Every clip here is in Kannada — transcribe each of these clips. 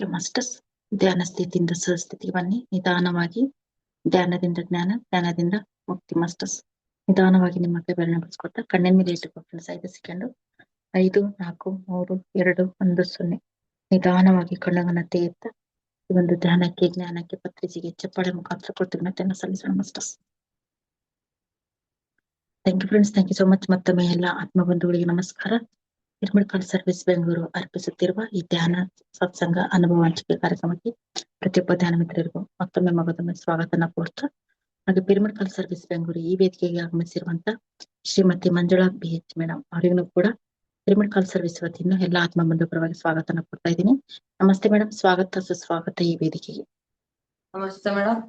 ಮಾಸ್ಟರ್ಸ್ ಧ್ಯಾನ ಸ್ಥಿತಿಯಿಂದ ಸಹಸ್ಥಿತಿಗೆ ಬನ್ನಿ. ನಿಧಾನವಾಗಿ ಧ್ಯಾನದಿಂದ ಜ್ಞಾನ, ಜ್ಞಾನದಿಂದ ಮುಕ್ತಿ. ಮಾಸ್ಟರ್ಸ್ ನಿಧಾನವಾಗಿ ನಿಮ್ಮ ಕೈಗಳನ್ನು ಬಿಡಿಸ್ಕೊತಾ ಕಣ್ಣಿನ ಮೇಲೆ ಇಟ್ಟುಕೋ ಫ್ರೆಂಡ್ಸ್. 5 ಸೆಕೆಂಡ್. 5, 4, 3, 2, 1, 0. ನಿಧಾನವಾಗಿ ಕಣ್ಣುಗಳನ್ನ ತೆಗೆಯುತ್ತಾ ಈ ಒಂದು ಧ್ಯಾನಕ್ಕೆ, ಜ್ಞಾನಕ್ಕೆ, ಪತ್ರಿಸಿಗೆ ಚಪ್ಪಾಳೆ ಮುಖಾಂತರ ಕೃತಜ್ಞತೆಯನ್ನು ಸಲ್ಲಿಸೋಣ masters. Thank you friends, thank you so much. ಮತ್ತೊಮ್ಮೆ ಎಲ್ಲ ಆತ್ಮ ಬಂಧುಗಳಿಗೆ ನಮಸ್ಕಾರ. ಪಿರಮಿಡ್ ಸರ್ವಿಸ್ ಬೆಂಗಳೂರು ಅರ್ಪಿಸುತ್ತಿರುವ ಈ ಧ್ಯಾನ ಸತ್ಸಂಗ ಅನುಭವ ಹಂಚಿಕೆ ಕಾರ್ಯಕ್ರಮಕ್ಕೆ ಪ್ರತಿಯೊಬ್ಬ ಧ್ಯಾನ ಮಿತ್ರರಿಗೂ ಮತ್ತೊಮ್ಮೆ ಸ್ವಾಗತನ ಕೋರ್ತಾ, ಹಾಗೆ ಪಿರಮಿಡ್ ಸರ್ವಿಸ್ ಬೆಂಗಳೂರು ಈ ವೇದಿಕೆಗೆ ಆಗಮಿಸಿರುವಂತ ಶ್ರೀಮತಿ ಮಂಜುಳಾ BH ಮೇಡಮ್ ಅವರಿಗೂ ಕೂಡ ಪಿರಮಿಡ್ ಸರ್ವಿಸ್ ವತಿಯಿಂದ ಎಲ್ಲ ಆತ್ಮ ಬಂಧು ಪರವಾಗಿ ಸ್ವಾಗತನ ಕೊಡ್ತಾ ಇದ್ದೀನಿ. ನಮಸ್ತೆ ಮೇಡಮ್, ಸ್ವಾಗತ ಸುಸ್ವಾಗತ ಈ ವೇದಿಕೆಗೆ. ನಮಸ್ತೆ madam,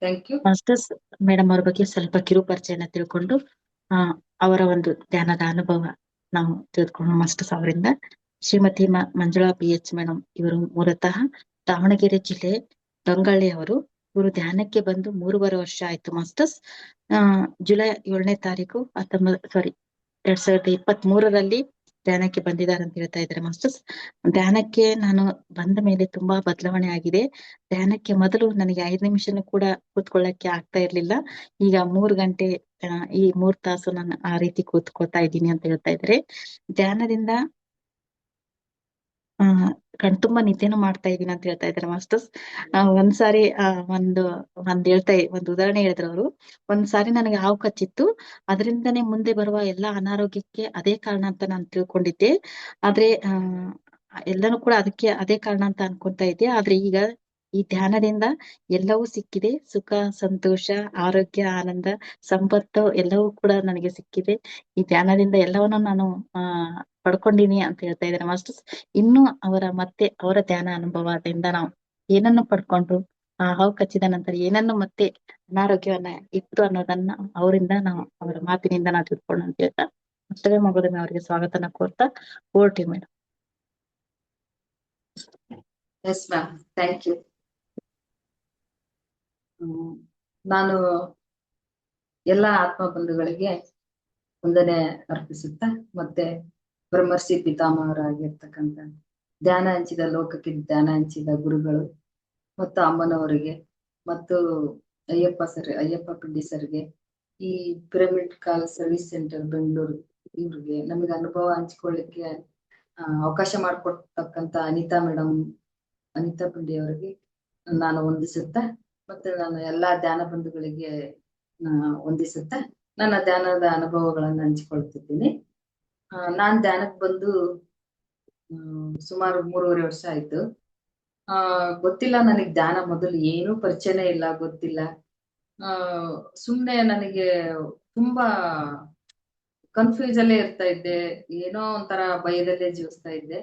thank you. Masters madam ಅವ್ರ ಬಗ್ಗೆ ಸ್ವಲ್ಪ ಕಿರು ಪರಿಚಯನ ತಿಳ್ಕೊಂಡು ಅವರ ಒಂದು ಧ್ಯಾನದ ಅನುಭವ ನಾವು ತಿಳಿದುಕೊಂಡು ಮಾಸ್ಟರ್ಸ್ ಅವರಿಂದ. ಶ್ರೀಮತಿ ಮಂಜುಳಾ BH ಮೇಡಮ್ ಇವರು ಮೂಲತಃ ದಾವಣಗೆರೆ ಜಿಲ್ಲೆ ಗಂಗಳ್ಳಿ ಅವರು. ಇವರು ಧ್ಯಾನಕ್ಕೆ ಬಂದು 3.5 ವರ್ಷ ಆಯ್ತು ಮಾಸ್ಟರ್ಸ್. ಜುಲೈ 7ನೇ ತಾರೀಕು 2023ರಲ್ಲಿ ಧ್ಯಾನಕ್ಕೆ ಬಂದಿದ್ದಾರೆ ಅಂತ ಹೇಳ್ತಾ ಇದ್ದಾರೆ ಮಾಸ್ಟರ್ಸ್. ಧ್ಯಾನಕ್ಕೆ ನಾನು ಬಂದ ಮೇಲೆ ತುಂಬಾ ಬದಲಾವಣೆ ಆಗಿದೆ. ಧ್ಯಾನಕ್ಕೆ ಮೊದಲು ನನಗೆ 5 ನಿಮಿಷನೂ ಕೂಡ ಕೂತ್ಕೊಳ್ಳಕ್ಕೆ ಆಗ್ತಾ ಇರ್ಲಿಲ್ಲ. ಈಗ 3 ಗಂಟೆ ಈ 3 ತಾಸು ನಾನು ಆ ರೀತಿ ಕೂತ್ಕೊಳ್ತಾ ಇದ್ದೀನಿ ಅಂತ ಹೇಳ್ತಾ ಇದ್ದಾರೆ. ಧ್ಯಾನದಿಂದ ಕಣ್ತುಂಬಾ ನಿದ್ದೆನೂ ಮಾಡ್ತಾ ಇದೀನಿ ಅಂತ ಹೇಳ್ತಾ ಇದ್ದಾರೆ ಮಾಸ್ಟರ್ಸ್. ಒಂದ್ಸಾರಿ ಒಂದು ಉದಾಹರಣೆ ಹೇಳಿದ್ರು ಅವರು. ಒಂದ್ಸಾರಿ ನನಗೆ ಹಾವು ಕಚ್ಚಿತ್ತು, ಅದರಿಂದನೇ ಮುಂದೆ ಬರುವ ಎಲ್ಲಾ ಅನಾರೋಗ್ಯಕ್ಕೆ ಅದೇ ಕಾರಣ ಅಂತ ನಾನು ತಿಳ್ಕೊಂಡಿದ್ದೆ. ಆದ್ರೆ ಎಲ್ಲನೂ ಕೂಡ ಅದಕ್ಕೆ ಅದೇ ಕಾರಣ ಅಂತ ಅನ್ಕೊಂತಾ ಇದ್ದೆ. ಆದ್ರೆ ಈಗ ಈ ಧ್ಯಾನದಿಂದ ಎಲ್ಲವೂ ಸಿಕ್ಕಿದೆ. ಸುಖ, ಸಂತೋಷ, ಆರೋಗ್ಯ, ಆನಂದ, ಸಂಪತ್ತು ಎಲ್ಲವೂ ಕೂಡ ನನಗೆ ಸಿಕ್ಕಿದೆ. ಈ ಧ್ಯಾನದಿಂದ ಎಲ್ಲವನ್ನೂ ನಾನು ಪಡ್ಕೊಂಡಿನಿ ಅಂತ ಹೇಳ್ತಾ ಇದ್ದಾರೆ ಮಾಸ್ಟರ್ಸ್. ಇನ್ನು ಅವರ ಧ್ಯಾನ ಅನುಭವದಿಂದ ನಾವು ಏನನ್ನು ಪಡ್ಕೊಂಡು, ಹಾವು ಕಚ್ಚಿದ ನಂತರ ಏನನ್ನು ಮತ್ತೆ ಅನಾರೋಗ್ಯವನ್ನ ಇತ್ತು ಅನ್ನೋದನ್ನ ಅವರಿಂದ ಅವರ ಮಾತಿನಿಂದ ನಾವು ತಿಳ್ಕೊಂಡು ಅಂತ ಹೇಳ್ತಾ ಮತ್ತೊಮ್ಮೆ ಮಗುದನ್ನ ಅವರಿಗೆ ಸ್ವಾಗತನ ಕೋರ್ತಾ ಓರ್ಟಿ madam. Yes ma'am, thank you. ನಾನು ಎಲ್ಲ ಆತ್ಮ ಬಂಧುಗಳಿಗೆ ವಂದನೆ ಅರ್ಪಿಸುತ್ತಾ, ಮತ್ತೆ ಬ್ರಹ್ಮರ್ಷಿ ಪಿತಾಮಹರಾಗಿರ್ತಕ್ಕಂಥ ಧ್ಯಾನ ಹಂಚಿದ ಲೋಕಕ್ಕೆ ಧ್ಯಾನ ಹಂಚಿದ ಗುರುಗಳು ಮತ್ತು ಅಮ್ಮನವರಿಗೆ ಮತ್ತು ಅಯ್ಯಪ್ಪ ಪಿಂಡಿ ಸರ್ಗೆ, ಈ ಪಿರಮಿಡ್ ಸರ್ವಿಸ್ ಸೆಂಟರ್ ಬೆಂಗಳೂರು ಇವ್ರಿಗೆ ನಮಗೆ ಅನುಭವ ಹಂಚ್ಕೊಳ್ಳಿಕ್ಕೆ ಅವಕಾಶ ಮಾಡಿಕೊಡ್ತಕ್ಕಂಥ ಅನಿತಾ ಪಿಂಡಿ ಅವರಿಗೆ ನಾನು ವಂದಿಸುತ್ತಾ, ಮತ್ತೆ ನಾನು ಎಲ್ಲಾ ಧ್ಯಾನ ಬಂಧುಗಳಿಗೆ ವಂದಿಸುತ್ತಾ ನನ್ನ ಧ್ಯಾನದ ಅನುಭವಗಳನ್ನು ಹಂಚಿಕೊಳ್ತಿದ್ದೀನಿ. ನಾನ್ ಧ್ಯಾನಕ್ಕೆ ಬಂದು ಸುಮಾರು 3.5 ವರ್ಷ ಆಯ್ತು. ಗೊತ್ತಿಲ್ಲ ನನಗ್ ಧ್ಯಾನ ಮೊದಲು ಏನೂ ಪರಿಚಯನೇ ಇಲ್ಲ, ಗೊತ್ತಿಲ್ಲ. ಸುಮ್ನೆ ನನಗೆ ತುಂಬಾ ಕನ್ಫ್ಯೂಸ್ ಅಲ್ಲೇ ಇರ್ತಾ ಇದ್ದೆ, ಏನೋ ಒಂಥರ ಭಯದಲ್ಲೇ ಜೀವಿಸ್ತಾ ಇದ್ದೆ.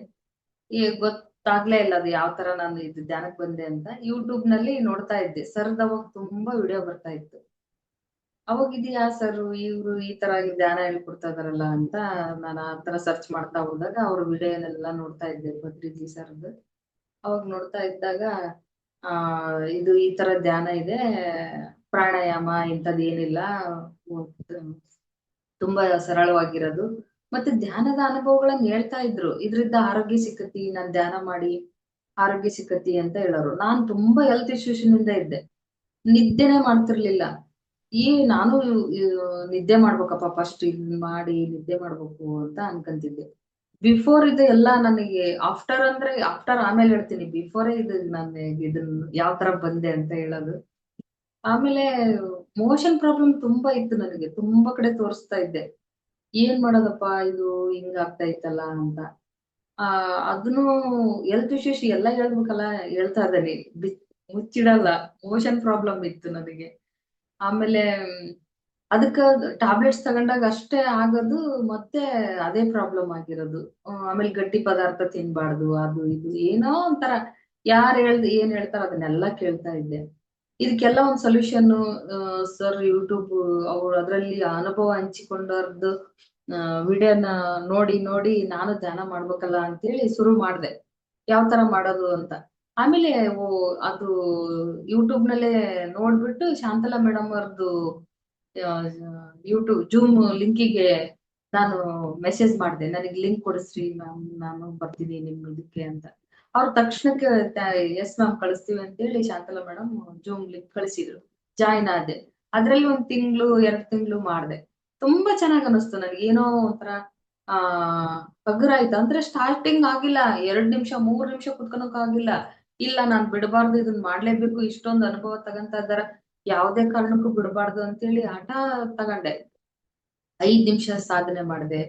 ಗೊತ್ತಾಗ್ಲೇ ಇಲ್ಲ ಅದು ಯಾವ ತರ ನಾನು ಇದು ಧ್ಯಾನಕ್ಕೆ ಬಂದೆ ಅಂತ. ಯೂಟ್ಯೂಬ್ ನಲ್ಲಿ ನೋಡ್ತಾ ಇದ್ದೆ, ಸರ್ದ್ ಅವಾಗ ತುಂಬಾ ವಿಡಿಯೋ ಬರ್ತಾ ಇತ್ತು. ಅವಾಗಿದ್ಯಾ ಸರ್ ಇವ್ರು ಈ ತರ ಧ್ಯಾನ ಹೇಳ್ಕೊಡ್ತಾ ಇದಾರಲ್ಲ ಅಂತ ನಾನು ಆ ತರ ಸರ್ಚ್ ಮಾಡ್ತಾ ಹೋದಾಗ ಅವ್ರ ವಿಡಿಯೋನೆಲ್ಲ ನೋಡ್ತಾ ಇದ್ದೆ, ಭದ್ರಿಜಿ ಸರ್ದು. ಅವಾಗ ನೋಡ್ತಾ ಇದ್ದಾಗ ಇದು ಈ ತರ ಧ್ಯಾನ ಇದೆ, ಪ್ರಾಣಾಯಾಮ ಇಂಥದ್ದು ಏನಿಲ್ಲ, ತುಂಬಾ ಸರಳವಾಗಿರೋದು, ಮತ್ತೆ ಧ್ಯಾನದ ಅನುಭವಗಳನ್ನ ಹೇಳ್ತಾ ಇದ್ರು. ಇದ್ರಿಂದ ಆರೋಗ್ಯ ಸಿಕ್ಕತಿ, ನಾನ್ ಧ್ಯಾನ ಮಾಡಿ ಆರೋಗ್ಯ ಸಿಕ್ಕತಿ ಅಂತ ಹೇಳೋರು. ನಾನ್ ತುಂಬಾ ಹೆಲ್ತ್ ಇಶ್ಯೂಷನ್ ಇಂದ ಇದ್ದೆ, ನಿದ್ದೆನೆ ಮಾಡ್ತಿರ್ಲಿಲ್ಲ. ನಾನು ನಿದ್ದೆ ಮಾಡ್ಬೇಕಪ್ಪ, ಫಸ್ಟ್ ಇದ್ ಮಾಡಿ ನಿದ್ದೆ ಮಾಡ್ಬೇಕು ಅಂತ ಅನ್ಕಂತಿದ್ದೆ. ಬಿಫೋರ್ ಇದು ಎಲ್ಲ ನನಗೆ ಆಫ್ಟರ್ ಆಮೇಲೆ ಹೇಳ್ತೀನಿ. ಬಿಫೋರೇ ನಾನು ಇದನ್ನ ಯಾವ ತರ ಬಂದೆ ಅಂತ ಹೇಳೋದು. ಆಮೇಲೆ ಮೋಷನ್ ಪ್ರಾಬ್ಲಮ್ ತುಂಬಾ ಇತ್ತು ನನಗೆ, ತುಂಬಾ ಕಡೆ ತೋರಿಸ್ತಾ ಇದ್ದೆ. ಏನ್ ಮಾಡೋದಪ್ಪ ಇದು ಹಿಂಗ ಆಗ್ತಾ ಇತ್ತಲ್ಲ ಅಂತ. ಅದನ್ನು ಹೆಲ್ತ್ ಇಶ್ಯೂಸ್ ಎಲ್ಲ ಹೇಳ್ಬೇಕಲ್ಲ, ಹೇಳ್ತಾ ಇದ್ದೇನೆ, ಮುಚ್ಚಿಡಲ್ಲ. ಮೋಷನ್ ಪ್ರಾಬ್ಲಮ್ ಇತ್ತು ನನಗೆ. ಆಮೇಲೆ ಅದಕ್ಕ ಟ್ಯಾಬ್ಲೆಟ್ಸ್ ತಗೊಂಡಾಗ ಅಷ್ಟೇ ಆಗೋದು, ಮತ್ತೆ ಅದೇ ಪ್ರಾಬ್ಲಮ್ ಆಗಿರೋದು. ಆಮೇಲೆ ಗಟ್ಟಿ ಪದಾರ್ಥ ತಿನ್ಬಾರ್ದು, ಅದು ಇದು ಏನೋ ಒಂಥರ ಏನ್ ಹೇಳ್ತಾರ ಅದನ್ನೆಲ್ಲ ಕೇಳ್ತಾ ಇದ್ದೆ. ಇದಕ್ಕೆಲ್ಲ ಒಂದ್ ಸೊಲ್ಯೂಷನ್ ಸರ್ ಯೂಟ್ಯೂಬ್ ಅವ್ರು ಅದ್ರಲ್ಲಿ ಅನುಭವ ಹಂಚಿಕೊಂಡವ್ರದ್ದು ವಿಡಿಯೋನ ನೋಡಿ ನಾನು ಧ್ಯಾನ ಮಾಡ್ಬೇಕಲ್ಲ ಅಂತೇಳಿ ಶುರು ಮಾಡ್ದೆ, ಯಾವ ತರ ಮಾಡೋದು ಅಂತ. ಆಮೇಲೆ ಅದು ಯೂಟ್ಯೂಬ್ ನಲ್ಲೇ ನೋಡ್ಬಿಟ್ಟು ಶಾಂತಲಾ ಮೇಡಮ್ ಅವ್ರದ್ದು ಯೂಟ್ಯೂಬ್ ಜೂಮ್ ಲಿಂಕಿಗೆ ನಾನು ಮೆಸೇಜ್ ಮಾಡಿದೆ, ನನಗೆ ಲಿಂಕ್ ಕೊಡಿಸ್ರಿ ಮ್ಯಾಮ್, ನಾನು ಬರ್ತೀನಿ ನಿಮ್ ಇದಕ್ಕೆ ಅಂತ. ಅವ್ರು ತಕ್ಷಣಕ್ಕೆ ಎಸ್ ಮ್ಯಾಮ್ ಕಳಿಸ್ತೀವಿ ಅಂತ ಹೇಳಿ ಶಾಂತಲಾ ಮೇಡಮ್ ಜೂಮ್ ಲಿಂಕ್ ಕಳಿಸಿದ್ರು. ಜಾಯ್ನ್ ಆದೆ. ಅದ್ರಲ್ಲಿ 1 ತಿಂಗಳು 2 ತಿಂಗಳು ಮಾಡ್ದೆ. ತುಂಬಾ ಚೆನ್ನಾಗ್ ಅನಿಸ್ತು ನನಗೆ. ಏನೋ ಒಂಥರ ಆ ಹಗುರಾಯ್ತು. ಅಂದ್ರೆ ಸ್ಟಾರ್ಟಿಂಗ್ ಆಗಿಲ್ಲ, 2 ನಿಮಿಷ 3 ನಿಮಿಷ ಕುತ್ಕೊಳಕ್ ಆಗಿಲ್ಲ. ಇಲ್ಲ ನಾನ್ ಬಿಡಬಾರ್ದು, ಇದನ್ ಮಾಡ್ಲೇಬೇಕು, ಇಷ್ಟೊಂದು ಅನುಭವ ತಗಂತ ಇದಾರ, ಯಾವ್ದೇ ಕಾರಣಕ್ಕೂ ಬಿಡಬಾರ್ದು ಅಂತೇಳಿ ಹಠ ತಗಂಡೆ. 5 ನಿಮಿಷ ಸಾಧನೆ ಮಾಡಿದೆ.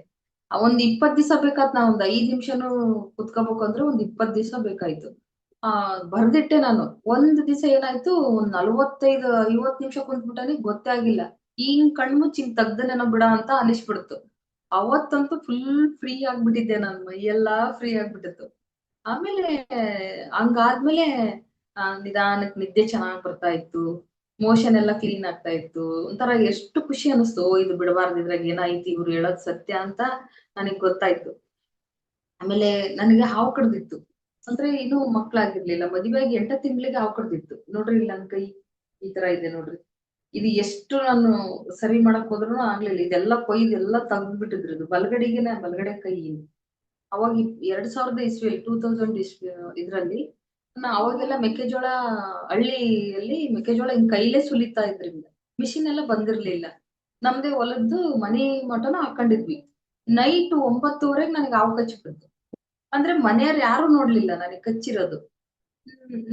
ಒಂದ್ 20 ದಿವಸ ಬೇಕಾತ್. ನಾ ಒಂದ್ 5 ನಿಮಿಷನು ಕುತ್ಕೋಬೇಕು ಅಂದ್ರೆ ಒಂದ್ 20 ದಿವಸ ಬೇಕಾಯ್ತು. ಬರ್ದಿಟ್ಟೆ ನಾನು. ಒಂದ್ ದಿವಸ ಏನಾಯ್ತು, ಒಂದ್ 45 50 ನಿಮಿಷ ಕುಂತ್ಬಿಟ್ಟನಿ, ಗೊತ್ತೇ ಆಗಿಲ್ಲ. ಹಿಂಗ್ ಕಣ್ಮುಚ್ಚಿ ಹಿಂಗ್ ತೆಗ್ದನೇನೋ ಬಿಡ ಅಂತ ಅನಿಸ್ಬಿಡ್ತು. ಅವತ್ತಂತೂ ಫುಲ್ ಫ್ರೀ ಆಗ್ಬಿಟ್ಟಿದ್ದೆ, ನನ್ ಮೈಯೆಲ್ಲಾ ಫ್ರೀ ಆಗ್ಬಿಟ್ಟಿತ್ತು. ಆಮೇಲೆ ಹಂಗಾದ್ಮೇಲೆ ನಿಧಾನಕ್ ನಿದ್ದೆ ಚೆನ್ನಾಗ್ ಬರ್ತಾ ಇತ್ತು, ಮೋಷನ್ ಎಲ್ಲ ಕ್ಲೀನ್ ಆಗ್ತಾ ಇತ್ತು. ಒಂಥರ ಎಷ್ಟು ಖುಷಿ ಅನಿಸ್ತು. ಇದು ಬಿಡಬಾರ್ದು, ಇದ್ರಾಗ ಏನೈತಿ, ಇವ್ರು ಹೇಳೋದ್ ಸತ್ಯ ಅಂತ ನನಗ್ ಗೊತ್ತಾಯ್ತು. ಆಮೇಲೆ ನನಗೆ ಹಾವು ಕಡ್ದಿತ್ತು. ಅಂದ್ರೆ ಇನ್ನೂ ಮಕ್ಳಾಗಿರ್ಲಿಲ್ಲ, ಮದುವೆಯಾಗಿ 8 ತಿಂಗಳಿಗೆ ಹಾವು ಕಡ್ದಿತ್ತು ನೋಡ್ರಿ. ಇಲ್ಲಿ ನನ್ ಕೈ ಈ ತರ ಇದೆ ನೋಡ್ರಿ. ಇದು ಎಷ್ಟು ನಾನು ಸರಿ ಮಾಡಕ್ ಹೋದ್ರು ಆಗ್ಲಿಲ್ಲ. ಇದೆಲ್ಲ ಕೊಯ್ದು ಎಲ್ಲ ತೆಗ್ದ್ಬಿಟ್ಟಿದ್ರು. ಇದು ಬಲಗಡೆ ಕೈ. ಅವಾಗ 2000 ಇಸ್ವಿಯಲ್ಲಿ 2000 ಇಸ್ವಿ ಇದ್ರಲ್ಲಿ ಅವಾಗೆಲ್ಲ ಮೆಕ್ಕೆಜೋಳ, ಹಳ್ಳಿಯಲ್ಲಿ ಮೆಕ್ಕೆಜೋಳ ಹಿಂಗ್ ಕೈಲೇ ಸುಲಿತಾ ಇದ್ರಿಂದ, ಮಿಷಿನ್ ಎಲ್ಲ ಬಂದಿರ್ಲಿಲ್ಲ. ನಮ್ದೇ ಹೊಲದ್ದು ಮನಿ ಮಟನ ಹಾಕೊಂಡಿದ್ವಿ. ನೈಟ್ 9:30ಗೆ ನನಗೆ ಹಾವು ಕಚ್ಬಿಡ್ತು. ಅಂದ್ರೆ ಮನೆಯವ್ರು ಯಾರು ನೋಡ್ಲಿಲ್ಲ ನನಗೆ ಕಚ್ಚಿರೋದು.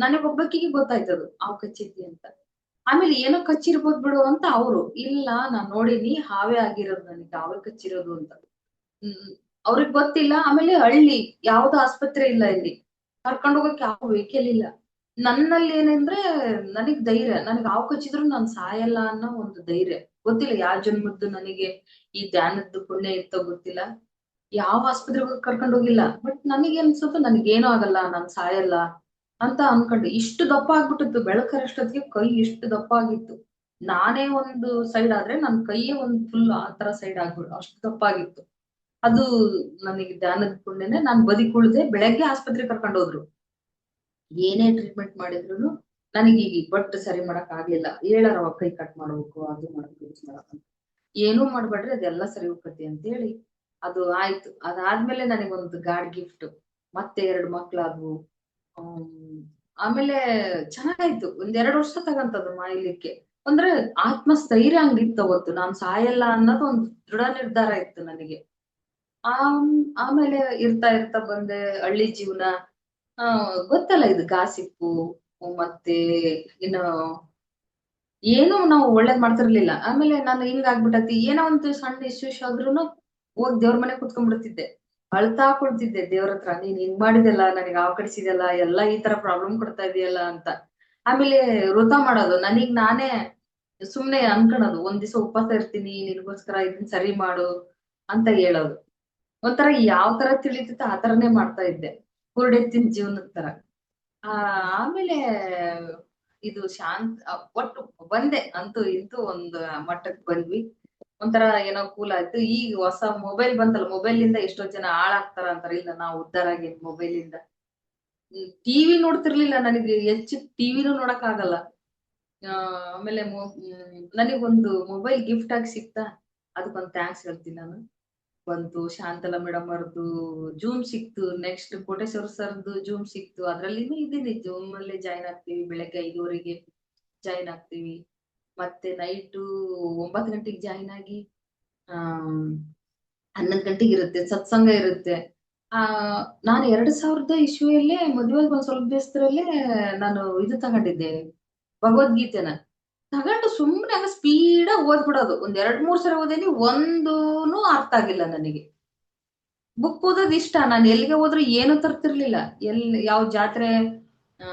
ನನಗೊಬ್ಬಕ್ಕಿಗೆ ಗೊತ್ತಾಯ್ತದು ಹಾವು ಕಚ್ಚೈತಿ ಅಂತ. ಆಮೇಲೆ ಏನೋ ಕಚ್ಚಿರ್ಬೋದ್ ಬಿಡು ಅಂತ ಅವ್ರು, ಇಲ್ಲ ನಾನ್ ನೋಡಿನಿ, ಹಾವೇ ಆಗಿರೋದು, ನನಗೆ ಹಾವೇ ಕಚ್ಚಿರೋದು ಅಂತ. ಹ್ಮ್ ಅವ್ರಿಗ್ ಗೊತ್ತಿಲ್ಲ. ಆಮೇಲೆ ಹಳ್ಳಿ, ಯಾವ್ದು ಆಸ್ಪತ್ರೆ ಇಲ್ಲ ಇಲ್ಲಿ, ಕರ್ಕೊಂಡ್ ಹೋಗಕ್ ಯಾವ ವೆಹಿಕಲ್ ಇಲ್ಲ. ನನ್ನಲ್ಲಿ ಏನಂದ್ರೆ ನನಗ್ ಧೈರ್ಯ, ನನಗ್ ಹಾವು ಕಚ್ಚಿದ್ರು ನಾನ್ ಸಾಯಲ್ಲ ಅನ್ನೋ ಒಂದು ಧೈರ್ಯ. ಗೊತ್ತಿಲ್ಲ ಯಾವ ಜನ್ಮದ್ದು ನನಗೆ ಈ ಧ್ಯಾನದ್ದು ಪುಣ್ಯ ಇತ್ತೋ ಗೊತ್ತಿಲ್ಲ. ಯಾವ ಆಸ್ಪತ್ರೆಗೂ ಕರ್ಕೊಂಡ್ ಹೋಗಿಲ್ಲ. ಬಟ್ ನನಗೆ ಅನ್ಸುತ್ತೆ ನನಗೇನೂ ಆಗಲ್ಲ, ನಾನ್ ಸಾಯಲ್ಲ ಅಂತ ಅನ್ಕೊಂಡು. ಇಷ್ಟು ದಪ್ಪ ಆಗ್ಬಿಟ್ಟಿತ್ತು ಬೆಳಕರಷ್ಟೊತ್ತಿಗೆ, ಕೈ ಇಷ್ಟು ದಪ್ಪ ಆಗಿತ್ತು. ನಾನೇ ಒಂದು ಸೈಡ್ ಆದ್ರೆ ನನ್ ಕೈಯೇ ಒಂದ್ ಫುಲ್ ಆ ತರ ಸೈಡ್ ಆಗ್ಬಿಡು, ಅಷ್ಟು ದಪ್ಪ ಆಗಿತ್ತು. ಅದು ನನಗೆ ಧ್ಯಾನದ ಪುಣ್ಯನೇ. ನಾನ್ ಬದುಕುಳಿದೆ. ಬೆಳಗ್ಗೆ ಆಸ್ಪತ್ರೆಗೆ ಕರ್ಕೊಂಡು ಹೋದ್ರು. ಏನೇ ಟ್ರೀಟ್ಮೆಂಟ್ ಮಾಡಿದ್ರು ನನಗೆ ಈಗ ಬಟ್ ಸರಿ ಮಾಡಕ್ ಆಗ್ಲಿಲ್ಲ. ಹೇಳಾರವ ಕೈ ಕಟ್ ಮಾಡ್ಬೇಕು, ಅದು ಮಾಡ್ಬೇಕು, ಇದು ಮಾಡಕ್ ಅಂತ. ಏನೂ ಮಾಡ್ಬೇಡ್ರಿ, ಅದೆಲ್ಲ ಸರಿ ಹೋಗ್ತತಿ ಅಂತ ಹೇಳಿ ಅದು ಆಯ್ತು. ಅದಾದ್ಮೇಲೆ ನನಗೊಂದು ಗಾಡ್ ಗಿಫ್ಟ್, ಮತ್ತೆ 2 ಮಕ್ಳಾದ್ವು. ಹ್ಮ್ ಆಮೇಲೆ ಚೆನ್ನಾಗಾಯ್ತು. 1 2 ವರ್ಷ ತಗಂತದು ಮಾಯಲಿಕ್ಕೆ. ಅಂದ್ರೆ ಆತ್ಮಸ್ಥೈರ್ಯ ಹಂಗಿತ್ತು ಅವತ್ತು. ನಾನ್ ಸಾಯಲ್ಲ ಅನ್ನೋದು ಒಂದು ದೃಢ ನಿರ್ಧಾರ ಇತ್ತು ನನಗೆ. ಆಮೇಲೆ ಇರ್ತಾ ಇರ್ತಾ ಬಂದೆ. ಹಳ್ಳಿ ಜೀವನ, ಆ ಗೊತ್ತಲ್ಲ ಇದು ಗಾಸಿಪ್ಪು, ಮತ್ತೆ ಇನ್ನು ಏನು ನಾವು ಒಳ್ಳೇದ್ ಮಾಡ್ತಿರ್ಲಿಲ್ಲ. ಆಮೇಲೆ ನಾನು ಹಿಂಗ್ ಆಗ್ಬಿಟ್ಟತಿ, ಏನೋ ಒಂದು ಸಣ್ಣ ಇಶ್ಯೂಸ್ ಆದ್ರೂನು ಹೋಗ್ ದೇವ್ರ ಮನೆ ಕುತ್ಕೊಂಡ್ಬಿಡ್ತಿದ್ದೆ. ಅಳ್ತಾ ಕುಳ್ತಿದ್ದೆ ದೇವ್ರ ಹತ್ರ, ನೀನ್ ಹಿಂಗ್ ಮಾಡಿದೆಲ್ಲ, ನನಗೆ ಹಾವು ಕಡಿಸಿದೆಲ್ಲ, ಎಲ್ಲ ಈ ತರ ಪ್ರಾಬ್ಲಮ್ ಕೊಡ್ತಾ ಇದೆಯಲ್ಲ ಅಂತ. ಆಮೇಲೆ ವೃತ ಮಾಡೋದು, ನನಗ್ ನಾನೇ ಸುಮ್ನೆ ಅನ್ಕೊಳೋದು, ಒಂದ್ ದಿವಸ ಉಪವಾಸ ಇರ್ತೀನಿ ನಿನ್ಗೋಸ್ಕರ, ಇದನ್ ಸರಿ ಮಾಡು ಅಂತ ಹೇಳೋದು. ಒಂಥರ ಯಾವ ತರ ತಿಳಿತೈತೆ ಆ ತರನೇ ಮಾಡ್ತಾ ಇದ್ದೆ, ಕುರುಡೆತ್ತಿನ ಜೀವನದ ತರ. ಆ ಆಮೇಲೆ ಇದು ಒಟ್ಟು ಬಂದೆ, ಅಂತೂ ಇಂತೂ ಒಂದು ಮಟ್ಟಕ್ ಬಂದ್ವಿ. ಒಂಥರ ಏನೋ ಕೂಲ್ ಆಯ್ತು. ಈಗ ಹೊಸ ಮೊಬೈಲ್ ಬಂತಲ್ಲ, ಮೊಬೈಲ್ ಇಂದ ಎಷ್ಟೋ ಜನ ಹಾಳಾಗ್ತಾರ ಅಂತಾರ. ಇಲ್ಲ ನಾವು ಉದ್ಧಾರ ಆಗೇನ್ ಮೊಬೈಲ್ ಇಂದ. ಟಿವಿ ನೋಡ್ತಿರ್ಲಿಲ್ಲ, ನನಗೆ ಹೆಚ್ಚು ಟಿವಿನೂ ನೋಡಕ್ ಆಗಲ್ಲ. ಆ ಆಮೇಲೆ ನನಗೊಂದು ಮೊಬೈಲ್ ಗಿಫ್ಟ್ ಆಗಿ ಸಿಕ್ತಾ, ಅದಕ್ಕೊಂದು ಥ್ಯಾಂಕ್ಸ್ ಹೇಳ್ತೀನಿ ನಾನು. ಬಂತು ಶಾಂತಲಾ ಮೇಡಮ್ ಅವ್ರದ್ದು ಜೂಮ್ ಸಿಕ್ತು, ನೆಕ್ಸ್ಟ್ ಕೋಟೇಶ್ವರ ಸರ್ದು ಜೂಮ್ ಸಿಕ್ತು. ಅದ್ರಲ್ಲಿನೂ ಇದೀನಿ, ಜೂಮ್ ಅಲ್ಲಿ ಜಾಯ್ನ್ ಆಗ್ತೀವಿ. ಬೆಳಗ್ಗೆ 5:30ಗೆ ಜಾಯ್ನ್ ಆಗ್ತೀವಿ, ಮತ್ತೆ ನೈಟು 9 ಗಂಟೆಗೆ ಜಾಯ್ನ್ ಆಗಿ ಆ 11 ಗಂಟೆಗೆ ಇರುತ್ತೆ ಸತ್ಸಂಗ ಇರುತ್ತೆ. ಆ ನಾನು 2000 ಇಸ್ವಿಯಲ್ಲೇ ಮದುವೆಗೆ ಒಂದ್ ಸ್ವಲ್ಪ ದಿವಸದಲ್ಲೇ ನಾನು ಇದು ತಗೊಂಡಿದ್ದೆ, ಭಗವದ್ಗೀತೆನ ತಗೊಂಡು ಸುಮ್ನೆ ಹಂಗ ಸ್ಪೀಡ್ ಆಗಿ ಓದ್ಬಿಡೋದು. 1 2 3 ಸರಿ ಓದೇನಿ, ಒಂದೂನು ಅರ್ಥ ಆಗಿಲ್ಲ ನನಗೆ. ಬುಕ್ ಓದೋದ್ ಇಷ್ಟ, ನಾನು ಎಲ್ಲಿಗೆ ಹೋದ್ರು ಏನು ತರ್ತಿರ್ಲಿಲ್ಲ. ಯಾವ ಜಾತ್ರೆ ಆ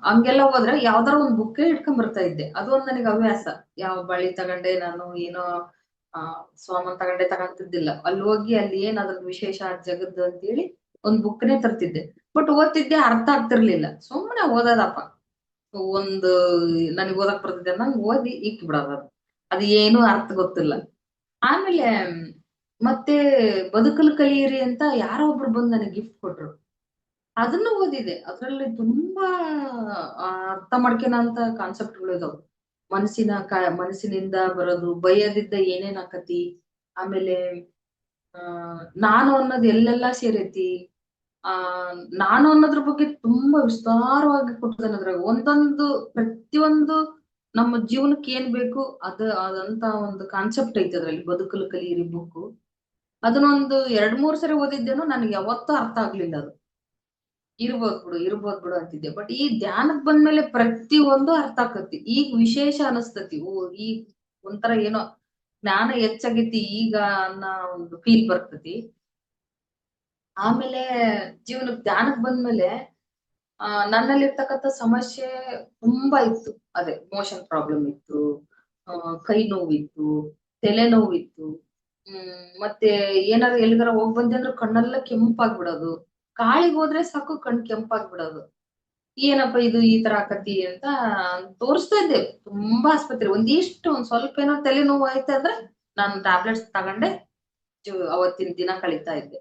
ಹಂಗೆಲ್ಲ ಹೋದ್ರೆ ಯಾವ್ದಾರ ಒಂದ್ ಬುಕ್ ಇಟ್ಕೊಂಡ್ ಬರ್ತಾ ಇದ್ದೆ. ಅದು ಒಂದ್ ನನಗೆ ಹವ್ಯಾಸ. ಯಾವ ಬಳಿ ತಗೊಂಡೆ ನಾನು, ಏನೋ ಆ ಸ್ವಾಮನ್ ತಗೊಂತಿದ್ದಿಲ್ಲ. ಅಲ್ಲಿ ಹೋಗಿ ಅಲ್ಲಿ ಏನ್ ಅದ್ರ ವಿಶೇಷ ಜಗದ್ದು ಅಂತ ಹೇಳಿ ಒಂದ್ ಬುಕ್ನೇ ತರ್ತಿದ್ದೆ. ಬಟ್ ಓದ್ತಿದ್ದೆ, ಅರ್ಥ ಆಗ್ತಿರ್ಲಿಲ್ಲ. ಸುಮ್ಮನೆ ಓದೋದಪ್ಪ, ಒಂದು ನನಗೆ ಓದಕ್ ಬರ್ತಿದ್ದೆ ನಂಗೆ ಓದಿ ಇಕ್ ಬಿಡೋದು. ಅದು ಏನು ಅರ್ಥ ಗೊತ್ತಿಲ್ಲ. ಆಮೇಲೆ ಮತ್ತೆ ಬದುಕಲು ಕಲಿಯಿರಿ ಅಂತ ಯಾರೋ ಒಬ್ರು ಬಂದು ನನಗೆ ಗಿಫ್ಟ್ ಕೊಟ್ರು. ಅದನ್ನು ಓದಿದೆ. ಅದ್ರಲ್ಲಿ ತುಂಬಾ ಅರ್ಥ ಮಾಡ್ಕೊಳಂತ ಕಾನ್ಸೆಪ್ಟ್ಗಳು ಇದಾವೆ. ಮನಸ್ಸಿನಿಂದ ಬರೋದು, ಭಯದಿಂದ ಏನೇನ್ ಆಕತಿ, ಆಮೇಲೆ ಆ ನಾನು ಅನ್ನೋದು ಎಲ್ಲೆಲ್ಲಾ ಸೇರೈತಿ, ಆ ನಾನು ಅನ್ನೋದ್ರ ಬಗ್ಗೆ ತುಂಬಾ ವಿಸ್ತಾರವಾಗಿ ಕೊಟ್ಟಿದ್ದಾನೆ. ಅದ್ರಾಗ ಒಂದೊಂದು ಪ್ರತಿಯೊಂದು ನಮ್ಮ ಜೀವನಕ್ಕೆ ಏನ್ ಬೇಕು ಅದಂತ ಒಂದು ಕಾನ್ಸೆಪ್ಟ್ ಐತೆ ಅದ್ರಲ್ಲಿ, ಬದುಕಲು ಕಲಿಯಿರಿ ಬುಕ್. ಅದನ್ನೊಂದು 2-3 ಸರಿ ಓದಿದ್ದೇನೋ, ನನಗೆ ಯಾವತ್ತೂ ಅರ್ಥ ಆಗ್ಲಿಲ್ಲ ಅದು. ಇರ್ಬೋದ್ ಬಿಡು ಅಂತಿದ್ದೆ. ಬಟ್ ಈ ಧ್ಯಾನಕ್ ಬಂದ್ಮೇಲೆ ಪ್ರತಿ ಒಂದು ಅರ್ಥ ಆಕತಿ. ಈಗ ವಿಶೇಷ ಅನಸ್ತತಿ. ಓ, ಈಗ ಒಂಥರ ಏನೋ ಜ್ಞಾನ ಹೆಚ್ಚಾಗೈತಿ ಈಗ ಅನ್ನೋ ಒಂದು ಫೀಲ್ ಬರ್ತತಿ. ಆಮೇಲೆ ಜೀವನಕ್ ಧ್ಯಾನಕ್ ಬಂದ್ಮೇಲೆ ನನ್ನಲ್ಲಿರ್ತಕ್ಕಂಥ ಸಮಸ್ಯೆ ತುಂಬಾ ಇತ್ತು. ಅದೇ ಮೋಷನ್ ಪ್ರಾಬ್ಲಮ್ ಇತ್ತು, ಕೈ ನೋವಿತ್ತು, ತಲೆ ನೋವಿತ್ತು. ಮತ್ತೆ ಏನಾದ್ರು ಎಲ್ಲಿಗಾರ ಹೋಗ್ ಬಂದೆ ಅಂದ್ರೆ ಕಣ್ಣೆಲ್ಲ ಕೆಂಪಾಗ್ಬಿಡೋದು. ಗಾಳಿಗ್ ಹೋದ್ರೆ ಸಾಕು ಕಣ್ ಕೆಂಪಾಗ್ಬಿಡೋದು. ಏನಪ್ಪ ಇದು ಈ ತರ ಆಕತಿ ಅಂತ ತೋರಿಸ್ತಾ ಇದ್ದೆ ತುಂಬಾ ಆಸ್ಪತ್ರೆ. ಒಂದ್ ಸ್ವಲ್ಪ ಏನೋ ತಲೆ ನೋವು ಆಯ್ತು ಅಂದ್ರೆ ನಾನು ಟ್ಯಾಬ್ಲೆಟ್ಸ್ ತಗೊಂಡೆ ಅವತ್ತಿನ ದಿನ ಕಳೀತಾ ಇದ್ದೆ.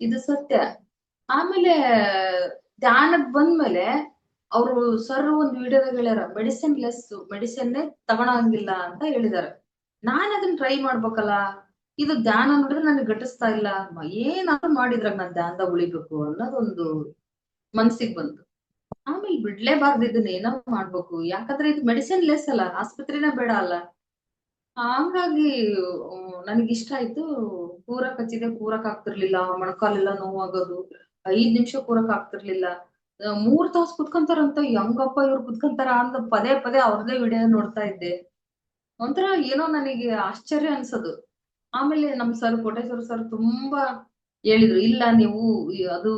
ಇದು ಸತ್ಯ. ಆಮೇಲೆ ಧ್ಯಾನಕ್ ಬಂದ್ಮೇಲೆ ಅವರು ಸರ್ ಒಂದ್ ವಿಡಿಯೋದಾಗ ಹೇಳ್ಯಾರ, ಮೆಡಿಸಿನ್ನೇ ತಗೊಳಂಗಿಲ್ಲ ಅಂತ ಹೇಳಿದಾರೆ. ನಾನ್ ಅದನ್ನ ಟ್ರೈ ಮಾಡ್ಬೇಕಲ್ಲ. ಇದು ಧ್ಯಾನ ನೋಡಿದ್ರೆ ನನಗೆ ಘಟಿಸ್ತಾ ಇಲ್ಲ, ಏನಾದ್ರು ಮಾಡಿದ್ರಾಗ ನಾನ್ ಧ್ಯಾನದಾಗ ಉಳಿಬೇಕು ಅನ್ನೋದೊಂದು ಮನ್ಸಿಗೆ ಬಂತು. ಆಮೇಲೆ ಬಿಡ್ಲೇಬಾರ್ದು, ಇದನ್ನ ಏನೋ ಮಾಡ್ಬೇಕು. ಯಾಕಂದ್ರೆ ಇದು ಮೆಡಿಸಿನ್ ಲೆಸ್ ಅಲ್ಲ, ಆಸ್ಪತ್ರೆನೇ ಬೇಡ ಅಲ್ಲ. ಹಂಗಾಗಿ ನನಗೆ ಇಷ್ಟ ಆಯ್ತು. ಕೂರಕ್ ಹಚ್ಚಿದೆ, ಕೂರಕ್ ಆಗ್ತಿರ್ಲಿಲ್ಲ. ಮೊಣಕಾಲೆಲ್ಲ ನೋವಾಗೋದು. 5 ನಿಮಿಷ ಕೂರಕ್ ಆಗ್ತಿರ್ಲಿಲ್ಲ. 3 ತಾಸು ಕುತ್ಕೊಂತಾರಂತ, ಹೆಂಗಪ್ಪ ಇವ್ರು ಕುತ್ಕೊಂತಾರ ಅಂತ ಪದೇ ಪದೇ ಅವ್ರದೇ ವಿಡಿಯೋ ನೋಡ್ತಾ ಇದ್ದೆ. ಒಂಥರ ಏನೋ ನನಗೆ ಆಶ್ಚರ್ಯ ಅನ್ಸೋದು. ಆಮೇಲೆ ನಮ್ ಸರ್, ಕೋಟೇಶ್ವರ ಸರ್ ತುಂಬಾ ಹೇಳಿದ್ರು, ಇಲ್ಲ ನೀವು ಅದು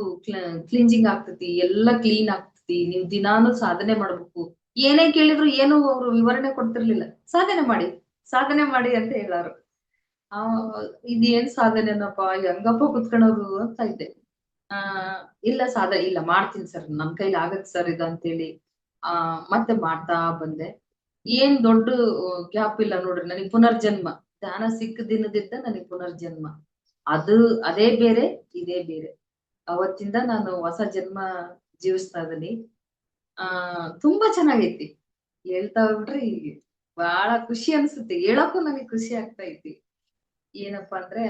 ಕ್ಲೀನ್ಸಿಂಗ್ ಆಗ್ತತಿ, ಎಲ್ಲ ಕ್ಲೀನ್ ಆಗ್ತತಿ, ನೀವು ದಿನಾನು ಸಾಧನೆ ಮಾಡ್ಬೇಕು. ಏನೇ ಕೇಳಿದ್ರು ಏನು ಅವ್ರು ವಿವರಣೆ ಕೊಡ್ತಿರ್ಲಿಲ್ಲ. ಸಾಧನೆ ಮಾಡಿ, ಸಾಧನೆ ಮಾಡಿ ಅಂತ ಹೇಳಾರು. ಆ ಇದೇನ್ ಸಾಧನೆನಪ್ಪ, ಹೆಂಗಪ್ಪ ಕುತ್ಕೊಳ್ಳೋದು ಅಂತ ಇದ್ದೆ. ಆ ಇಲ್ಲ ಇಲ್ಲ ಮಾಡ್ತೀನಿ ಸರ್, ನನ್ ಕೈಲಿ ಆಗತ್ ಸರ್ ಇದು ಅಂತೇಳಿ ಮತ್ತೆ ಮಾಡ್ತಾ ಬಂದೆ. ಏನ್ ದೊಡ್ಡ ಗ್ಯಾಪ್ ಇಲ್ಲ ನೋಡ್ರಿ, ನನಗೆ ಪುನರ್ಜನ್ಮ. ಧ್ಯಾನ ಸಿಕ್ಕ ದಿನದಿಂದ ನನಗೆ ಪುನರ್ಜನ್ಮ. ಅದು ಅದೇ ಬೇರೆ, ಇದೇ ಬೇರೆ. ಅವತ್ತಿಂದ ನಾನು ಹೊಸ ಜನ್ಮ ಜೀವಿಸ್ತಾ ಇದೀನಿ. ತುಂಬಾ ಚೆನ್ನಾಗೈತಿ. ಹೇಳ್ತಾ ಹೋಗ್ಬಿಟ್ರಿ ಬಹಳ ಖುಷಿ ಅನ್ಸುತ್ತೆ. ಹೇಳಕ್ಕೂ ನನಗೆ ಖುಷಿ ಆಗ್ತಾ ಐತಿ. ಏನಪ್ಪಾ ಅಂದ್ರೆ,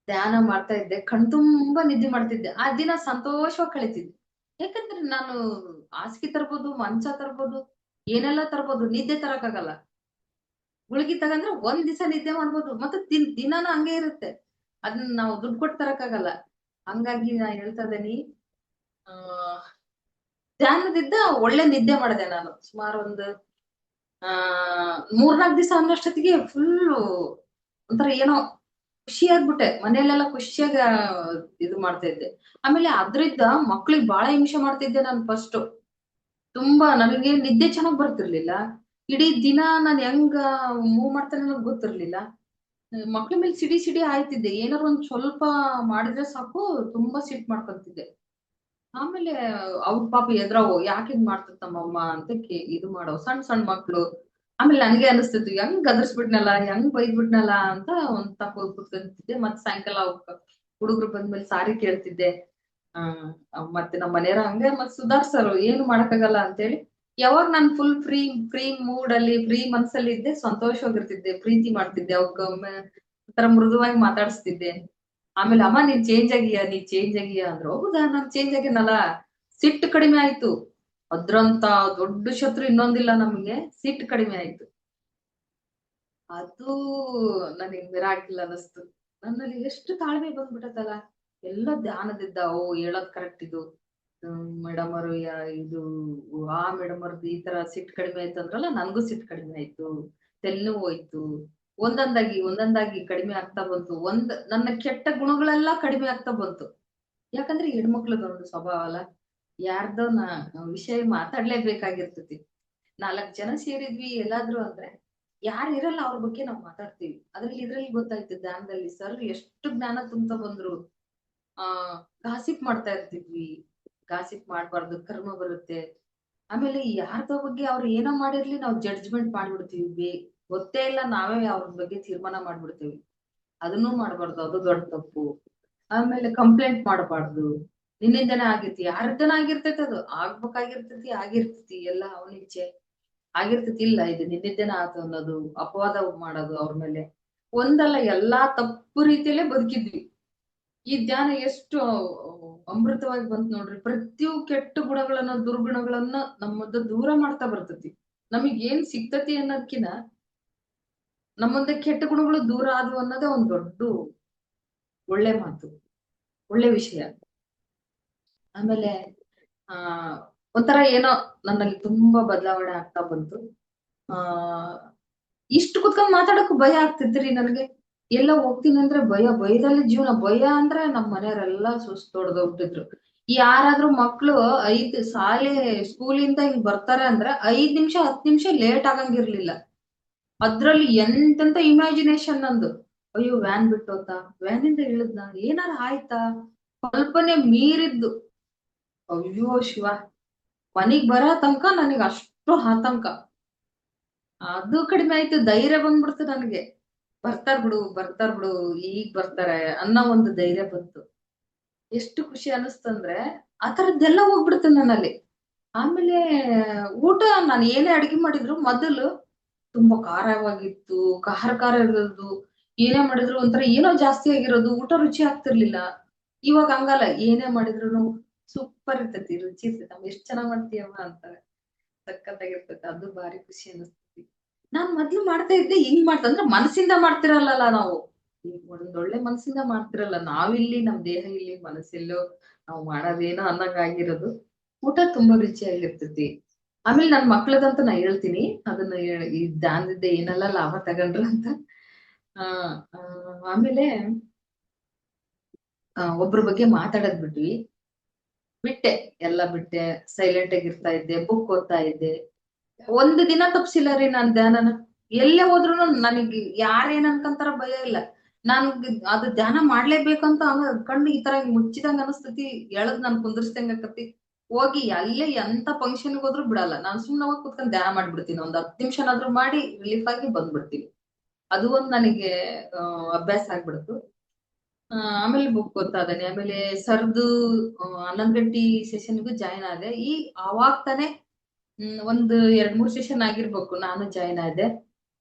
ಧ್ಯಾನ ಮಾಡ್ತಾ ಇದ್ದೆ, ಕಣ್ ತುಂಬಾ ನಿದ್ದೆ ಮಾಡ್ತಿದ್ದೆ. ಆ ದಿನ ಸಂತೋಷವಾಗಿ ಕಳೀತಿದ್ದೆ. ಯಾಕಂದ್ರೆ ನಾನು ಹಾಸಿಗೆ ತರ್ಬೋದು, ಮಂಚ ತರ್ಬೋದು, ಏನೆಲ್ಲ ತರ್ಬೋದು, ನಿದ್ದೆ ತರಕ್ಕಾಗಲ್ಲ. ಗುಳಿಗೆ ತಗಂದ್ರೆ ಒಂದ್ ದಿವಸ ನಿದ್ದೆ ಮಾಡ್ಬೋದು, ಮತ್ತೆ ದಿನಾನು ಹಂಗೆ ಇರುತ್ತೆ. ಅದನ್ನ ನಾವು ದುಡ್ಡು ಕೊಟ್ಟು ತರಕ್ಕಾಗಲ್ಲ. ಹಂಗಾಗಿ ನಾ ಹೇಳ್ತಾ ಇದ್ದೀನಿ, ಆ ಧ್ಯಾನದಿಂದ ಒಳ್ಳೆ ನಿದ್ದೆ ಮಾಡಿದೆ ನಾನು. ಸುಮಾರು ಒಂದು 3-4 ದಿವಸ ಅನ್ನೋಷ್ಟೊತ್ತಿಗೆ ಫುಲ್ಲು ಒಂಥರ ಏನೋ ಖುಷಿ ಆಗ್ಬಿಟ್ಟೆ. ಮನೇಲೆಲ್ಲ ಖುಷಿಯಾಗ ಇದು ಮಾಡ್ತಾ ಇದ್ದೆ. ಆಮೇಲೆ ಅದ್ರಿಂದ ಮಕ್ಳಿಗೆ ಬಹಳ ಹಿಂಸೆ ಮಾಡ್ತಿದ್ದೆ ನಾನು ಫಸ್ಟ್. ತುಂಬಾ ನನಗೆ ನಿದ್ದೆ ಚೆನ್ನಾಗ್ ಬರ್ತಿರ್ಲಿಲ್ಲ. ಇಡೀ ದಿನ ನಾನ್ ಹೆಂಗ ಮೂವ್ ಮಾಡ್ತಾನೆ ಅನ್ನೋದು ಗೊತ್ತಿರ್ಲಿಲ್ಲ. ಮಕ್ಳ ಮೇಲೆ ಸಿಡಿ ಸಿಡಿ ಆಯ್ತಿದ್ದೆ. ಏನಾರು ಒಂದ್ ಸ್ವಲ್ಪ ಮಾಡಿದ್ರೆ ಸಾಕು ತುಂಬಾ ಸಿಟ್ ಮಾಡ್ಕೊಂತಿದ್ದೆ. ಆಮೇಲೆ ಅವ್ರ ಪಾಪ ಎದ್ರವು, ಯಾಕೆ ಹಿಂಗ್ ಮಾಡ್ತತ್ ನಮ್ಮಮ್ಮ ಅಂತ ಇದು ಮಾಡೋ ಸಣ್ಣ ಸಣ್ಣ ಮಕ್ಳು. ಆಮೇಲೆ ನನ್ಗೆ ಅನಿಸ್ತಿತ್ತು, ಹೆಂಗ್ ಗದರ್ಸ್ಬಿಟ್ನಲ್ಲ, ಹೆಂಗ್ ಬೈದ್ಬಿಟ್ನಲ್ಲ ಅಂತ ಒಂದ್ ತಪ್ಪ ಕುತ್ಕೊಂತಿದ್ದೆ. ಮತ್ ಸಾಯಂಕಾಲ ಹುಡುಗರು ಬಂದ್ಮೇಲೆ ಸಾರಿ ಕೇಳ್ತಿದ್ದೆ. ಮತ್ತೆ ನಮ್ಮ ಮನೆಯವ್ರ ಹಂಗೆ ಮತ್ ಸುಧಾರ್ಸರು, ಏನು ಮಾಡಕ್ಕಾಗಲ್ಲ ಅಂತೇಳಿ. ಯಾವಾಗ ನಾನ್ ಫುಲ್ ಫ್ರೀ ಮೂಡ್ ಅಲ್ಲಿ, ಫ್ರೀ ಮನ್ಸಲ್ಲಿ ಇದ್ದೆ, ಸಂತೋಷವಾಗಿರ್ತಿದ್ದೆ, ಪ್ರೀತಿ ಮಾಡ್ತಿದ್ದೆ. ಅವಕ್ಕೊಮ್ಮೆ ಒಂಥರ ಮೃದುವಾಗಿ ಮಾತಾಡಿಸ್ತಿದ್ದೆ. ಆಮೇಲೆ ಅಮ್ಮ ನೀನ್ ಚೇಂಜ್ ಆಗಿಯ ಅಂದ್ರು. ಹೌದಾ, ನಾನ್ ಚೇಂಜ್ ಆಗಿನಲ್ಲ. ಸಿಟ್ಟು ಕಡಿಮೆ ಆಯ್ತು. ಅದ್ರಂತ ದೊಡ್ಡ ಶತ್ರು ಇನ್ನೊಂದಿಲ್ಲ ನಮ್ಗೆ, ಸಿಟ್ಟು ಕಡಿಮೆ ಆಯ್ತು. ಅದು ನನಗೆ ಮಿರಾಕಿಲ್ ಅನಿಸ್ತು. ನನ್ನಲ್ಲಿ ಎಷ್ಟು ತಾಳ್ಮೆ ಬಂದ್ಬಿಟ್ಟತಲ್ಲ. ಎಲ್ಲ ಧ್ಯಾನದಿದ್ದ, ಓ ಹೇಳೋದ್ ಕರೆಕ್ಟ್ ಇದು. ಮೇಡಮ್ ಅವರು ಇದು ಮೇಡಮ್ ಅವ್ರದ್ದು ಈ ತರ ಸಿಟ್ಟು ಕಡಿಮೆ ಆಯ್ತು ಅಂದ್ರಲ್ಲ, ನನ್ಗೂ ಸಿಟ್ಟು ಕಡಿಮೆ ಆಯ್ತು. ತೆಲ್ಲು ಹೋಯ್ತು. ಒಂದೊಂದಾಗಿ ಕಡಿಮೆ ಆಗ್ತಾ ಬಂತು. ನನ್ನ ಕೆಟ್ಟ ಗುಣಗಳೆಲ್ಲ ಕಡಿಮೆ ಆಗ್ತಾ ಬಂತು. ಯಾಕಂದ್ರೆ ಹೆಣ್ಮಕ್ಳದ ಒಂದು ಸ್ವಭಾವ ಅಲ್ಲ, ಯಾರ್ದೋ ವಿಷಯ ಮಾತಾಡ್ಲೇಬೇಕಾಗಿರ್ತತಿ. 4 ಜನ ಸೇರಿದ್ವಿ ಎಲ್ಲಾದ್ರೂ ಅಂದ್ರೆ, ಯಾರು ಇರಲ್ಲ ಅವ್ರ ಬಗ್ಗೆ ನಾವ್ ಮಾತಾಡ್ತೀವಿ. ಇದ್ರಲ್ಲಿ ಗೊತ್ತಾಯ್ತು ಧ್ಯಾನದಲ್ಲಿ ಸರ್ ಎಷ್ಟು ಜ್ಞಾನ ತುಂಬ್ತಾ ಬಂದ್ರು. ಆ ಗಾಸಿಪ್ ಮಾಡ್ತಾ ಇರ್ತಿದ್ವಿ. ಗಾಸಿಪ್ ಮಾಡ್ಬಾರ್ದು, ಕರ್ಮ ಬರುತ್ತೆ. ಆಮೇಲೆ ಯಾರ್ದೋ ಬಗ್ಗೆ ಅವ್ರು ಏನೋ ಮಾಡಿರ್ಲಿ, ನಾವು ಜಡ್ಜ್ಮೆಂಟ್ ಮಾಡ್ಬಿಡ್ತೀವಿ. ಗೊತ್ತೇ ಇಲ್ಲ, ನಾವೇ ಅವ್ರ ಬಗ್ಗೆ ತೀರ್ಮಾನ ಮಾಡ್ಬಿಡ್ತೀವಿ. ಅದನ್ನೂ ಮಾಡ್ಬಾರ್ದು, ಅದು ದೊಡ್ಡ ತಪ್ಪು. ಆಮೇಲೆ ಕಂಪ್ಲೇಂಟ್ ಮಾಡಬಾರ್ದು. ನಿನ್ನಿಂದನೇ ಆಗಿರ್ತಿ, ಯಾರ್ದನ ಆಗಿರ್ತೈತಿ, ಅದು ಆಗಿರ್ತೈತಿ ಎಲ್ಲ ಅವನಿಚ್ಛೆ ಆಗಿರ್ತೈತಿ. ಇಲ್ಲ ಇದು ನಿನ್ನಿಂದನೇ ಆತು ಅನ್ನೋದು, ಅಪವಾದ ಮಾಡೋದು ಅವ್ರ ಮೇಲೆ. ಒಂದಲ್ಲ ಎಲ್ಲಾ ತಪ್ಪು ರೀತಿಯಲ್ಲೇ ಬದುಕಿದ್ವಿ. ಈ ಧ್ಯಾನ ಎಷ್ಟು ಅಮೃತವಾಗಿ ಬಂತ್ ನೋಡ್ರಿ. ಪ್ರತಿಯೊಂದು ಕೆಟ್ಟ ಗುಣಗಳನ್ನ ದುರ್ಗುಣಗಳನ್ನ ನಮ್ಮದ ದೂರ ಮಾಡ್ತಾ ಬರ್ತತಿ. ನಮಗ್ ಏನ್ ಸಿಗ್ತತಿ ಅನ್ನೋದ್ಕಿನ ನಮ್ಮಂದ ಕೆಟ್ಟ ಗುಣಗಳು ದೂರ ಆದ್ವು ಅನ್ನೋದೇ ಒಂದ್ ದೊಡ್ಡ ಒಳ್ಳೆ ಮಾತು, ಒಳ್ಳೆ ವಿಷಯ. ಆಮೇಲೆ ಆ ಒಂಥರ ಏನೋ ನನ್ನಲ್ಲಿ ತುಂಬಾ ಬದಲಾವಣೆ ಆಗ್ತಾ ಬಂತು. ಆ ಇಷ್ಟು ಕುತ್ಕೊಂಡ್ ಮಾತಾಡಕ್ಕೂ ಭಯ ಆಗ್ತಿದ್ರಿ ನನ್ಗೆ. ಎಲ್ಲ ಹೋಗ್ತೀನಿ ಅಂದ್ರೆ ಭಯ, ಭಯದಲ್ಲಿ ಜೀವನ. ಭಯ ಅಂದ್ರೆ ನಮ್ ಮನೆಯವರೆಲ್ಲಾ ಸುಸ್ತು ಹೊಡೆದೋಗ್ತಿದ್ರು. ಯಾರಾದ್ರೂ ಮಕ್ಳು ಸ್ಕೂಲಿಂದ ಹಿಂಗ್ ಬರ್ತಾರೆ ಅಂದ್ರೆ 5 ನಿಮಿಷ 10 ನಿಮಿಷ ಲೇಟ್ ಆಗಂಗಿರ್ಲಿಲ್ಲ. ಅದ್ರಲ್ಲಿ ಎಂತೆಂತ ಇಮ್ಯಾಜಿನೇಷನ್ ನಂದು. ಅಯ್ಯೋ ವ್ಯಾನ್ ಬಿಟ್ಟೋತಾ, ವ್ಯಾನ್ ಇಂದ ಇಳಿದ್ನ, ಏನಾರ ಆಯ್ತಾ, ಕಲ್ಪನೆ ಮೀರಿದ್ದು. ಅಯ್ಯೋ ಶಿವ, ಮನಿಗ್ ಬರೋ ತನಕ ನನಗ್ ಅಷ್ಟು ಆತಂಕ. ಅದು ಕಡಿಮೆ ಆಯ್ತು, ಧೈರ್ಯ ಬಂದ್ಬಿಡ್ತು ನನ್ಗೆ. ಬರ್ತಾರ್ ಬಿಡು ಈಗ ಬರ್ತಾರೆ ಅನ್ನೋ ಒಂದು ಧೈರ್ಯ ಬಂತು. ಎಷ್ಟು ಖುಷಿ ಅನಿಸ್ತಂದ್ರೆ ಆ ತರದ್ದೆಲ್ಲ ಹೋಗ್ಬಿಡ್ತು ನನ್ನಲ್ಲಿ. ಆಮೇಲೆ ಊಟ ನಾನು ಏನೇ ಅಡಿಗೆ ಮಾಡಿದ್ರು ಮೊದಲು ತುಂಬಾ ಖಾರವಾಗಿತ್ತು, ಖಾರ ಇರೋದು. ಏನೇ ಮಾಡಿದ್ರು ಒಂಥರ ಏನೋ ಜಾಸ್ತಿ ಆಗಿರೋದು, ಊಟ ರುಚಿ ಆಗ್ತಿರ್ಲಿಲ್ಲ. ಇವಾಗ ಹಂಗಲ್ಲ, ಏನೇ ಮಾಡಿದ್ರು ಸೂಪರ್ ಇರ್ತೈತಿ, ರುಚಿ ಇರ್ತೈತಿ. ನಮ್ ಎಷ್ಟ್ ಚೆನ್ನಾಗ್ ಮಾಡ್ತೀಯಮ್ಮ ಅಂತಾರೆ. ಸಖತ್ತಾಗಿರ್ತೈತಿ. ಅದು ಭಾರಿ ಖುಷಿ ಅನಿಸ್ತೈತಿ. ನಾನ್ ಮೊದ್ಲು ಮಾಡ್ತಾ ಇದ್ದೆ, ಹಿಂಗ್ ಅಂದ್ರೆ ಮನಸ್ಸಿಂದ ಮಾಡ್ತಿರಲ್ಲ ನಾವು. ಈಗ ಒಂದೊಳ್ಳೆ ಮನಸ್ಸಿಂದ ಮಾಡ್ತಿರಲ್ಲ ನಾವಿಲ್ಲಿ, ನಮ್ ದೇಹ ಇಲ್ಲಿ, ಮನಸ್ಸೆಲ್ಲೋ ನಾವು ಮಾಡೋದೇನೋ ಅನ್ನಂಗ್ ಆಗಿರೋದು. ಊಟ ತುಂಬಾ ರುಚಿಯಾಗಿರ್ತೈತಿ. ಆಮೇಲೆ ನನ್ ಮಕ್ಳದಂತ ನಾ ಹೇಳ್ತೀನಿ, ಅದನ್ನ ಈ ದಾನದಿಂದ ಏನೆಲ್ಲ ಲಾಭ ತಗೊಂಡ್ರು ಅಂತ. ಆ ಆ, ಆಮೇಲೆ ಒಬ್ರ ಬಗ್ಗೆ ಮಾತಾಡದ್ ಬಿಟ್ಟೆ, ಎಲ್ಲ ಬಿಟ್ಟೆ. ಸೈಲೆಂಟ್ ಆಗಿರ್ತಾ ಇದ್ದೆ, ಬುಕ್ ಓದ್ತಾ ಇದ್ದೆ. ಒಂದ್ ದಿನ ತಪ್ಸಿಲ್ಲ ರೀ ನಾನ್ ಧ್ಯಾನನ. ಎಲ್ಲೇ ಹೋದ್ರು ನನಗ್ ಯಾರೇನ್ ಅನ್ಕಂತಾರ ಭಯ ಇಲ್ಲ. ನಾನ್ ಅದು ಧ್ಯಾನ ಮಾಡ್ಲೇಬೇಕಂತ ಕಣ್ಣು ಈ ತರ ಮುಚ್ಚಿದಂಗ ಅನಸ್ತತಿ, ಎಳದ್ ನಾನ್ ಕುಂದರ್ಸ್ದಂಗ ಆಕತಿ. ಹೋಗಿ ಅಲ್ಲೇ ಎಂತ ಫಂಕ್ಷನ್ ಹೋದ್ರು ಬಿಡಲ್ಲ, ನಾನ್ ಸುಮ್ನೆ ಹೋಗಿ ಕುತ್ಕೊಂಡ್ ಧ್ಯಾನ ಮಾಡ್ಬಿಡ್ತೀನಿ. ಒಂದ್ 10 ನಿಮಿಷನಾದ್ರೂ ಮಾಡಿ ರಿಲೀಫ್ ಆಗಿ ಬಂದ್ಬಿಡ್ತೀನಿ. ಅದು ಒಂದ್ ನನಗೆ ಅಭ್ಯಾಸ ಆಗ್ಬಿಡ್ತು. ಆಮೇಲೆ ಬುಕ್ ಓದ್ತಾ ಇದ್ದೇನೆ. ಆಮೇಲೆ ಸರ್ದು 11 ಗಂಟೆ ಸೆಷನ್ಗೂ ಜಾಯ್ನ್ ಆದೆ. ಅವಾಗ್ ತಾನೆ ಒಂದು 2-3 ಸೆಷನ್ ಆಗಿರ್ಬೇಕು ನಾನು ಜಾಯ್ನ್ ಆದೆ.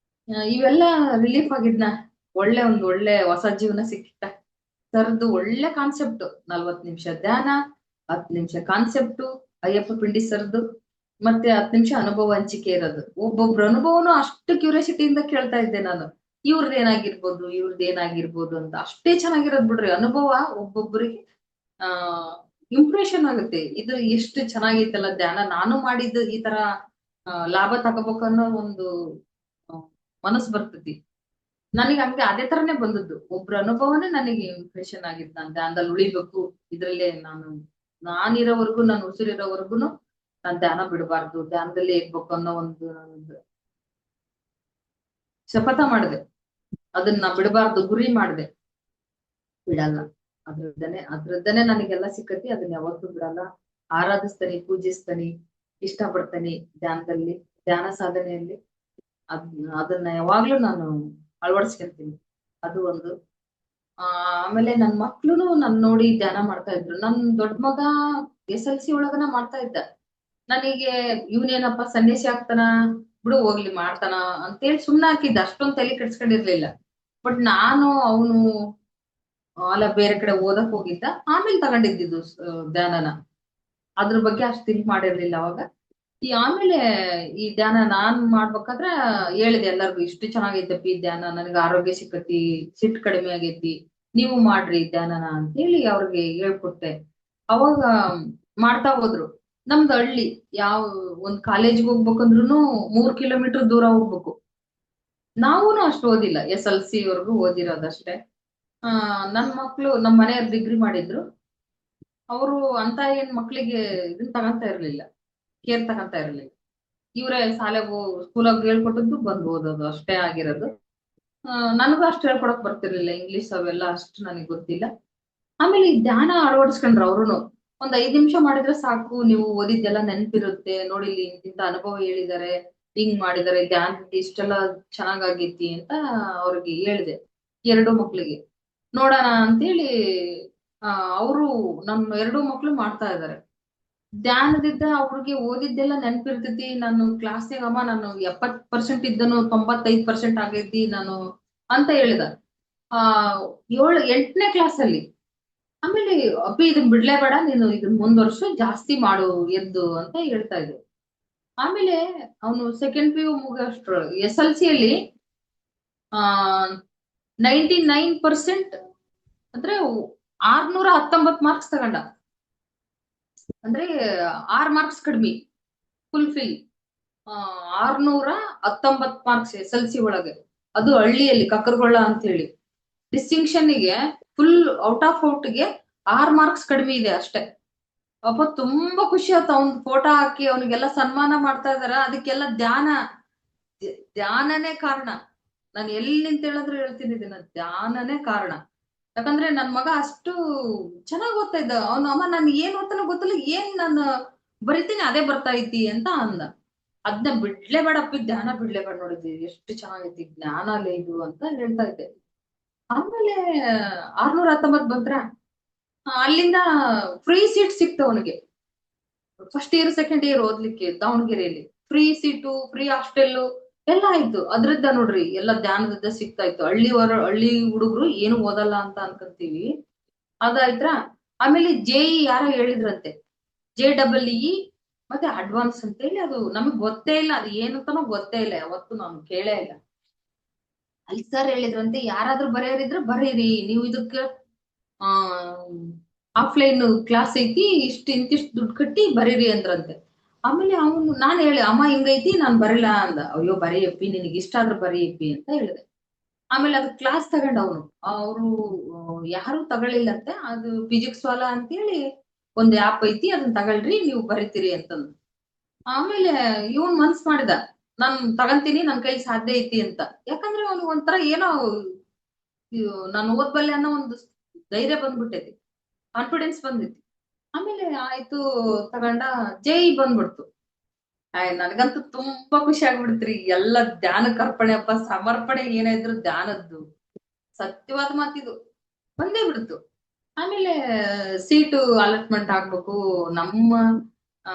ಇವೆಲ್ಲ ರಿಲೀಫ್ ಆಗಿದ್ನ, ಒಳ್ಳೆ ಹೊಸ ಜೀವನ ಸಿಕ್ಕಿತ್ತ. ಸರ್ದು ಒಳ್ಳೆ ಕಾನ್ಸೆಪ್ಟ್, 40 ನಿಮಿಷ ಧ್ಯಾನ, 10 ನಿಮಿಷ ಕಾನ್ಸೆಪ್ಟು, ಅಯ್ಯಪ್ಪ ಪಿಂಡಿ ಸರ್ದು, ಮತ್ತೆ 10 ನಿಮಿಷ ಅನುಭವ ಹಂಚಿಕೆ ಇರೋದು. ಒಬ್ಬೊಬ್ರ ಅನುಭವನು ಅಷ್ಟು ಕ್ಯೂರಿಯಾಸಿಟಿಯಿಂದ ಕೇಳ್ತಾ ಇದ್ದೆ ನಾನು. ಇವ್ರದ್ದು ಏನಾಗಿರ್ಬೋದು ಅಂತ. ಅಷ್ಟೇ ಚೆನ್ನಾಗಿರೋದ್ ಬಿಡ್ರಿ ಅನುಭವ. ಒಬ್ಬೊಬ್ಬರಿಗೆ ಆ ಇಂಪ್ರೆಷನ್ ಆಗುತ್ತೆ, ಇದು ಎಷ್ಟು ಚೆನ್ನಾಗೈತಲ್ಲ ಧ್ಯಾನ, ನಾನು ಮಾಡಿದ್ದು ಈ ತರ ಲಾಭ ತಗೋಬೇಕು ಅನ್ನೋ ಒಂದು ಮನಸ್ಸು ಬರ್ತತಿ. ನನಗೆ ಹಂಗೆ ಅದೇ ತರನೇ ಬಂದದ್ದು. ಒಬ್ರ ಅನುಭವನೇ ನನಗೆ ಇಂಪ್ರೆಷನ್ ಆಗಿದ್ದು. ನಾನ್ ಧ್ಯಾನದಲ್ಲಿ ಉಳಿಬೇಕು, ಇದ್ರಲ್ಲೇ ನಾನಿರೋವರೆಗೂ, ನಾನು ಉಸಿರಿರೋವರೆಗುನು ನಾನ್ ಧ್ಯಾನ ಬಿಡಬಾರ್ದು, ಧ್ಯಾನದಲ್ಲೇ ಇರ್ಬೇಕು ಅನ್ನೋ ಒಂದು ಶಪಥ ಮಾಡಿದೆ. ಅದನ್ನ ಬಿಡಬಾರ್ದು ಗುರಿ ಮಾಡಿದೆ. ಬಿಡಲ್ಲ. ಅದ್ರದ್ದನೆ ನನಗೆಲ್ಲ ಸಿಕ್ಕತಿ. ಅದನ್ನ ಯಾವತ್ತೂ ಬಿಡಲ್ಲ. ಆರಾಧಿಸ್ತಾನೆ, ಪೂಜಿಸ್ತಾನೆ, ಇಷ್ಟ ಪಡ್ತಾನೆ ಧ್ಯಾನದಲ್ಲಿ, ಧ್ಯಾನ ಸಾಧನೆಯಲ್ಲಿ. ಅದನ್ನ ಯಾವಾಗ್ಲೂ ನಾನು ಅಳವಡಿಸ್ಕೊಂತೀನಿ. ಅದು ಒಂದು. ಆಮೇಲೆ ನನ್ ಮಕ್ಳುನು ನನ್ ನೋಡಿ ಧ್ಯಾನ ಮಾಡ್ತಾ ಇದ್ರು. ನನ್ ದೊಡ್ಡ ಮಗ SLC ಒಳಗನ ಮಾಡ್ತಾ ಇದ್ದ. ನನಗೆ ಇವನೇನಪ್ಪ ಸನ್ಯಾಸಿ ಆಗ್ತಾನ, ಬಿಡು ಹೋಗ್ಲಿ ಮಾಡ್ತಾನ ಅಂತೇಳಿ ಸುಮ್ನೆ ಹಾಕಿದ್ದ. ಅಷ್ಟೊಂದ್ ತಲೆ ಕೆಡ್ಸ್ಕೊಂಡಿರ್ಲಿಲ್ಲ. ಬಟ್ ನಾನು ಅವನು ಅಲ್ಲ ಬೇರೆ ಕಡೆ ಓದಕ್ ಹೋಗಿದ್ದ, ಆಮೇಲೆ ತಗೊಂಡಿದ್ದು ಧ್ಯಾನನ. ಅದ್ರ ಬಗ್ಗೆ ಅಷ್ಟು ಥಿಂಕ್ ಮಾಡಿರ್ಲಿಲ್ಲ ಅವಾಗ. ಆಮೇಲೆ ಈ ಧ್ಯಾನ ನಾನ್ ಮಾಡ್ಬೇಕಾದ್ರೆ ಹೇಳಿದೆ ಎಲ್ಲರಿಗೂ, ಇಷ್ಟು ಚೆನ್ನಾಗೈತಪ್ಪಿ ಧ್ಯಾನ, ನನಗೆ ಆರೋಗ್ಯ ಸಿಕ್ಕತಿ, ಸಿಟ್ಟು ಕಡಿಮೆ ಆಗೈತಿ, ನೀವು ಮಾಡ್ರಿ ಧ್ಯಾನನ ಅಂತ ಹೇಳಿ ಅವ್ರಿಗೆ ಹೇಳ್ಕೊಟ್ಟೆ. ಅವಾಗ ಮಾಡ್ತಾ ಹೋದ್ರು. ನಮ್ದು ಹಳ್ಳಿ, ಒಂದ್ ಕಾಲೇಜ್ಗೆ ಹೋಗ್ಬೇಕಂದ್ರು 3 ಕಿಲೋಮೀಟರ್ ದೂರ ಹೋಗ್ಬೇಕು. ನಾವೂನು ಅಷ್ಟು ಓದಿಲ್ಲ, SLC ವರ್ಗು ಓದಿರೋದಷ್ಟೇ. ನನ್ ಮಕ್ಳು ನಮ್ ಮನೆಯವ್ರು ಡಿಗ್ರಿ ಮಾಡಿದ್ರು. ಅವರು ಅಂತ ಏನ್ ಮಕ್ಳಿಗೆ ಇದನ್ ತಗೊಂತ ಇರ್ಲಿಲ್ಲ, ಕೇರ್ ತಗೊಂತ ಇರ್ಲಿಲ್ಲ. ಇವ್ರೇ ಸ್ಕೂಲಾಗ ಹೇಳ್ಕೊಟ್ಟದ್ದು ಬಂದು ಓದೋದು ಅಷ್ಟೇ ಆಗಿರೋದು. ನನಗೂ ಅಷ್ಟು ಹೇಳ್ಕೊಡಕ್ ಬರ್ತಿರ್ಲಿಲ್ಲ, ಇಂಗ್ಲಿಷ್ ಅವೆಲ್ಲ ಅಷ್ಟು ನನಗೆ ಗೊತ್ತಿಲ್ಲ. ಆಮೇಲೆ ಈ ಧ್ಯಾನ ಅಳವಡಿಸ್ಕೊಂಡ್ರು ಅವ್ರುನು. ಒಂದ್ 5 ನಿಮಿಷ ಮಾಡಿದ್ರೆ ಸಾಕು, ನೀವು ಓದಿದ್ದೆಲ್ಲ ನೆನ್ಪಿರುತ್ತೆ ನೋಡಿ, ಇಲ್ಲಿ ಇಂತ ಅನುಭವ ಹೇಳಿದಾರೆ, ಹಿಂಗ್ ಮಾಡಿದಾರೆ, ಧ್ಯಾನದಿಂದ ಇಷ್ಟೆಲ್ಲ ಚೆನ್ನಾಗಾಗೈತಿ ಅಂತ ಅವ್ರಿಗೆ ಹೇಳಿದೆ. 2 ಮಕ್ಳಿಗೆ ನೋಡೋಣ ಅಂತೇಳಿ ಅವರು ನಮ್ 2 ಮಕ್ಳು ಮಾಡ್ತಾ ಇದಾರೆ. ಧ್ಯಾನದಿಂದ ಅವ್ರಿಗೆ ಓದಿದ್ದೆಲ್ಲ ನೆನ್ಪಿರ್ತೈತಿ. ನಾನು ಕ್ಲಾಸ್ನಾಗ ಅಮ್ಮ ನಾನು 70% ಇದ್ದನು 95% ಆಗೈತಿ ನಾನು ಅಂತ ಹೇಳಿದ. 8ನೇ ಕ್ಲಾಸಲ್ಲಿ ಆಮೇಲೆ ಅಪ್ಪಿ ಇದನ್ ಬಿಡ್ಲೇಬೇಡ, ನೀನು ಇದನ್ ಮುಂದುವರ್ಸು, ಜಾಸ್ತಿ ಮಾಡು ಎದ್ದು ಅಂತ ಹೇಳ್ತಾ ಇದ್ರು. ಆಮೇಲೆ ಅವನು ಸೆಕೆಂಡ್ ಪಿ ಯು ಮುಗಿಯೋಷ್ಟ್ರ SLC ಅಲ್ಲಿ ಆ 99% ಅಂದ್ರೆ 619 ಮಾರ್ಕ್ಸ್ ತಗೊಂಡ. ಅಂದ್ರೆ 6 ಮಾರ್ಕ್ಸ್ ಕಡಿಮೆ ಫುಲ್ಫಿಲ್. 619 ಮಾರ್ಕ್ಸ್ SLC ಒಳಗೆ, ಅದು ಹಳ್ಳಿಯಲ್ಲಿ ಕಕ್ಕರಗೊಳ್ಳ ಅಂತ ಹೇಳಿ. ಡಿಸ್ಟಿಂಕ್ಷನ್ ಗೆ ಫುಲ್ ಔಟ್ ಆಫ್ ಔಟ್ಗೆ 6 ಮಾರ್ಕ್ಸ್ ಕಡಿಮೆ ಇದೆ ಅಷ್ಟೇ. ಅಪ್ಪ ತುಂಬಾ ಖುಷಿ ಆಯ್ತು. ಅವ್ನ್ ಫೋಟೋ ಹಾಕಿ ಅವನಿಗೆಲ್ಲ ಸನ್ಮಾನ ಮಾಡ್ತಾ ಇದಾರ. ಅದಕ್ಕೆಲ್ಲ ಧ್ಯಾನನೇ ಕಾರಣ. ನಾನು ಎಲ್ಲಿ ನಿಂತ ಹೇಳಿದ್ರು ಹೇಳ್ತೀನಿ, ಇದನ್ನ ಧ್ಯಾನನೇ ಕಾರಣ. ಯಾಕಂದ್ರೆ ನನ್ ಮಗ ಅಷ್ಟು ಚೆನ್ನಾಗ್ ಓದ್ತಾ ಇದ್ದ. ಅವ್ನು ಅಮ್ಮ ನನ್ ಏನ್ ಓದ್ತಾನೋ ಗೊತ್ತಿಲ್ಲ, ಏನ್ ನಾನು ಬರಿತೀನಿ ಅದೇ ಬರ್ತಾ ಐತಿ ಅಂತ ಅಂದ. ಅದನ್ನ ಬಿಡ್ಲೇ ಬೇಡಪ್ಪಿ, ಧ್ಯಾನ ಬಿಡ್ಲೇ ಬೇಡ, ನೋಡಿದ್ವಿ ಎಷ್ಟು ಚೆನ್ನಾಗೈತಿ ಜ್ಞಾನ ಅಲ್ಲೇ ಇದು ಅಂತ ಹೇಳ್ತಾ ಇದ್ದೆ. ಆಮೇಲೆ 619 ಬಂದ್ರ, ಅಲ್ಲಿಂದ ಫ್ರೀ ಸೀಟ್ ಸಿಕ್ತ ಅವನಿಗೆ. ಫಸ್ಟ್ ಇಯರ್ ಸೆಕೆಂಡ್ ಇಯರ್ ಓದ್ಲಿಕ್ಕೆ ದಾವಣಗೆರೆಯಲ್ಲಿ ಫ್ರೀ ಸೀಟು, ಫ್ರೀ ಹಾಸ್ಟೆಲ್ ಎಲ್ಲ ಆಯ್ತು. ಅದ್ರದ್ದ ನೋಡ್ರಿ ಎಲ್ಲ ಧ್ಯಾನದ ಸಿಗ್ತಾ ಇತ್ತು. ಹಳ್ಳಿ ಹುಡುಗರು ಏನು ಓದಲ್ಲ ಅಂತ ಅನ್ಕೊಂತೀವಿ, ಅದಾಯ್ತ್ರ. ಆಮೇಲೆ JEE ಯಾರೋ ಹೇಳಿದ್ರಂತೆ, JEE ಮತ್ತೆ ಅಡ್ವಾನ್ಸ್ ಅಂತ ಹೇಳಿ. ಅದು ನಮಗ್ ಗೊತ್ತೇ ಇಲ್ಲ, ಅದು ಏನಂತಾನೋ ಗೊತ್ತೇ ಇಲ್ಲ, ಯಾವತ್ತು ನಾನು ಕೇಳೇ ಇಲ್ಲ. ಅಲ್ಲಿ ಸರ್ ಹೇಳಿದ್ರಂತೆ, ಯಾರಾದ್ರೂ ಬರೆಯೋರಿದ್ರೆ ಬರೀರಿ, ನೀವು ಇದಕ್ಕೆ ಆಫ್ಲೈನ್ ಕ್ಲಾಸ್ ಐತಿ, ಇಂತಿಷ್ಟು ದುಡ್ಡು ಕಟ್ಟಿ ಬರೀರಿ ಅಂದ್ರಂತೆ. ಆಮೇಲೆ ನಾನ್ ಹೇಳಿ, ಅಮ್ಮ ಹಿಂಗೈತಿ ನಾನ್ ಬರಲ್ಲ ಅಂದ. ಅಯ್ಯೋ ಬರೀಯಪ್ಪಿ, ನಿನಗೆ ಇಷ್ಟ ಆದ್ರೂ ಬರೀಯಪ್ಪಿ ಅಂತ ಹೇಳಿದೆ. ಆಮೇಲೆ ಅದು ಕ್ಲಾಸ್ ತಗೊಂಡ ಅವನು. ಅವರು ಯಾರು ತಗೊಳ್ಳಿಲ್ಲಂತೆ. ಅದು ಫಿಸಿಕ್ಸ್ ವಾಲಾ ಅಂತೇಳಿ ಒಂದ್ ಆ್ಯಪ್ ಐತಿ, ಅದನ್ನ ತಗೊಳ್ರಿ ನೀವು ಬರಿತೀರಿ ಅಂತಂದು. ಆಮೇಲೆ ಇವನ್ ಮನ್ಸ್ ಮಾಡಿದ, ನಾನ್ ತಗಂತೀನಿ, ನನ್ ಕೈ ಸಾಧ್ಯ ಐತಿ ಅಂತ. ಯಾಕಂದ್ರೆ ಅವ್ನಿಗೆ ಒಂಥರ ಏನೋ ನಾನು ಓದ್ಬಲ್ಲೆ ಅನ್ನೋ ಒಂದು ಧೈರ್ಯ ಬಂದ್ಬಿಟ್ಟೈತಿ, ಕಾನ್ಫಿಡೆನ್ಸ್ ಬಂದಿತ್ತು. ಆಮೇಲೆ ಆಯ್ತು ತಗೊಂಡ. JEE ಬಂದ್ಬಿಡ್ತು. ನನ್ಗಂತೂ ತುಂಬಾ ಖುಷಿ ಆಗ್ಬಿಡ್ತ್ರಿ. ಎಲ್ಲ ಧ್ಯಾನಕ್ಕೆ ಅರ್ಪಣೆ ಅಪ್ಪ, ಸಮರ್ಪಣೆ ಏನಾದ್ರು ಧ್ಯಾನದ್ದು. ಸತ್ಯವಾದ ಮಾತಿದು ಬಂದೇ ಬಿಡ್ತು. ಆಮೇಲೆ ಸೀಟು ಅಲಾಟ್ಮೆಂಟ್ ಆಗ್ಬೇಕು, ನಮ್ಮ ಆ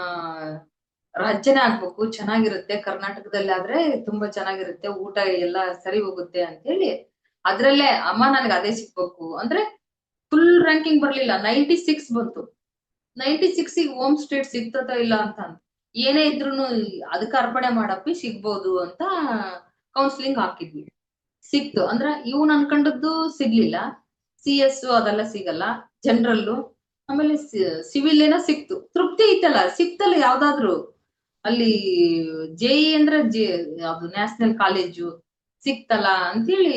ರಾಜ್ಯನೇ ಆಗ್ಬೇಕು, ಚೆನ್ನಾಗಿರುತ್ತೆ, ಕರ್ನಾಟಕದಲ್ಲಿ ಆದ್ರೆ ತುಂಬಾ ಚೆನ್ನಾಗಿರುತ್ತೆ, ಊಟ ಎಲ್ಲ ಸರಿ ಹೋಗುತ್ತೆ ಅಂತ ಹೇಳಿ ಅದ್ರಲ್ಲೇ ಅಮ್ಮ ನನ್ಗೆ ಅದೇ ಸಿಗ್ಬೇಕು ಅಂದ್ರೆ. ಫುಲ್ ರ್ಯಾಂಕಿಂಗ್ ಬರ್ಲಿಲ್ಲ, 96 ಬಂತು. 96 ಹೋಮ್ ಸ್ಟೇಟ್ ಸಿಗ್ತದ ಇಲ್ಲ ಅಂತ ಏನೇ ಇದ್ರು ಅದಕ್ಕೆ ಅರ್ಪಣೆ ಮಾಡಪ್ಪಿ, ಸಿಗ್ಬೋದು ಅಂತ ಕೌನ್ಸಿಲಿಂಗ್ ಹಾಕಿದ್ವಿ. ಸಿಕ್ತು. ಅಂದ್ರ ಇವ್ನ್ ಅನ್ಕೊಂಡದ್ದು ಸಿಗ್ಲಿಲ್ಲ. CS ಅದೆಲ್ಲ ಸಿಗಲ್ಲ, ಜನರಲ್ಲು. ಆಮೇಲೆ ಸಿವಿಲ್ ಏನೋ ಸಿಕ್ತು. ತೃಪ್ತಿ ಐತಲ್ಲ, ಸಿಕ್ತಲ್ಲ ಯಾವ್ದಾದ್ರು. ಅಲ್ಲಿ JEE ಅಂದ್ರೆ ಯಾವ್ದು ನ್ಯಾಷನಲ್ ಕಾಲೇಜು ಸಿಕ್ತಲ್ಲ ಅಂತೇಳಿ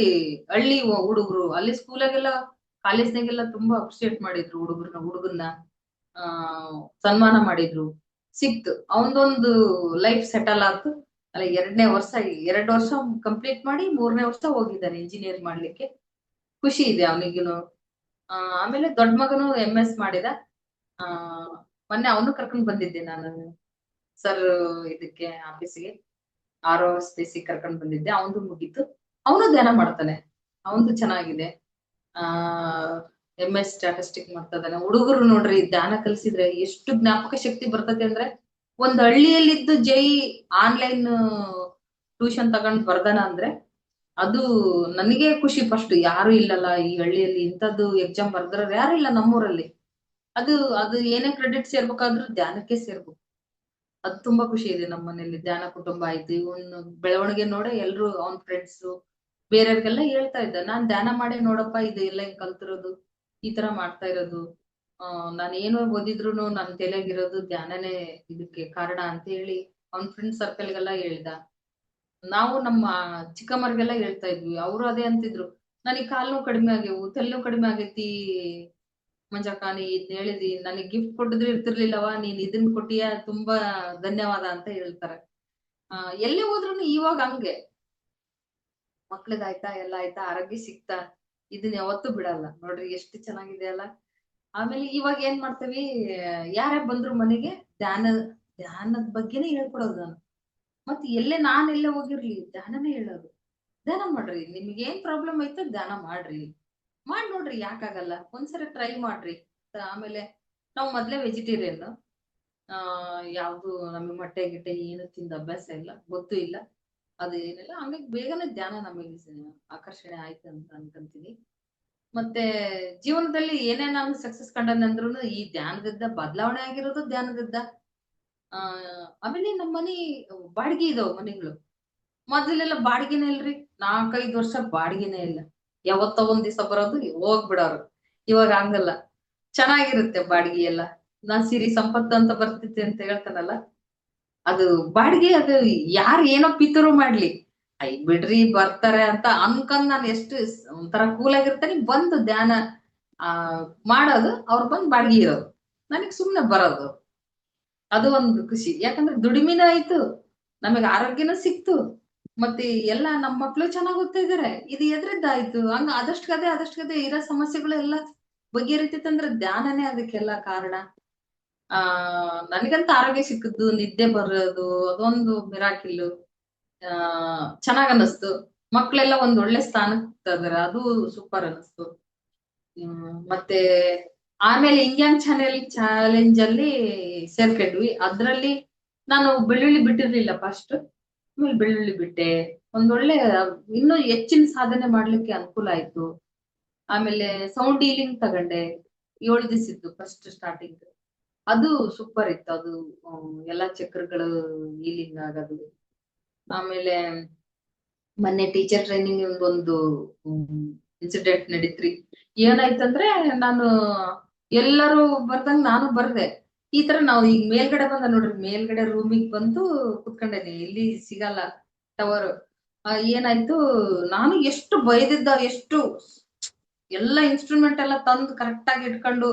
ಹಳ್ಳಿ ಹುಡುಗರು ಅಲ್ಲಿ ಸ್ಕೂಲಾಗೆಲ್ಲ ಕಾಲೇಜ್ನಾಗೆಲ್ಲ ತುಂಬಾ ಅಪ್ರಿಶಿಯೇಟ್ ಮಾಡಿದ್ರು ಹುಡುಗನ್ನ ಆ ಸನ್ಮಾನ ಮಾಡಿದ್ರು. ಸಿಕ್ತು. ಅವನದೊಂದು ಲೈಫ್ ಸೆಟಲ್ ಆಯ್ತು. ಅಲ್ಲ 2 ವರ್ಷ ಕಂಪ್ಲೀಟ್ ಮಾಡಿ 3ನೇ ವರ್ಷ ಹೋಗಿದ್ದಾನೆ ಇಂಜಿನಿಯರ್ ಮಾಡ್ಲಿಕ್ಕೆ. ಖುಷಿ ಇದೆ ಅವನಿಗಿನು. ಆಮೇಲೆ ದೊಡ್ಡ ಮಗನು MS ಮಾಡಿದ. ಆ ಮೊನ್ನೆ ಅವನು ಕರ್ಕೊಂಡ್ ಬಂದಿದ್ದೆ ನಾನು ಸರ್ ಇದಕ್ಕೆ ಆಫೀಸಿಗೆ, RO ಕರ್ಕೊಂಡ್ ಬಂದಿದ್ದೆ. ಅವನು ಮುಗೀತು. ಅವನು ಧ್ಯಾನ ಮಾಡ್ತಾನೆ, ಅವನು ಚೆನ್ನಾಗಿದೆ. ಆ MS ಸ್ಟ್ಯಾಟಿಸ್ಟಿಕ್ ಮಾಡ್ತಾ ಇದ್ದಾನೆ. ಹುಡುಗರು ನೋಡ್ರಿ ಧ್ಯಾನ ಕಲಿಸಿದ್ರೆ ಎಷ್ಟು ಜ್ಞಾಪಕ ಶಕ್ತಿ ಬರ್ತದೆ ಅಂದ್ರೆ. ಒಂದ್ ಹಳ್ಳಿಯಲ್ಲಿದ್ದು JEE ಆನ್ಲೈನ್ ಟ್ಯೂಷನ್ ತಗೊಂಡ್ ಬರ್ದಾನ ಅಂದ್ರೆ ಅದು ನನಗೆ ಖುಷಿ. ಫಸ್ಟ್ ಯಾರು ಇಲ್ಲಲ್ಲ ಈ ಹಳ್ಳಿಯಲ್ಲಿ ಇಂಥದ್ದು ಎಕ್ಸಾಮ್ ಬರ್ದ್ರ ಯಾರು ಇಲ್ಲ ನಮ್ಮೂರಲ್ಲಿ. ಅದು ಅದು ಏನೇ ಕ್ರೆಡಿಟ್ ಸೇರ್ಬೇಕಾದ್ರೂ ಧ್ಯಾನಕ್ಕೆ ಸೇರ್ಬೇಕು. ಅದು ತುಂಬಾ ಖುಷಿ ಇದೆ. ನಮ್ಮ ಮನೇಲಿ ಧ್ಯಾನ ಕುಟುಂಬ ಆಯ್ತು. ಇವನ್ ಬೆಳವಣಿಗೆ ನೋಡೆ ಎಲ್ರು ಅವ್ನ್ ಫ್ರೆಂಡ್ಸ್ ಬೇರೆಯವ್ರಿಗೆಲ್ಲ ಹೇಳ್ತಾ ಇದ್ದ, ನಾನ್ ಧ್ಯಾನ ಮಾಡಿ ನೋಡಪ್ಪ, ಇದು ಎಲ್ಲ ಕಲ್ತಿರೋದು, ಈ ತರ ಮಾಡ್ತಾ ಇರೋದು. ನಾನ್ ಏನು ಓದಿದ್ರು ನನ್ ತಲೆಗಿರೋದು ಧ್ಯಾನನೇ ಇದಕ್ಕೆ ಕಾರಣ ಅಂತ ಹೇಳಿ ಅವ್ನ್ ಫ್ರೆಂಡ್ ಸರ್ಕಲ್ಗೆಲ್ಲ ಹೇಳ್ದ. ನಾವು ನಮ್ಮ ಚಿಕ್ಕಮ್ಮರಿಗೆಲ್ಲ ಹೇಳ್ತಾ ಇದ್ವಿ, ಅವರು ಅದೇ ಅಂತಿದ್ರು, ನನಗ್ ಕಾಲ್ ನೋವು ಕಡಿಮೆ ಆಗ್ಯವು, ತಲೆ ನೋವು ಕಡಿಮೆ ಆಗೈತಿ ಮಂಜಕ್ಕ, ನೀ ಇದ್ ಹೇಳಿದಿ, ನನಗ್ ಗಿಫ್ಟ್ ಕೊಟ್ಟಿದ್ರು ಇರ್ತಿರ್ಲಿಲ್ಲವ, ನೀನ್ ಇದನ್ ಕೊಟ್ಟಿಯ, ತುಂಬಾ ಧನ್ಯವಾದ ಅಂತ ಹೇಳ್ತಾರೆ. ಎಲ್ಲೇ ಹೋದ್ರು ಇವಾಗ ಹಂಗೆ ಮಕ್ಳಿಗಾಯ್ತಾ ಎಲ್ಲ ಆಯ್ತಾ, ಆರೋಗ್ಯ ಸಿಗ್ತಾ, ಇದನ್ನ ಯಾವತ್ತೂ ಬಿಡಲ್ಲ ನೋಡ್ರಿ, ಎಷ್ಟು ಚೆನ್ನಾಗಿದೆ ಅಲ್ಲ. ಆಮೇಲೆ ಇವಾಗ ಏನ್ ಮಾಡ್ತೀವಿ, ಯಾರೇ ಬಂದ್ರು ಮನೆಗೆ ಧ್ಯಾನದ ಬಗ್ಗೆನೇ ಹೇಳ್ಕೊಡೋದು ನಾನು. ಮತ್ತೆ ನಾನೆಲ್ಲೇ ಹೋಗಿರ್ಲಿ ಧ್ಯಾನನೇ ಹೇಳೋದು. ಧ್ಯಾನ ಮಾಡ್ರಿ, ನಿಮ್ಗೆ ಏನ್ ಪ್ರಾಬ್ಲಮ್ ಐತೆ ಧ್ಯಾನ ಮಾಡ್ರಿ, ನೋಡ್ರಿ, ಯಾಕಾಗಲ್ಲ, ಒಂದ್ಸರಿ ಟ್ರೈ ಮಾಡ್ರಿ. ಆಮೇಲೆ ನಾವು ಮೊದ್ಲೇ ವೆಜಿಟೇರಿಯನ್. ಯಾವ್ದು ನಮಗೆ ಮೊಟ್ಟೆ ಗಿಟ್ಟೆ ಏನು ತಿಂದ ಅಭ್ಯಾಸ ಇಲ್ಲ, ಗೊತ್ತೂ ಇಲ್ಲ, ಅದು ಏನಿಲ್ಲ. ಹಂಗಾಗಿ ಬೇಗನೆ ಧ್ಯಾನ ನಮಗೆ ಆಕರ್ಷಣೆ ಆಯ್ತು ಅಂತ ಅನ್ಕೊಂತೀನಿ. ಮತ್ತೆ ಜೀವನದಲ್ಲಿ ಏನೇ ನಾನು ಸಕ್ಸಸ್ ಕಂಡಂದ್ರೂ ಈ ಧ್ಯಾನದಿಂದ ಬದಲಾವಣೆ ಆಗಿರೋದು ಧ್ಯಾನದಿಂದ. ಆ ಆಮೇಲೆ ನಮ್ಮ ಮನಿ ಬಾಡಿಗೆ ಇದಾವ ಮನೆಗಳು. ಮೊದಲೆಲ್ಲ ಬಾಡಿಗೆನೇ ಇಲ್ರಿ, 4-5 ವರ್ಷ ಬಾಡಿಗೆನೇ ಇಲ್ಲ. ಯಾವತ್ತೋ ಒಂದ್ ದಿವಸ ಬರೋದು ಹೋಗ್ಬಿಡೋರು. ಇವಾಗ ಹಂಗಲ್ಲ, ಚೆನ್ನಾಗಿರುತ್ತೆ ಬಾಡಿಗೆ ಎಲ್ಲ. ನಾನ್ ಸಿರಿ ಸಂಪತ್ತು ಅಂತ ಬರ್ತಿದ್ದೆ ಅಂತ ಹೇಳ್ತಾನಲ್ಲ, ಅದು ಬಾಡಿಗೆ. ಅದು ಯಾರು ಏನೋ ಪಿತೂರು ಮಾಡ್ಲಿ, ಐ ಬಿಡ್ರಿ ಬರ್ತಾರೆ ಅಂತ ಅನ್ಕೊಂಡ್ ನಾನು ಎಷ್ಟು ಒಂಥರ ಕೂಲ್ ಆಗಿರ್ತಾನೆ. ಬಂದು ಧ್ಯಾನ ಆ ಮಾಡೋದು, ಅವ್ರು ಬಂದ್ ಬಾಡಿಗೆ ಇರೋದು, ನನಗ್ ಸುಮ್ನೆ ಬರೋದು. ಅದು ಒಂದು ಖುಷಿ. ಯಾಕಂದ್ರೆ ದುಡಿಮೆನೂ ಆಯ್ತು, ನಮಗೆ ಆರೋಗ್ಯನೂ ಸಿಕ್ತು, ಮತ್ತೆ ಎಲ್ಲ ನಮ್ಮ ಮಕ್ಳು ಚೆನ್ನಾಗ್ ಓದ್ತಾ ಇದಾರೆ. ಇದು ಎದ್ರದ್ದಾಯ್ತು. ಹಂಗ ಆದಷ್ಟು ಕದೆ ಇರೋ ಸಮಸ್ಯೆಗಳು ಎಲ್ಲ ಬಗೆಹರಿತೈತಂದ್ರೆ ಧ್ಯಾನನೇ ಅದಕ್ಕೆಲ್ಲ ಕಾರಣ. ಆ ನನಗಂತ ಆರೋಗ್ಯ ಸಿಕ್ಕಿದ್ದು, ನಿದ್ದೆ ಬರೋದು ಅದೊಂದು ಮಿರಾಕಿಲ್. ಆ ಚೆನ್ನಾಗ್ ಅನ್ನಿಸ್ತು. ಮಕ್ಳೆಲ್ಲ ಒಂದ್ ಒಳ್ಳೆ ಸ್ಥಾನಕ್ಕೆ ಹೋಗ್ತಾ ಇದಾರೆ, ಅದು ಸೂಪರ್ ಅನ್ನಿಸ್ತು. ಮತ್ತೆ ಆಮೇಲೆ ಇಂಡಿಯನ್ ಚಾಲೆಂಜ್ ಅಲ್ಲಿ ಸೇರ್ಕೊಂಡ್ವಿ. ಅದ್ರಲ್ಲಿ ನಾನು ಬೆಳ್ಳುಳ್ಳಿ ಬಿಟ್ಟಿರ್ಲಿಲ್ಲ ಫಸ್ಟ್, ಆಮೇಲೆ ಬೆಳ್ಳುಳ್ಳಿ ಬಿಟ್ಟೆ. ಒಂದೊಳ್ಳೆ ಇನ್ನೂ ಹೆಚ್ಚಿನ ಸಾಧನೆ ಮಾಡ್ಲಿಕ್ಕೆ ಅನುಕೂಲ ಆಯ್ತು. ಆಮೇಲೆ ಸೌಂಡ್ ಹೀಲಿಂಗ್ ತಗೊಂಡೆ, 7 ದಿವಸದ್ದು ಫಸ್ಟ್ ಸ್ಟಾರ್ಟಿಂಗ್. ಅದು ಸೂಪರ್ ಇತ್ತು. ಅದು ಎಲ್ಲಾ ಚಕ್ರಗಳು ಹೀಲಿಂಗ್ ಆಗೋದು. ಆಮೇಲೆ ಮೊನ್ನೆ ಟೀಚರ್ ಟ್ರೈನಿಂಗ್ ಒಂದು ಇನ್ಸಿಡೆಂಟ್ ನಡೀತ್ರಿ. ಏನಾಯ್ತಂದ್ರೆ, ನಾನು ಎಲ್ಲರೂ ಬರ್ದಂಗ್ ನಾನು ಬರ್ದೆ. ಈ ತರ ನಾವು ಈಗ ಮೇಲ್ಗಡೆ ಬಂದ ನೋಡ್ರಿ, ಮೇಲ್ಗಡೆ ರೂಮಿಗೆ ಬಂದು ಕುತ್ಕೊಂಡೇನಿ, ಇಲ್ಲಿ ಸಿಗಲ್ಲ ಟವರ್. ಏನಾಯ್ತು, ನಾನು ಎಷ್ಟು ಬೈದಿದ್ದ, ಎಷ್ಟು ಎಲ್ಲ ಇನ್ಸ್ಟ್ರೂಮೆಂಟ್ ಎಲ್ಲ ತಂದು ಕರೆಕ್ಟ್ ಆಗಿ ಇಟ್ಕೊಂಡು,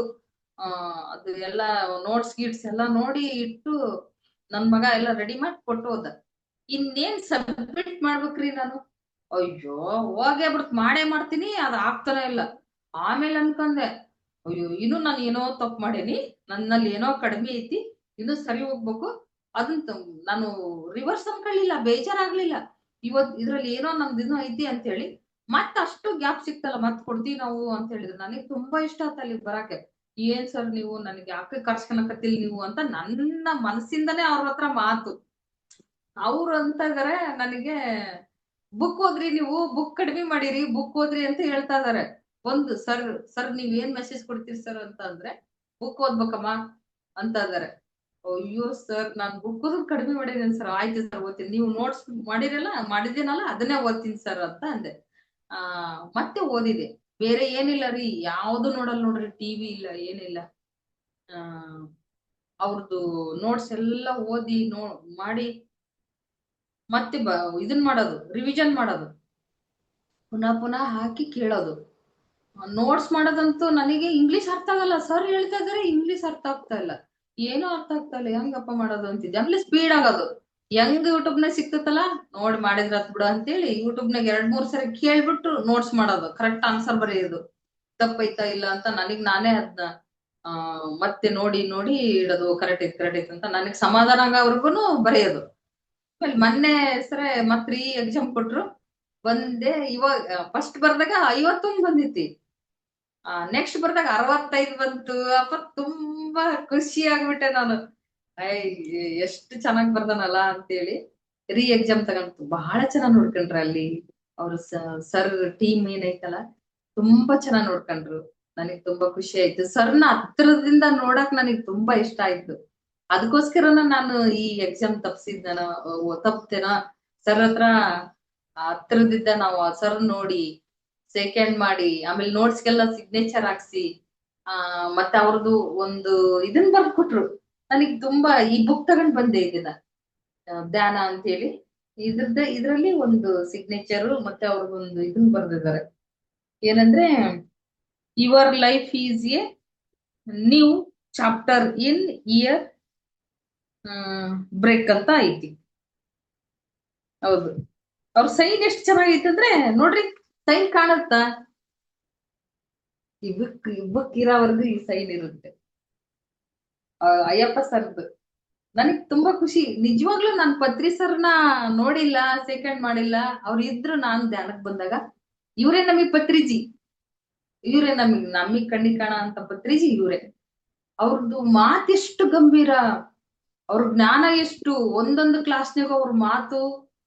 ಅದು ಎಲ್ಲ ನೋಟ್ಸ್ ಗೀಟ್ಸ್ ಎಲ್ಲ ನೋಡಿ ಇಟ್ಟು ನನ್ ಮಗ ಎಲ್ಲ ರೆಡಿ ಮಾಡಿ ಕೊಟ್ಟು ಹೋದ. ಇನ್ನೇನ್ ಸಬ್ಮಿಟ್ ಮಾಡ್ಬೇಕ್ರಿ ನಾನು. ಅಯ್ಯೋ ಹೋಗೇ ಬಿಡ್ತು, ಮಾಡೇ ಮಾಡ್ತೀನಿ, ಅದ್ ಆಗ್ತಾನೆ ಇಲ್ಲ. ಆಮೇಲೆ ಅನ್ಕೊಂಡೆ, ಅಯ್ಯೋ ಇನ್ನು ನಾನು ಏನೋ ತಪ್ಪು ಮಾಡೇನಿ, ನನ್ನಲ್ಲಿ ಏನೋ ಕಡಿಮೆ ಐತಿ, ಇನ್ನು ಸರಿ ಹೋಗ್ಬೇಕು. ಅದಂತ ನಾನು ರಿವರ್ಸ್ ಅನ್ಕೊಳ್ಳಿಲ್ಲ, ಬೇಜಾರಾಗ್ಲಿಲ್ಲ. ಇದ್ರಲ್ಲಿ ಏನೋ ನಮ್ದಿನ್ನೂ ಐತಿ ಅಂತ ಹೇಳಿ ಮತ್ ಅಷ್ಟು ಗ್ಯಾಪ್ ಸಿಕ್ತಲ್ಲ, ಮತ್ ಕೊಡ್ತೀವಿ ನಾವು ಅಂತ ಹೇಳಿದ್ರು. ನನಗೆ ತುಂಬಾ ಇಷ್ಟ ಆಯ್ತು ಅಲ್ಲಿ ಬರಾಕೆ. ಏನ್ ಸರ್ ನೀವು ನನಗೆ ಯಾಕೆ ಕರ್ಸ್ಕೊಳಕತ್ತಿಲ್ ನೀವು ಅಂತ ನನ್ನ ಮನಸ್ಸಿಂದನೇ ಅವ್ರ ಹತ್ರ ಮಾತು. ಅವ್ರು ಅಂತ ಇದಾರೆ ನನಗೆ, ಬುಕ್ ಓದ್ರಿ ನೀವು, ಬುಕ್ ಕಡಿಮೆ ಮಾಡಿರಿ, ಬುಕ್ ಓದ್ರಿ ಅಂತ ಹೇಳ್ತಾ ಇದಾರೆ. ಒಂದು ಸರ್ ಸರ್ ನೀವ್ ಏನ್ ಮೆಸೇಜ್ ಕೊಡ್ತೀರಿ ಸರ್ ಅಂತ ಅಂದ್ರೆ, ಬುಕ್ ಓದ್ಬೇಕಮ್ಮ ಅಂತ ಇದಾರೆ. ಅಯ್ಯೋ ಸರ್ ನಾನ್ ಬುಕ್ ಓದೋದ್ ಕಡಿಮೆ ಮಾಡಿದೀನಿ ಸರ್. ಆಯ್ತು ಸರ್ ಓದ್ತೀನಿ, ನೀವು ನೋಟ್ಸ್ ಮಾಡಿದ್ದೀನಲ್ಲ ಅದನ್ನೇ ಓದ್ತೀನಿ ಸರ್ ಅಂತ ಅಂದೆ. ಮತ್ತೆ ಓದಿದೆ. ಬೇರೆ ಏನಿಲ್ಲ ರೀ, ಯಾವ್ದು ನೋಡಲ್ ನೋಡ್ರಿ, ಟಿವಿ ಇಲ್ಲ ಏನಿಲ್ಲ. ಆ ಅವ್ರದ್ದು ನೋಟ್ಸ್ ಎಲ್ಲ ಓದಿ ಮಾಡಿ ಮತ್ತೆ ಇದನ್ ಮಾಡೋದು, ರಿವಿಷನ್ ಮಾಡೋದು, ಪುನಃ ಪುನಃ ಹಾಕಿ ಕೇಳೋದು. ನೋಟ್ಸ್ ಮಾಡೋದಂತೂ ನನಗೆ ಇಂಗ್ಲಿಷ್ ಅರ್ಥ ಆಗಲ್ಲ. ಸರ್ ಹೇಳ್ತಾ ಇದಾರೆ, ಇಂಗ್ಲಿಷ್ ಅರ್ಥ ಆಗ್ತಾ ಇಲ್ಲ, ಏನೋ ಅರ್ಥ ಆಗ್ತಾ ಇಲ್ಲ, ಹೆಂಗಪ್ಪ ಮಾಡೋದು ಅಂತಿದ್ದೆ. ಆಮೇಲೆ ಸ್ಪೀಡ್ ಆಗೋದು. ಹೆಂಗ್ ಯೂಟ್ಯೂಬ್ ನಾಗ ಸಿಕ್ತತಲ್ಲ, ನೋಡಿ ಮಾಡಿದ್ರ ಹತ್ ಬಿಡು ಅಂತೇಳಿ ಯೂಟ್ಯೂಬ್ ನಾಗ 2-3 ಸರಿ ಕೇಳ್ಬಿಟ್ಟು ನೋಟ್ಸ್ ಮಾಡೋದು, ಕರೆಕ್ಟ್ ಆನ್ಸರ್ ಬರೆಯೋದು. ತಪ್ಪೈತಾ ಇಲ್ಲ ಅಂತ ನನಗ್ ನಾನೇ ಅದನ್ನ ಮತ್ತೆ ನೋಡಿ ನೋಡಿ ಇಡೋದು, ಕರೆಕ್ಟ್ ಐತ್ ಅಂತ ನನಗ್ ಸಮಾಧಾನ ಆಗೋವರ್ಗುನು ಬರೆಯೋದು. ಆಮೇಲೆ ಮೊನ್ನೆ ಸರ ಮತ್ ಎಕ್ಸಾಮ್ ಕೊಟ್ರು, ಬಂದೆ. ಇವಾಗ ಫಸ್ಟ್ ಬರ್ದಾಗ 51 ಬಂದಿತ್ತು, ನೆಕ್ಸ್ಟ್ ಬರ್ದಾಗ 65 ಬಂತು. ಅಪ್ಪ ತುಂಬಾ ಖುಷಿ ಆಗ್ಬಿಟ್ಟೆ ನಾನು. ಎಷ್ಟು ಚೆನ್ನಾಗ್ ಬರ್ದಾನಲ್ಲ ಅಂತೇಳಿ ಎಕ್ಸಾಮ್ ತಗೊಂಡು ಬಹಳ ಚೆನ್ನಾಗ್ ನೋಡ್ಕೊಂಡ್ರ ಅಲ್ಲಿ ಅವ್ರ ಸರ್ ಟೀಮ್ ಏನೈತಲ್ಲ, ತುಂಬಾ ಚೆನ್ನಾಗ್ ನೋಡ್ಕೊಂಡ್ರು. ನನಗ್ ತುಂಬಾ ಖುಷಿ ಆಯ್ತು. ಸರ್ನ ಹತ್ರದಿಂದ ನೋಡಕ್ ನನಗ್ ತುಂಬಾ ಇಷ್ಟ ಆಯ್ತು. ಅದಕ್ಕೋಸ್ಕರನ ನಾನು ಈ ಎಕ್ಸಾಮ್ ತಪ್ತೇನೋ ಸರ್ ಹತ್ರ ಹತ್ರದಿದ್ದ ನಾವು ಸರ್ ನೋಡಿ ಸೆಕೆಂಡ್ ಮಾಡಿ, ಆಮೇಲೆ ನೋಟ್ಸ್ಗೆಲ್ಲ ಸಿಗ್ನೇಚರ್ ಹಾಕ್ಸಿ, ಮತ್ತೆ ಅವ್ರದ್ದು ಒಂದು ಇದನ್ ಬರ್ದ್ ಕೊಟ್ರು. ನನಗ್ ತುಂಬಾ ಈ ಬುಕ್ ತಗೊಂಡ್ ಬಂದೆ, ಇದನ್ನ ಧ್ಯಾನ ಅಂತ ಹೇಳಿ. ಇದ್ರಲ್ಲಿ ಒಂದು ಸಿಗ್ನೇಚರ್ ಮತ್ತೆ ಅವ್ರದ್ದೊಂದು ಇದನ್ ಬರ್ದಿದ್ದಾರೆ. ಏನಂದ್ರೆ, your life is a new chapter in year break ಅಂತ ಐತಿ. ಹೌದು, ಅವ್ರ ಸೈನ್ ಎಷ್ಟು ಚೆನ್ನಾಗೈತೆ ಅಂದ್ರೆ ನೋಡ್ರಿ, ಸೈನ್ ಕಾಣುತ್ತಾ? ಈ ಬುಕ್ ಇರೋವರೆಗೂ ಈ ಸೈನ್ ಇರುತ್ತೆ, ಅಯ್ಯಪ್ಪ ಸರ್ದು. ನನಗ್ ತುಂಬಾ ಖುಷಿ. ನಿಜವಾಗ್ಲೂ ನಾನ್ ಪತ್ರಿ ಸರ್ನ ನೋಡಿಲ್ಲ, ಸೆಕೆಂಡ್ ಮಾಡಿಲ್ಲ. ಅವ್ರು ಇದ್ರು ನಾನು ಧ್ಯಾನಕ್ ಬಂದಾಗ, ಇವ್ರೇ ನಮಗ್ ಪತ್ರಿಜಿ, ಇವ್ರೇ ನಮಗ್ ಕಣ್ಣಿಗ್ ಕಾಣ ಅಂತ ಪತ್ರಿಜಿ ಇವ್ರೆ. ಅವ್ರದ್ದು ಮಾತೆಷ್ಟು ಗಂಭೀರ, ಅವ್ರ ಜ್ಞಾನ ಎಷ್ಟು. ಒಂದೊಂದು ಕ್ಲಾಸ್ನಾಗ ಅವ್ರ ಮಾತು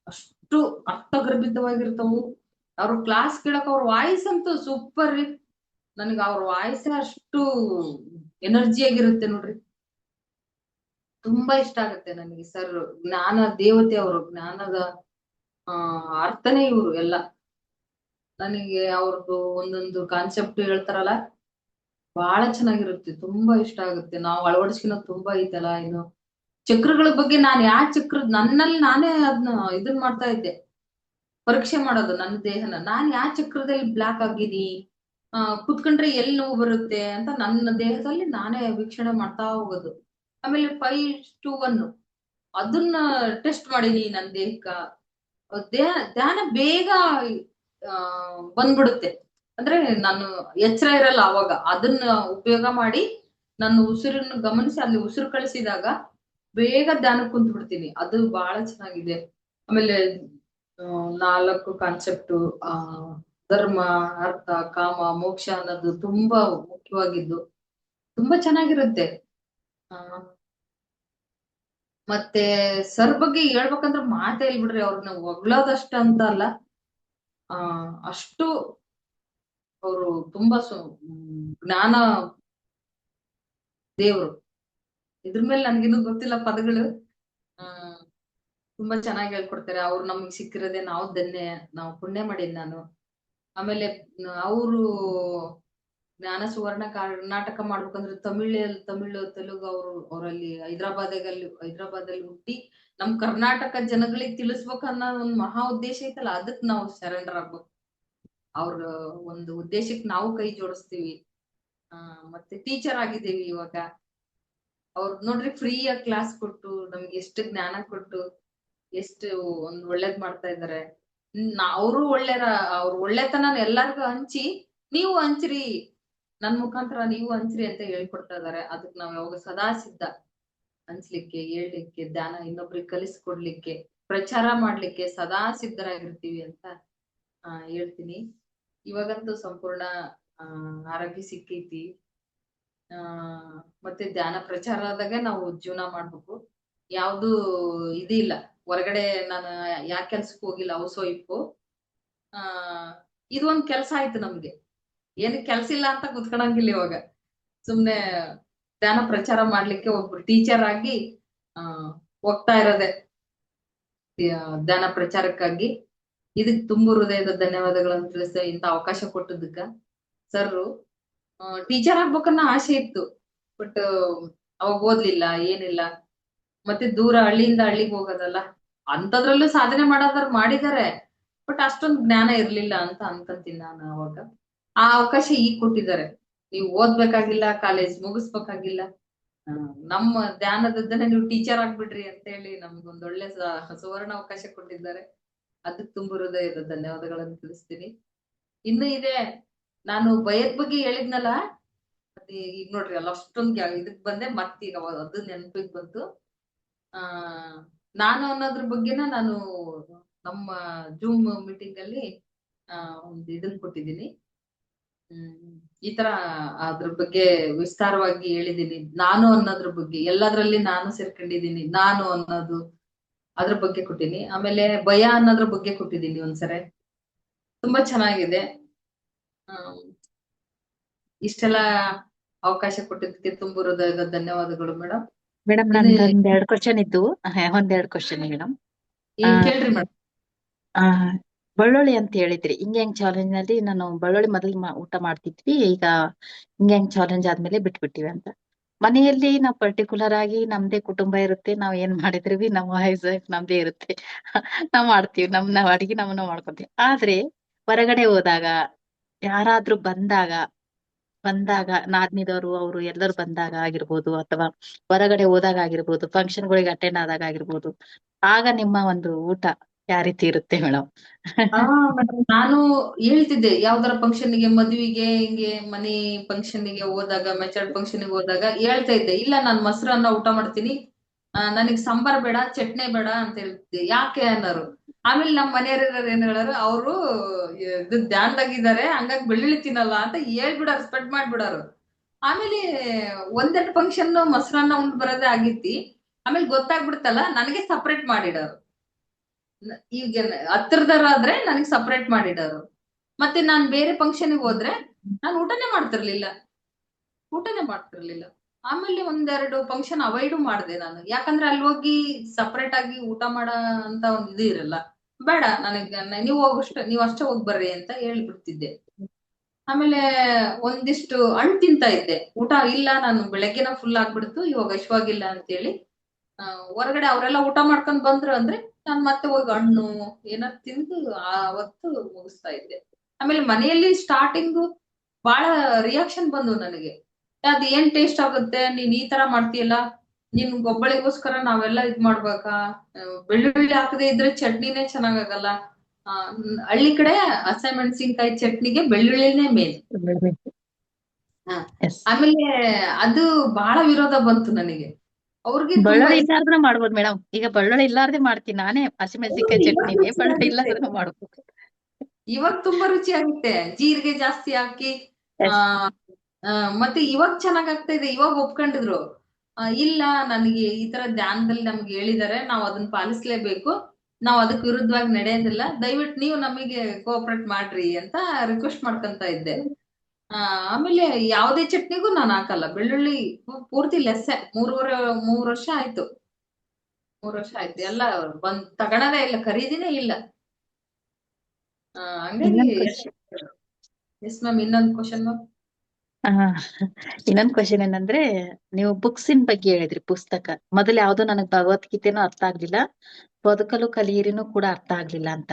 ಅಷ್ಟು ಅರ್ಥಗರ್ಭಿತವಾಗಿರ್ತಾವು. ಅವ್ರ ಕ್ಲಾಸ್ ಕೇಳಕ್ ಅವ್ರ ವಾಯ್ಸ್ ಅಂತೂ ಸೂಪರ್ ರೀ. ನನಗೆ ಅವ್ರ ವಾಯ್ಸ್ ಅಷ್ಟು ಎನರ್ಜಿ ಆಗಿರುತ್ತೆ ನೋಡ್ರಿ. ತುಂಬಾ ಇಷ್ಟ ಆಗುತ್ತೆ ನನಗೆ ಸರ್. ಜ್ಞಾನ ದೇವತೆ ಅವರು, ಜ್ಞಾನದ ಅರ್ಥನೇ ಇವ್ರು ಎಲ್ಲ. ನನಗೆ ಅವ್ರದ್ದು ಒಂದೊಂದು ಕಾನ್ಸೆಪ್ಟ್ ಹೇಳ್ತಾರಲ್ಲ, ಬಹಳ ಚೆನ್ನಾಗಿರುತ್ತೆ, ತುಂಬಾ ಇಷ್ಟ ಆಗುತ್ತೆ. ನಾವು ಅಳವಡಿಸ್ಕೊಳ್ಳೋದು ತುಂಬಾ ಐತಲ್ಲ. ಇನ್ನು ಚಕ್ರಗಳ ಬಗ್ಗೆ ನಾನು ನನ್ನಲ್ಲಿ ನಾನೇ ಅದನ್ನ ಇದನ್ ಮಾಡ್ತಾ ಇದ್ದೆ, ಪರೀಕ್ಷೆ ಮಾಡೋದು ನನ್ನ ದೇಹನ. ನಾನ್ ಯಾವ ಚಕ್ರದಲ್ಲಿ ಬ್ಲಾಕ್ ಆಗಿನಿ, ಕುತ್ಕೊಂಡ್ರೆ ಎಲ್ಲಿ ನೋವು ಬರುತ್ತೆ ಅಂತ ನನ್ನ ದೇಹದಲ್ಲಿ ನಾನೇ ವೀಕ್ಷಣೆ ಮಾಡ್ತಾ ಹೋಗೋದು. ಆಮೇಲೆ 5-1 ಅದನ್ನ ಟೆಸ್ಟ್ ಮಾಡೀನಿ ನನ್ನ ದೇಹಕ್ಕ. ಧ್ಯಾನ ಬೇಗ ಬಂದ್ಬಿಡುತ್ತೆ. ಅಂದ್ರೆ ನಾನು ಎಚ್ಚರ ಇರಲ್ಲ ಅವಾಗ. ಅದನ್ನ ಉಪಯೋಗ ಮಾಡಿ ನನ್ನ ಉಸಿರನ್ನು ಗಮನಿಸಿ ಅಲ್ಲಿ ಉಸಿರು ಕಳಿಸಿದಾಗ ಬೇಗ ಧ್ಯಾನಕ್ಕೆ ಕುಂತ್ ಬಿಡ್ತೀನಿ. ಅದು ಬಹಳ ಚೆನ್ನಾಗಿದೆ. ಆಮೇಲೆ 4 ಕಾನ್ಸೆಪ್ಟು, ಧರ್ಮ, ಅರ್ಥ, ಕಾಮ, ಮೋಕ್ಷ ಅನ್ನೋದು ತುಂಬಾ ಮುಖ್ಯವಾಗಿದ್ದು ತುಂಬಾ ಚೆನ್ನಾಗಿರುತ್ತೆ. ಮತ್ತೆ ಸರ್ ಬಗ್ಗೆ ಹೇಳ್ಬೇಕಂದ್ರೆ ಮಾತೇ ಇಲ್ಲ ಬಿಡ್ರಿ. ಅವ್ರನ್ನ ಹೊಗಳೋದಷ್ಟ ಅಂತ ಅಲ್ಲ, ಅಷ್ಟು ಅವರು ತುಂಬಾ ಜ್ಞಾನ ದೇವ್ರು. ಇದ್ರ ಮೇಲೆ ನನ್ಗಿನ್ನೂ ಗೊತ್ತಿಲ್ಲ ಪದಗಳು. ತುಂಬಾ ಚೆನ್ನಾಗಿ ಹೇಳ್ಕೊಡ್ತಾರೆ. ಅವ್ರು ನಮ್ಗೆ ಸಿಕ್ಕಿರೋದೇ ನಾವು ಧನ್ಯ, ನಾವು ಪುಣ್ಯ ಮಾಡೀನಿ ನಾನು. ಆಮೇಲೆ ಅವರು ಜ್ಞಾನ ಸುವರ್ಣ ಕರ್ನಾಟಕ ಮಾಡ್ಬೇಕಂದ್ರೆ ತಮಿಳು ತೆಲುಗು ಅವರಲ್ಲಿ ಹೈದ್ರಾಬಾದಲ್ಲಿ ಹುಟ್ಟಿ ನಮ್ ಕರ್ನಾಟಕ ಜನಗಳಿಗೆ ತಿಳಿಸ್ಬೇಕನ್ನೋ ಒಂದ್ ಮಹಾ ಉದ್ದೇಶ ಐತಲ್ಲ, ಅದಕ್ ನಾವು ಸರೆಂಡರ್ ಆಗ್ಬೇಕು. ಅವ್ರ ಒಂದು ಉದ್ದೇಶಕ್ಕೆ ನಾವು ಕೈ ಜೋಡಿಸ್ತೀವಿ. ಮತ್ತೆ ಟೀಚರ್ ಆಗಿದ್ದೀವಿ ಇವಾಗ. ಅವ್ರು ನೋಡ್ರಿ ಫ್ರೀಯಾಗಿ ಕ್ಲಾಸ್ ಕೊಟ್ಟು ನಮ್ಗೆ ಎಷ್ಟು ಜ್ಞಾನ ಕೊಟ್ಟು ಎಷ್ಟು ಒಂದ್ ಒಳ್ಳೇದ್ ಮಾಡ್ತಾ ಇದಾರೆ. ಅವರು ಅವ್ರ ಒಳ್ಳೆತನ ಎಲ್ಲಾರ್ಗು ಹಂಚಿ, ನೀವು ಹಂಚ್ರಿ, ನನ್ ಮುಖಾಂತರ ನೀವು ಹಂಚ್ರಿ ಅಂತ ಹೇಳ್ಕೊಡ್ತಾ ಇದಾರೆ. ಅದಕ್ ನಾವ್ ಯಾವಾಗ ಸದಾ ಸಿದ್ಧ, ಹಂಚ್ಲಿಕ್ಕೆ, ಹೇಳ್ಲಿಕ್ಕೆ, ಧ್ಯಾನ ಇನ್ನೊಬ್ರಿಗೆ ಕಲಿಸ್ಕೊಡ್ಲಿಕ್ಕೆ, ಪ್ರಚಾರ ಮಾಡ್ಲಿಕ್ಕೆ ಸದಾ ಸಿದ್ಧರಾಗಿರ್ತೀವಿ ಅಂತ ಹೇಳ್ತೀನಿ. ಇವಾಗಂತೂ ಸಂಪೂರ್ಣ ಆರೋಗ್ಯ ಸಿಕ್ಕೈತಿ. ಮತ್ತೆ ಧ್ಯಾನ ಪ್ರಚಾರದಾಗ ನಾವು ಜೀವನ ಮಾಡ್ಬೇಕು. ಯಾವ್ದು ಇದಿಲ್ಲ ಹೊರಗಡೆ. ನಾನು ಯಾಕೆ ಕೆಲ್ಸಕ್ಕೆ ಹೋಗಿಲ್ಲ, ಹೌಸ್ ವೈಫು. ಇದು ಒಂದ್ ಕೆಲ್ಸ ಆಯ್ತು ನಮ್ಗೆ. ಏನು ಕೆಲ್ಸ ಇಲ್ಲ ಅಂತ ಕುತ್ಕೊಳಂಗಿಲ್ಲ ಇವಾಗ. ಸುಮ್ನೆ ಧ್ಯಾನ ಪ್ರಚಾರ ಮಾಡ್ಲಿಕ್ಕೆ ಒಬ್ರು ಟೀಚರ್ ಆಗಿ ಹೋಗ್ತಾ ಇರೋದೆ ಧ್ಯಾನ ಪ್ರಚಾರಕ್ಕಾಗಿ. ಇದಕ್ ತುಂಬು ಹೃದಯದ ಧನ್ಯವಾದಗಳನ್ನು ತಿಳಿಸ್ತೇವೆ, ಇಂತ ಅವಕಾಶ ಕೊಟ್ಟದಕ್ಕ. ಸರ್ ಟೀಚರ್ ಆಗ್ಬೇಕನ್ನೋ ಆಸೆ ಇತ್ತು, ಬಟ್ ಅವಾಗ ಓದ್ಲಿಲ್ಲ, ಏನಿಲ್ಲ. ಮತ್ತೆ ದೂರ, ಹಳ್ಳಿಯಿಂದ ಹಳ್ಳಿಗೆ ಹೋಗೋದಲ್ಲ, ಅಂತದ್ರಲ್ಲೂ ಸಾಧನೆ ಮಾಡೋದಾರು ಮಾಡಿದಾರೆ, ಬಟ್ ಅಷ್ಟೊಂದು ಜ್ಞಾನ ಇರ್ಲಿಲ್ಲ ಅಂತ ಅನ್ಕೊಂತೀನಿ ನಾನು ಅವಾಗ. ಆ ಅವಕಾಶ ಈಗ ಕೊಟ್ಟಿದ್ದಾರೆ. ನೀವು ಓದ್ಬೇಕಾಗಿಲ್ಲ, ಕಾಲೇಜ್ ಮುಗಿಸ್ಬೇಕಾಗಿಲ್ಲ, ನಮ್ಮ ಧ್ಯಾನದದ್ದನೆ ನೀವು ಟೀಚರ್ ಆಗ್ಬಿಡ್ರಿ ಅಂತ ಹೇಳಿ ನಮ್ಗೊಂದ್ ಒಳ್ಳೆ ಸುವರ್ಣ ಅವಕಾಶ ಕೊಟ್ಟಿದ್ದಾರೆ. ಅದಕ್ಕೆ ತುಂಬ ಹೃದಯದ ಧನ್ಯವಾದಗಳನ್ನು ತಿಳಿಸ್ತೀನಿ. ಇನ್ನು ಇದೆ, ನಾನು ಭಯದ ಬಗ್ಗೆ ಹೇಳಿದ್ನಲ್ಲ, ಮತ್ತೆ ಈಗ ನೋಡ್ರಿ ಅಲ್ಲ ಅಷ್ಟೊಂದ್ ಇದಕ್ ಬಂದೆ, ಮತ್ತೀಗ ಅದು ನೆನಪಿಗೆ ಬಂತು. ನಾನು ಅನ್ನೋದ್ರ ಬಗ್ಗೆನ ನಾನು ನಮ್ಮ ಜೂಮ್ ಮೀಟಿಂಗ್ ಅಲ್ಲಿ ಒಂದು ಇದನ್ ಕೊಟ್ಟಿದ್ದೀನಿ. ಈ ತರ ಅದ್ರ ಬಗ್ಗೆ ವಿಸ್ತಾರವಾಗಿ ಹೇಳಿದೀನಿ. ನಾನು ಅನ್ನೋದ್ರ ಬಗ್ಗೆ, ಎಲ್ಲದ್ರಲ್ಲಿ ನಾನು ಸೇರ್ಕೊಂಡಿದೀನಿ, ನಾನು ಅನ್ನೋದು ಅದ್ರ ಬಗ್ಗೆ ಕೊಟ್ಟಿನಿ. ಆಮೇಲೆ ಭಯ ಅನ್ನೋದ್ರ ಬಗ್ಗೆ ಕೊಟ್ಟಿದ್ದೀನಿ ಒಂದ್ಸರಿ. ತುಂಬಾ ಚೆನ್ನಾಗಿದೆ. ಇಷ್ಟೆಲ್ಲ ಅವಕಾಶ ಕೊಟ್ಟಿದ್ದಕ್ಕೆ ತುಂಬ ಹೃದಯದ ಧನ್ಯವಾದಗಳು ಮೇಡಮ್. ಮೇಡಮ್ ನಂದೊಂದ್ 2 ಕ್ವಶನ್ ಇದ್ದು. ಒಂದೆರಡು ಕ್ವಶನ್ ಮೇಡಮ್. ಕೇಳ್ರಿ ಮೇಡಮ್. ಬೆಳ್ಳುಳ್ಳಿ ಅಂತ ಹೇಳಿದ್ರಿ, ಹಿಂಗ್ ಚಾಲೆಂಜ್ ನಲ್ಲಿ ನಾನು ಬೆಳ್ಳುಳ್ಳಿ ಮೊದಲು ಊಟ ಮಾಡ್ತಿದ್ವಿ, ಈಗ ಹಿಂಗ್ ಚಾಲೆಂಜ್ ಆದ್ಮೇಲೆ ಬಿಟ್ಬಿಟ್ಟಿವಿ ಅಂತ. ಮನೆಯಲ್ಲಿ ನಾವು ಪರ್ಟಿಕ್ಯುಲರ್ ಆಗಿ ನಮ್ದೇ ಕುಟುಂಬ ಇರುತ್ತೆ, ನಾವ್ ಏನ್ ಮಾಡಿದ್ರಿ ನಮ್ಮ ಹೌಸ್ ವೈಫ್ ನಮ್ದೇ ಇರುತ್ತೆ. ನಾವ್ ಮಾಡ್ತೀವಿ, ನಾವ್ ಅಡಿಗೆ ನಮ್ಮನ್ನ ಮಾಡ್ಕೊತೀವಿ. ಆದ್ರೆ ಹೊರಗಡೆ ಹೋದಾಗ, ಯಾರಾದ್ರೂ ಬಂದಾಗ ನಾದ್ನಿದವರು ಅವರು ಎಲ್ಲರೂ ಬಂದಾಗ ಆಗಿರ್ಬೋದು, ಅಥವಾ ಹೊರಗಡೆ ಹೋದಾಗ ಆಗಿರ್ಬೋದು, ಫಂಕ್ಷನ್ ಗಳಿಗೆ ಅಟೆಂಡ್ ಆದಾಗ ಆಗಿರ್ಬೋದು, ಆಗ ನಿಮ್ಮ ಒಂದು ಊಟ ಯಾವ ರೀತಿ ಇರುತ್ತೆ ಮೇಡಮ್? ನಾನು ಹೇಳ್ತಿದ್ದೆ, ಯಾವ್ದಾರ ಫಂಕ್ಷನ್ ಗೆ, ಮದ್ವಿಗೆ, ಹಿಂಗೆ ಮನಿ ಫಂಕ್ಷನ್ ಗೆ ಹೋದಾಗ, ಮೆಚರ್ಡ್ ಫಂಕ್ಷನ್ ಗೆ ಹೋದಾಗ ಹೇಳ್ತಾ ಇದ್ದೆ, ಇಲ್ಲ ನಾನ್ ಮೊಸರನ್ನ ಊಟ ಮಾಡ್ತೀನಿ, ನನಗ್ ಸಾಂಬಾರ್ ಬೇಡ, ಚಟ್ನಿ ಬೇಡ ಅಂತ ಹೇಳ್ತಿದ್ದೆ. ಯಾಕೆ ಅನ್ನೋರು. ಆಮೇಲೆ ನಮ್ ಮನೆಯವ್ರ ಏನ್ ಹೇಳೋರು, ಅವರು ಇದು ಧ್ಯಾನದಾಗಿದ್ದಾರೆ, ಹಂಗಾಗಿ ಬೆಳ್ಳುಳ್ಳಿ ತಿನ್ನಲ್ಲ ಅಂತ ಹೇಳ್ಬಿಡಾರು, ಸ್ಪ್ರೆಡ್ ಮಾಡ್ಬಿಡಾರು. ಆಮೇಲೆ ಒಂದೆರಡು ಫಂಕ್ಷನ್ ಮೊಸರನ್ನ ಉಂಡ್ ಬರೋದೇ ಆಗಿತ್ತಿ. ಆಮೇಲೆ ಗೊತ್ತಾಗ್ಬಿಡ್ತಲ್ಲ, ನನಗೆ ಸಪರೇಟ್ ಮಾಡಿಡೋರು. ಈಗ ಹತ್ರದವ್ರಾದ್ರೆ ನನಗ್ ಸಪರೇಟ್ ಮಾಡಿಡೋರು. ಮತ್ತೆ ನಾನ್ ಬೇರೆ ಫಂಕ್ಷನ್ಗೆ ಹೋದ್ರೆ ನಾನು ಊಟನೇ ಮಾಡ್ತಿರ್ಲಿಲ್ಲ. ಆಮೇಲೆ ಒಂದೆರಡು ಫಂಕ್ಷನ್ ಅವಾಯ್ಡು ಮಾಡಿದೆ ನಾನು. ಯಾಕಂದ್ರೆ ಅಲ್ಲಿ ಹೋಗಿ ಸಪರೇಟ್ ಆಗಿ ಊಟ ಮಾಡೋ ಅಂತ ಒಂದ್ ಇದು ಇರಲ್ಲ. ಬೇಡ ನನಗೆ, ನೀವ್ ಅಷ್ಟೇ ಹೋಗ್ ಬರ್ರಿ ಅಂತ ಹೇಳ್ಬಿಡ್ತಿದ್ದೆ. ಆಮೇಲೆ ಒಂದಿಷ್ಟು ಹಣ್ಣು ತಿಂತಾ ಇದ್ದೆ. ಊಟ ಇಲ್ಲ, ನಾನು ಬೆಳಗ್ಗೆನ ಫುಲ್ ಆಗ್ಬಿಡ್ತು, ಇವಾಗ ಹಶ್ವಾಗಿಲ್ಲ ಅಂತೇಳಿ ಹೊರಗಡೆ ಅವರೆಲ್ಲ ಊಟ ಮಾಡ್ಕೊಂಡ್ ಬಂದ್ರು ಅಂದ್ರೆ ನಾನ್ ಮತ್ತೆ ಹೋಗಿ ಹಣ್ಣು ಏನಾದ್ರು ತಿಂದು ಅವತ್ತು ಮುಗಿಸ್ತಾ ಇದ್ದೆ. ಆಮೇಲೆ ಮನೆಯಲ್ಲಿ ಸ್ಟಾರ್ಟಿಂಗು ಬಹಳ ರಿಯಾಕ್ಷನ್ ಬಂದು ನನಗೆ. ಅದ್ ಏನ್ ಟೇಸ್ಟ್ ಆಗುತ್ತೆ, ನೀನ್ ಈ ತರ ಮಾಡ್ತೀಯಲ್ಲ, ನಿನ್ ಒಬ್ಬಳಿಗೋಸ್ಕರ ನಾವೆಲ್ಲ ಇದ್ ಮಾಡ್ಬೇಕಾ, ಬೆಳ್ಳುಳ್ಳಿ ಹಾಕದೇ ಇದ್ರೆ ಚಟ್ನಿನೇ ಚೆನ್ನಾಗಾಗಲ್ಲ. ಹಳ್ಳಿ ಕಡೆ ಹಸಿಮೆಣಸಿನ್ಕಾಯಿ ಚಟ್ನಿಗೆ ಬೆಳ್ಳುಳ್ಳಿನೇ ಮೇನ್. ಎಸ್. ಆಮೇಲೆ ಅದು ಬಹಳ ವಿರೋಧ ಬಂತು ನನಗೆ. ಅವ್ರಿಗೆ ತುಂಬಾ ಬೆಳ್ಳುಳ್ಳಿ ಇಷ್ಟ. ಇಲ್ಲಾರ್ದ್ರೆ ಮಾಡ್ಬೋದು ಮೇಡಮ್. ಈಗ ಬೆಳ್ಳುಳ್ಳಿ ಇಲ್ಲಾರ್ದೆ ಮಾಡ್ತೀನಿ ನಾನೇ, ಹಸಿಮೆಣಸಿನ್ಕಾಯಿ ಇವಾಗ ಚಟ್ನಿನೇ ರುಚಿ ಬೆಳ್ಳುಳ್ಳಿ ಆಗುತ್ತೆ, ಇಲ್ಲಾಂದ್ರೆ ಮಾಡ್ಬೇಕು. ಇವಾಗ ತುಂಬಾ ರುಚಿ ಆಗುತ್ತೆ, ಜೀರಿಗೆ ಜಾಸ್ತಿ ಹಾಕಿ. ಆ ಎಸ್. ಆ, ಮತ್ತೆ ಇವಾಗ ಚೆನ್ನಾಗ್ ಆಗ್ತಾ ಇದೆ, ಇವಾಗ ಒಪ್ಕೊಂಡಿದ್ರು. ಇಲ್ಲ, ನನಗೆ ಈ ತರ ಧ್ಯಾನದಲ್ಲಿ ನಮ್ಗೆ ಹೇಳಿದಾರೆ, ನಾವ್ ಅದನ್ನ ಪಾಲಿಸ್ಲೇಬೇಕು, ನಾವ್ ಅದಕ್ಕೆ ವಿರುದ್ಧವಾಗಿ ನಡೆಯೋದಿಲ್ಲ, ದಯವಿಟ್ಟು ನೀವು ನಮಗೆ ಕೋಆಪರೇಟ್ ಮಾಡ್ರಿ ಅಂತ ರಿಕ್ವೆಸ್ಟ್ ಮಾಡ್ಕೊಂತ ಇದ್ದೆ. ಆಮೇಲೆ ಯಾವುದೇ ಚಟ್ನಿಗೂ ನಾನು ಹಾಕಲ್ಲ ಬೆಳ್ಳುಳ್ಳಿ, ಪೂರ್ತಿ ಲೆಸ್ಸೆ. 3 ವರ್ಷ ಆಯ್ತು. 3 ವರ್ಷ ಆಯ್ತು, ಎಲ್ಲ ಬಂದ್ ತಗೊಳದೇ ಇಲ್ಲ, ಖರೀದಿನೇ ಇಲ್ಲ. ಹಂಗಾಗಿ ಇನ್ನೊಂದ್ ಕ್ವಶನ್. ಎಸ್ ಮ್ಯಾಮ್, ಇನ್ನೊಂದು ಕ್ವಶನ್ ಮ್ಯಾಮ್. ಆ ಇನ್ನೊಂದ್ ಕ್ವಶನ್ ಏನಂದ್ರೆ, ನೀವು ಬುಕ್ಸಿನ ಬಗ್ಗೆ ಹೇಳಿದ್ರಿ, ಪುಸ್ತಕ. ಮೊದಲು ಯಾವ್ದೋ ನನಗ್ ಭಗವದ್ಗೀತೆನೂ ಅರ್ಥ ಆಗ್ಲಿಲ್ಲ, ಬದುಕಲು ಕಲಿಯಿರಿನೂ ಕೂಡ ಅರ್ಥ ಆಗ್ಲಿಲ್ಲ ಅಂತ.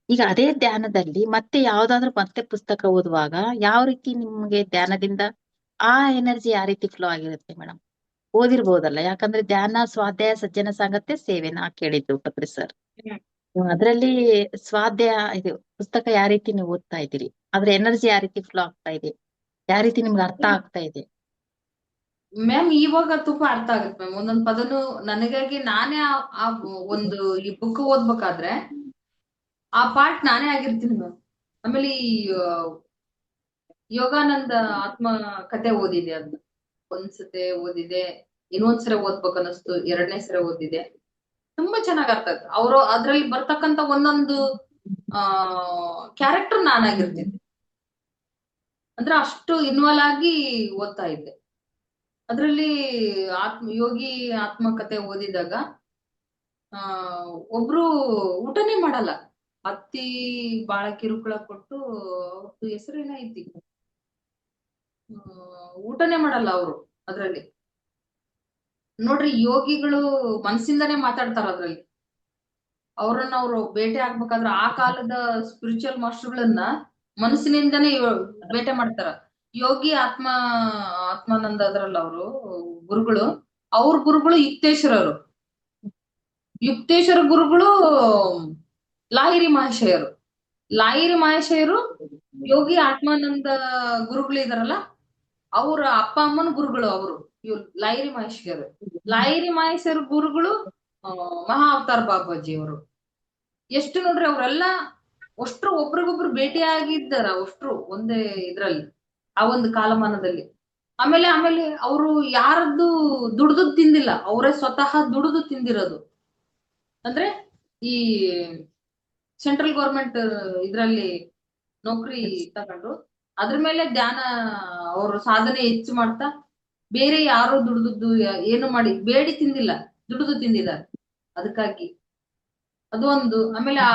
ಈಗ ಅದೇ ಧ್ಯಾನದಲ್ಲಿ ಮತ್ತೆ ಯಾವ್ದಾದ್ರು ಮತ್ತೆ ಪುಸ್ತಕ ಓದುವಾಗ ಯಾವ ರೀತಿ ನಿಮ್ಗೆ ಧ್ಯಾನದಿಂದ ಆ ಎನರ್ಜಿ ಯಾವ ರೀತಿ ಫ್ಲೋ ಆಗಿರುತ್ತೆ ಮೇಡಮ್? ಓದಿರ್ಬೋದಲ್ಲ, ಯಾಕಂದ್ರೆ ಧ್ಯಾನ, ಸ್ವಾಧ್ಯಾಯ, ಸಜ್ಜನ ಸಾಂಗತ್ಯ, ಸೇವೆ ನಾ ಕೇಳಿದ್ದು ಪತ್ರಿ ಸರ್. ಅದ್ರಲ್ಲಿ ಸ್ವಾಧ್ಯಾಯ ಇದು ಪುಸ್ತಕ ಯಾವ ರೀತಿ ನೀವು ಓದ್ತಾ ಇದ್ದೀರಿ, ಅದ್ರ ಎನರ್ಜಿ ಯಾವ ರೀತಿ ಫ್ಲೋ ಆಗ್ತಾ ಇದೆ, ಯಾವ ರೀತಿ ನಿಮ್ಗೆ ಅರ್ಥ ಆಗ್ತಾ ಇದೆ? ಮ್ಯಾಮ್ ಇವಾಗ ತುಂಬಾ ಅರ್ಥ ಆಗುತ್ತೆ ಮ್ಯಾಮ್, ಒಂದೊಂದ್ ಪದನು ನನಗಾಗಿ ನಾನೇ ಆ ಒಂದು ಈ ಬುಕ್ ಓದ್ಬೇಕಾದ್ರೆ ಆ ಪಾರ್ಟ್ ನಾನೇ ಆಗಿರ್ತೀನಿ ಮ್ಯಾಮ್. ಆಮೇಲೆ ಈ ಯೋಗಾನಂದ ಆತ್ಮ ಕತೆ ಓದಿದೆ, ಅದನ್ನ ಒಂದ್ಸತೆ ಓದಿದೆ, ಇನ್ನೊಂದ್ಸಲ ಓದ್ಬೇಕು ಅನ್ನಿಸ್ತು, 2ನೇ ಸಲ ಓದಿದೆ. ತುಂಬಾ ಚೆನ್ನಾಗ್ ಅರ್ಥ ಆಯ್ತು. ಅವರು ಅದ್ರಲ್ಲಿ ಬರ್ತಕ್ಕಂತ ಒಂದೊಂದು ಆ ಕ್ಯಾರೆಕ್ಟರ್ ನಾನಾಗಿರ್ತಿದ್ದೆ. ಅಂದ್ರೆ ಅಷ್ಟು ಇನ್ವಾಲ್ವ್ ಆಗಿ ಓದ್ತಾ ಇದ್ದೆ ಅದ್ರಲ್ಲಿ. ಯೋಗಿ ಆತ್ಮಕತೆ ಓದಿದಾಗ ಆ ಒಬ್ರು ಊಟನೇ ಮಾಡಲ್ಲ, ಅತ್ತಿ ಬಾಳ ಕಿರುಕುಳ ಕೊಟ್ಟು, ಅವ್ರದ್ದು ಹೆಸರೇನ ಐತಿ, ಊಟನೇ ಮಾಡಲ್ಲ ಅವರು ಅದ್ರಲ್ಲಿ. ನೋಡ್ರಿ, ಯೋಗಿಗಳು ಮನ್ಸಿಂದಾನೇ ಮಾತಾಡ್ತಾರ ಅದ್ರಲ್ಲಿ. ಅವ್ರನ್ನ ಅವ್ರು ಬೇಟೆ ಆಗ್ಬೇಕಾದ್ರೆ ಆ ಕಾಲದ ಸ್ಪಿರಿಚುವಲ್ ಮಾಸ್ಟರ್ಗಳನ್ನ ಮನಸ್ಸಿನಿಂದನೇ ಬೇಟೆ ಮಾಡ್ತಾರ. ಯೋಗಿ ಆತ್ಮಾನಂದ ಅದ್ರಲ್ಲ ಅವರು ಗುರುಗಳು, ಅವ್ರ ಗುರುಗಳು ಯುಕ್ತೇಶ್ವರ ಗುರುಗಳು ಲಾಹಿರಿ ಮಹಾಶಯರು. ಯೋಗಿ ಆತ್ಮಾನಂದ ಗುರುಗಳು ಇದಾರಲ್ಲ, ಅವ್ರ ಅಪ್ಪ ಅಮ್ಮನ ಗುರುಗಳು ಅವರು, ಲಾಹಿರಿ ಮಹೇಶ್ವರ ಗುರುಗಳು ಮಹಾ ಅವತಾರ್ ಬಾಬಾಜಿ ಅವರು. ಎಷ್ಟು ನೋಡ್ರಿ, ಅವರೆಲ್ಲ ಅಷ್ಟ್ರು ಒಬ್ರಿಗೊಬ್ರು ಭೇಟಿಯಾಗಿದ್ದಾರ, ಅಷ್ಟ್ರು ಒಂದೇ ಇದ್ರಲ್ಲಿ, ಆ ಒಂದು ಕಾಲಮಾನದಲ್ಲಿ. ಆಮೇಲೆ ಅವರು ಯಾರದ್ದು ದುಡ್ದು ತಿಂದಿಲ್ಲ, ಅವರೇ ಸ್ವತಃ ದುಡಿದು ತಿಂದಿರೋದು. ಅಂದ್ರೆ ಈ ಸೆಂಟ್ರಲ್ ಗೌರ್ಮೆಂಟ್ ಇದ್ರಲ್ಲಿ ನೌಕರಿ ತಗೊಂಡು ಅದ್ರ ಮೇಲೆ ಧ್ಯಾನ, ಅವರು ಸಾಧನೆ ಹೆಚ್ಚು ಮಾಡ್ತಾ, ಬೇರೆ ಯಾರು ದುಡ್ದದ್ದು ಏನು ಮಾಡಿ ಬೇಡಿ ತಿಂದಿಲ್ಲ, ದುಡಿದು ತಿಂದಿದ್ದಾರೆ. ಅದಕ್ಕಾಗಿ ಅದು ಒಂದು. ಆಮೇಲೆ ಆ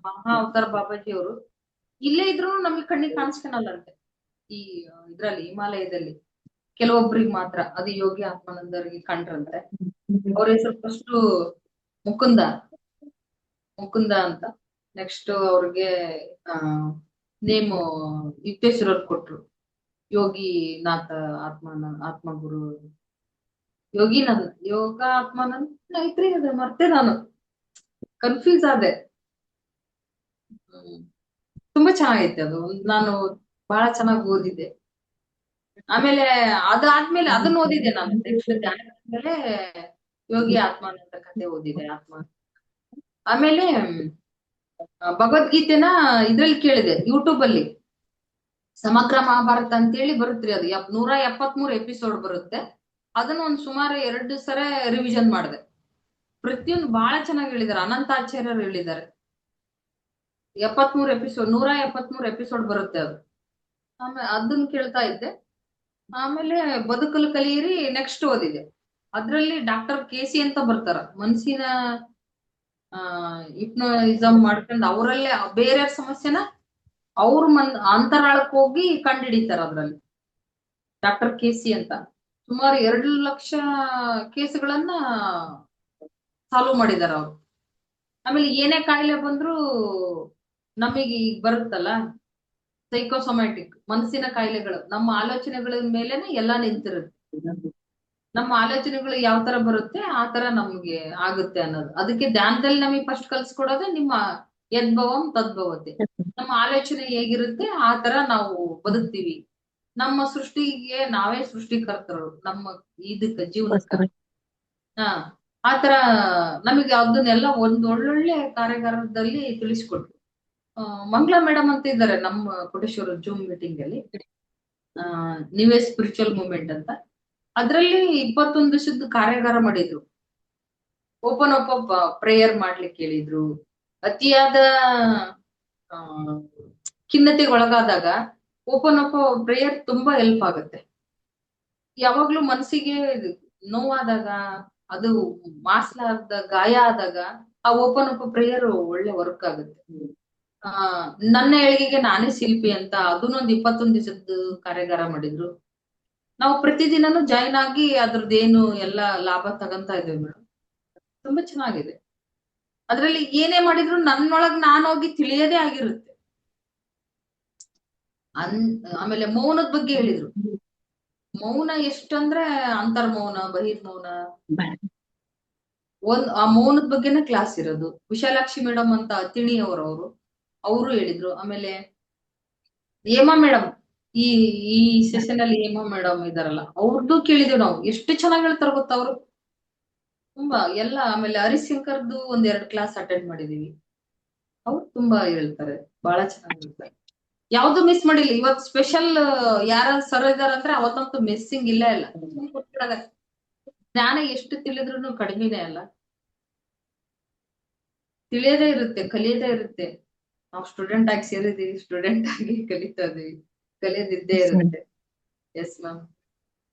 ಮಹಾ ಅವತಾರ್ ಬಾಬಾಜಿ ಅವರು ಇಲ್ಲೇ ಇದ್ರು ನಮ್ಗೆ ಕಣ್ಣಿಗೆ ಕಾಣಿಸ್ಕೊಳಲ್ಲಂತೆ. ಈ ಇದ್ರಲ್ಲಿ ಹಿಮಾಲಯದಲ್ಲಿ ಕೆಲವೊಬ್ರಿಗೆ ಮಾತ್ರ ಅದು ಯೋಗಿ ಆತ್ಮಾನಂದರಿಗೆ ಕಂಡ್ರಂತೆ. ಅವ್ರ ಹೆಸರು ಫಸ್ಟ್ ಮುಕುಂದ ಮುಕುಂದ ಅಂತ. ನೆಕ್ಸ್ಟ್ ಅವ್ರಿಗೆ ನೇಮ್ ಯುಕ್ತೇಶ್ವರ ಕೊಟ್ರು, ಯೋಗಿನಾಥ ಆತ್ಮಗುರು, ಯೋಗಿನಾಥ್ ಯೋಗ ಆತ್ಮಾನಂದ್ ಐತ್ರಿ, ಅದು ಮತ್ತೆ ನಾನು ಕನ್ಫ್ಯೂಸ್ ಆದೆ. ತುಂಬಾ ಚೆನ್ನಾಗೈತೆ ಅದು, ನಾನು ಬಹಳ ಚೆನ್ನಾಗಿ ಓದಿದ್ದೆ. ಆಮೇಲೆ ಅದಾದ್ಮೇಲೆ ಅದನ್ನ ಓದಿದ್ದೆ ನಾನು. ನೆಕ್ಸ್ಟ್ ಧ್ಯಾನ ಮೇಲೆ ಯೋಗಿ ಆತ್ಮಾನಂದ ಕತೆ ಓದಿದೆ, ಆಮೇಲೆ ಭಗವದ್ಗೀತೆನ ಇದ್ರಲ್ಲಿ ಕೇಳಿದೆ, ಯೂಟ್ಯೂಬ್ ಅಲ್ಲಿ ಸಮಗ್ರ ಮಹಾಭಾರತ ಅಂತೇಳಿ ಬರುತ್ತ್ರಿ, ಅದು 173 ಎಪಿಸೋಡ್ ಬರುತ್ತೆ. ಅದನ್ನ ಒಂದ್ ಸುಮಾರು 2 ಸಲ ರಿವಿಷನ್ ಮಾಡಿದೆ. ಪ್ರತಿಯೊಂದು ಬಹಳ ಚೆನ್ನಾಗಿ ಹೇಳಿದ್ದಾರೆ, ಅನಂತಾಚಾರ್ಯರು ಹೇಳಿದ್ದಾರೆ. 173 ಎಪಿಸೋಡ್ ಬರುತ್ತೆ ಅದು. ಆಮೇಲೆ ಅದನ್ನ ಕೇಳ್ತಾ ಇದ್ದೆ. ಆಮೇಲೆ ಬದುಕಲು ಕಲಿಯಿರಿ ನೆಕ್ಸ್ಟ್ ಓದಿದೆ. ಅದ್ರಲ್ಲಿ ಡಾಕ್ಟರ್ ಕೆ.ಸಿ. ಅಂತ ಬರ್ತಾರ, ಮನಸ್ಸಿನ ಹಿಪ್ನೋಯಿಸಮ್ ಮಾಡ್ಕೊಂಡು ಅವರಲ್ಲೇ ಬೇರೆ ಸಮಸ್ಯೆನ ಅವ್ರ ಅಂತರಾಳಕ್ಕೆ ಹೋಗಿ ಕಂಡುಹಿಡಿತಾರ ಅದ್ರಲ್ಲಿ. Doctor KC. ಅಂತ ಸುಮಾರು 2 ಲಕ್ಷ ಕೇಸ್ಗಳನ್ನ ಸಾಲ್ವ್ ಮಾಡಿದಾರ ಅವ್ರು. ಆಮೇಲೆ ಏನೇ ಕಾಯಿಲೆ ಬಂದ್ರು ನಮಗೆ ಈಗ ಬರುತ್ತಲ್ಲ ಸೈಕೋಸೊಮ್ಯಾಟಿಕ್, ಮನಸ್ಸಿನ ಕಾಯಿಲೆಗಳು ನಮ್ಮ ಆಲೋಚನೆಗಳ ಮೇಲೆನೆ ಎಲ್ಲಾ ನಿಂತಿರುತ್ತೆ. ನಮ್ಮ ಆಲೋಚನೆಗಳು ಯಾವ ತರ ಬರುತ್ತೆ ಆ ತರ ನಮ್ಗೆ ಆಗುತ್ತೆ ಅನ್ನೋದು. ಅದಕ್ಕೆ ಧ್ಯಾನದಲ್ಲಿ ನಮಗೆ ಫಸ್ಟ್ ಕಲ್ಸ್ಕೊಡೋದೇ ನಿಮ್ಮ ಯದ್ಭವಂ ತದ್ಭವತೆ. ನಮ್ಮ ಆಲೋಚನೆ ಹೇಗಿರುತ್ತೆ ಆ ತರ ನಾವು ಬದುಕ್ತೀವಿ. ನಮ್ಮ ಸೃಷ್ಟಿಗೆ ನಾವೇ ಸೃಷ್ಟಿಕರ್ತರು ನಮ್ಮ ಇದಕ್ಕ ಜೀವನಕ್ಕ. ಹಾ, ಆತರ ನಮಗೆ ಅದನ್ನೆಲ್ಲ ಒಂದು ಒಳ್ಳೊಳ್ಳೆ ಕಾರ್ಯಾಗಾರದಲ್ಲಿ ತಿಳಿಸ್ಕೊಟ್ರು. ಮಂಗಳಾ ಮೇಡಮ್ ಅಂತ ಇದ್ದಾರೆ ನಮ್ಮ ಕೋಟೇಶ್ವರ ಜೂಮ್ ಮೀಟಿಂಗ್ ಅಲ್ಲಿ, ನೀವೇ ಸ್ಪಿರಿಚುವಲ್ ಮೂವ್ಮೆಂಟ್ ಅಂತ. ಅದ್ರಲ್ಲಿ 21 ದಿವಸದ ಕಾರ್ಯಾಗಾರ ಮಾಡಿದ್ರು. ಓಪನ್ ಅಪ್ ಪ್ರೇಯರ್ ಮಾಡ್ಲಿಕ್ಕೆ ಹೇಳಿದ್ರು. ಅತಿಯಾದ ಖಿನ್ನತೆಗೆ ಒಳಗಾದಾಗ ಓಪನ್ ಅಪ್ ಪ್ರೇಯರ್ ತುಂಬಾ ಹೆಲ್ಪ್ ಆಗುತ್ತೆ. ಯಾವಾಗ್ಲೂ ಮನಸ್ಸಿಗೆ ನೋವಾದಾಗ, ಅದು ಮಾಸ್ಲಾದ ಗಾಯ ಆದಾಗ ಆ ಓಪನ್ ಅಪ್ ಪ್ರೇಯರ್ ಒಳ್ಳೆ ವರ್ಕ್ ಆಗುತ್ತೆ. ನನ್ನ ಏಳಿಗೆಗೆ ನಾನೇ ಶಿಲ್ಪಿ ಅಂತ ಅದನ್ನೊಂದು 21 ದಿವಸದ ಕಾರ್ಯಾಗಾರ ಮಾಡಿದ್ರು. ನಾವು ಪ್ರತಿದಿನನೂ ಜಾಯಿನ್ ಆಗಿ ಅದ್ರದ್ದೇನು ಎಲ್ಲಾ ಲಾಭ ತಗೊಂತ ಇದ್ದೇವೆ ಮೇಡಮ್. ತುಂಬಾ ಚೆನ್ನಾಗಿದೆ. ಅದ್ರಲ್ಲಿ ಏನೇ ಮಾಡಿದ್ರು ನನ್ನೊಳಗ್ ನಾನೋಗಿ ತಿಳಿಯದೇ ಆಗಿರುತ್ತೆ. ಆಮೇಲೆ ಮೌನದ ಬಗ್ಗೆ ಹೇಳಿದ್ರು. ಮೌನ ಎಷ್ಟಂದ್ರೆ ಅಂತರ್ಮೌನ, ಬಹಿರ್ಮೌನ, ಆ ಮೌನದ ಬಗ್ಗೆನೇ ಕ್ಲಾಸ್ ಇರೋದು. ವಿಶಾಲಾಕ್ಷಿ ಮೇಡಮ್ ಅಂತ ತಿಣಿಯವರವರು, ಅವರು ಹೇಳಿದ್ರು. ಆಮೇಲೆ ಹೇಮಾ ಮೇಡಮ್, ಈ ಈ ಸೆಷನ್ ಅಲ್ಲಿ ಹೇಮಾ ಮೇಡಮ್ ಇದಾರಲ್ಲ, ಅವ್ರದ್ದು ಕೇಳಿದೇವ್ ನಾವು. ಎಷ್ಟು ಚೆನ್ನಾಗಿ ಹೇಳ್ತಾರ ಗೊತ್ತಾ ಅವರು, ತುಂಬಾ ಎಲ್ಲ. ಆಮೇಲೆ ಹರಿಶಂಕರ್ದು 1-2 ಕ್ಲಾಸ್ ಅಟೆಂಡ್ ಮಾಡಿದೀವಿ. ಅವ್ರು ತುಂಬಾ ಹೇಳ್ತಾರೆ, ಬಹಳ ಚೆನ್ನಾಗಿ ಹೇಳ್ತಾರೆ. ಯಾವ್ದು ಮಿಸ್ ಮಾಡಿಲ್ಲ. ಇವತ್ ಸ್ಪೆಷಲ್ ಯಾರ ಸರ್ ಇದಾರಂದ್ರೆ ಅವತ್ತಂತೂ ಮಿಸ್ಸಿಂಗ್ ಇಲ್ಲ. ಜ್ಞಾನ ಎಷ್ಟು ತಿಳಿದ್ರು ಕಡಿಮೆನೇ ಅಲ್ಲ, ತಿಳಿಯದೇ ಇರುತ್ತೆ, ಕಲಿಯದೇ ಇರುತ್ತೆ. ನಾವು ಸ್ಟೂಡೆಂಟ್ ಆಗಿ ಸೇರಿದೀವಿ, ಸ್ಟೂಡೆಂಟ್ ಆಗಿ ಕಲಿತಾ ಇದೀವಿ, ಕಲಿಯೋದಿದ್ದೇ ಇರುತ್ತೆ. Yes ma'am.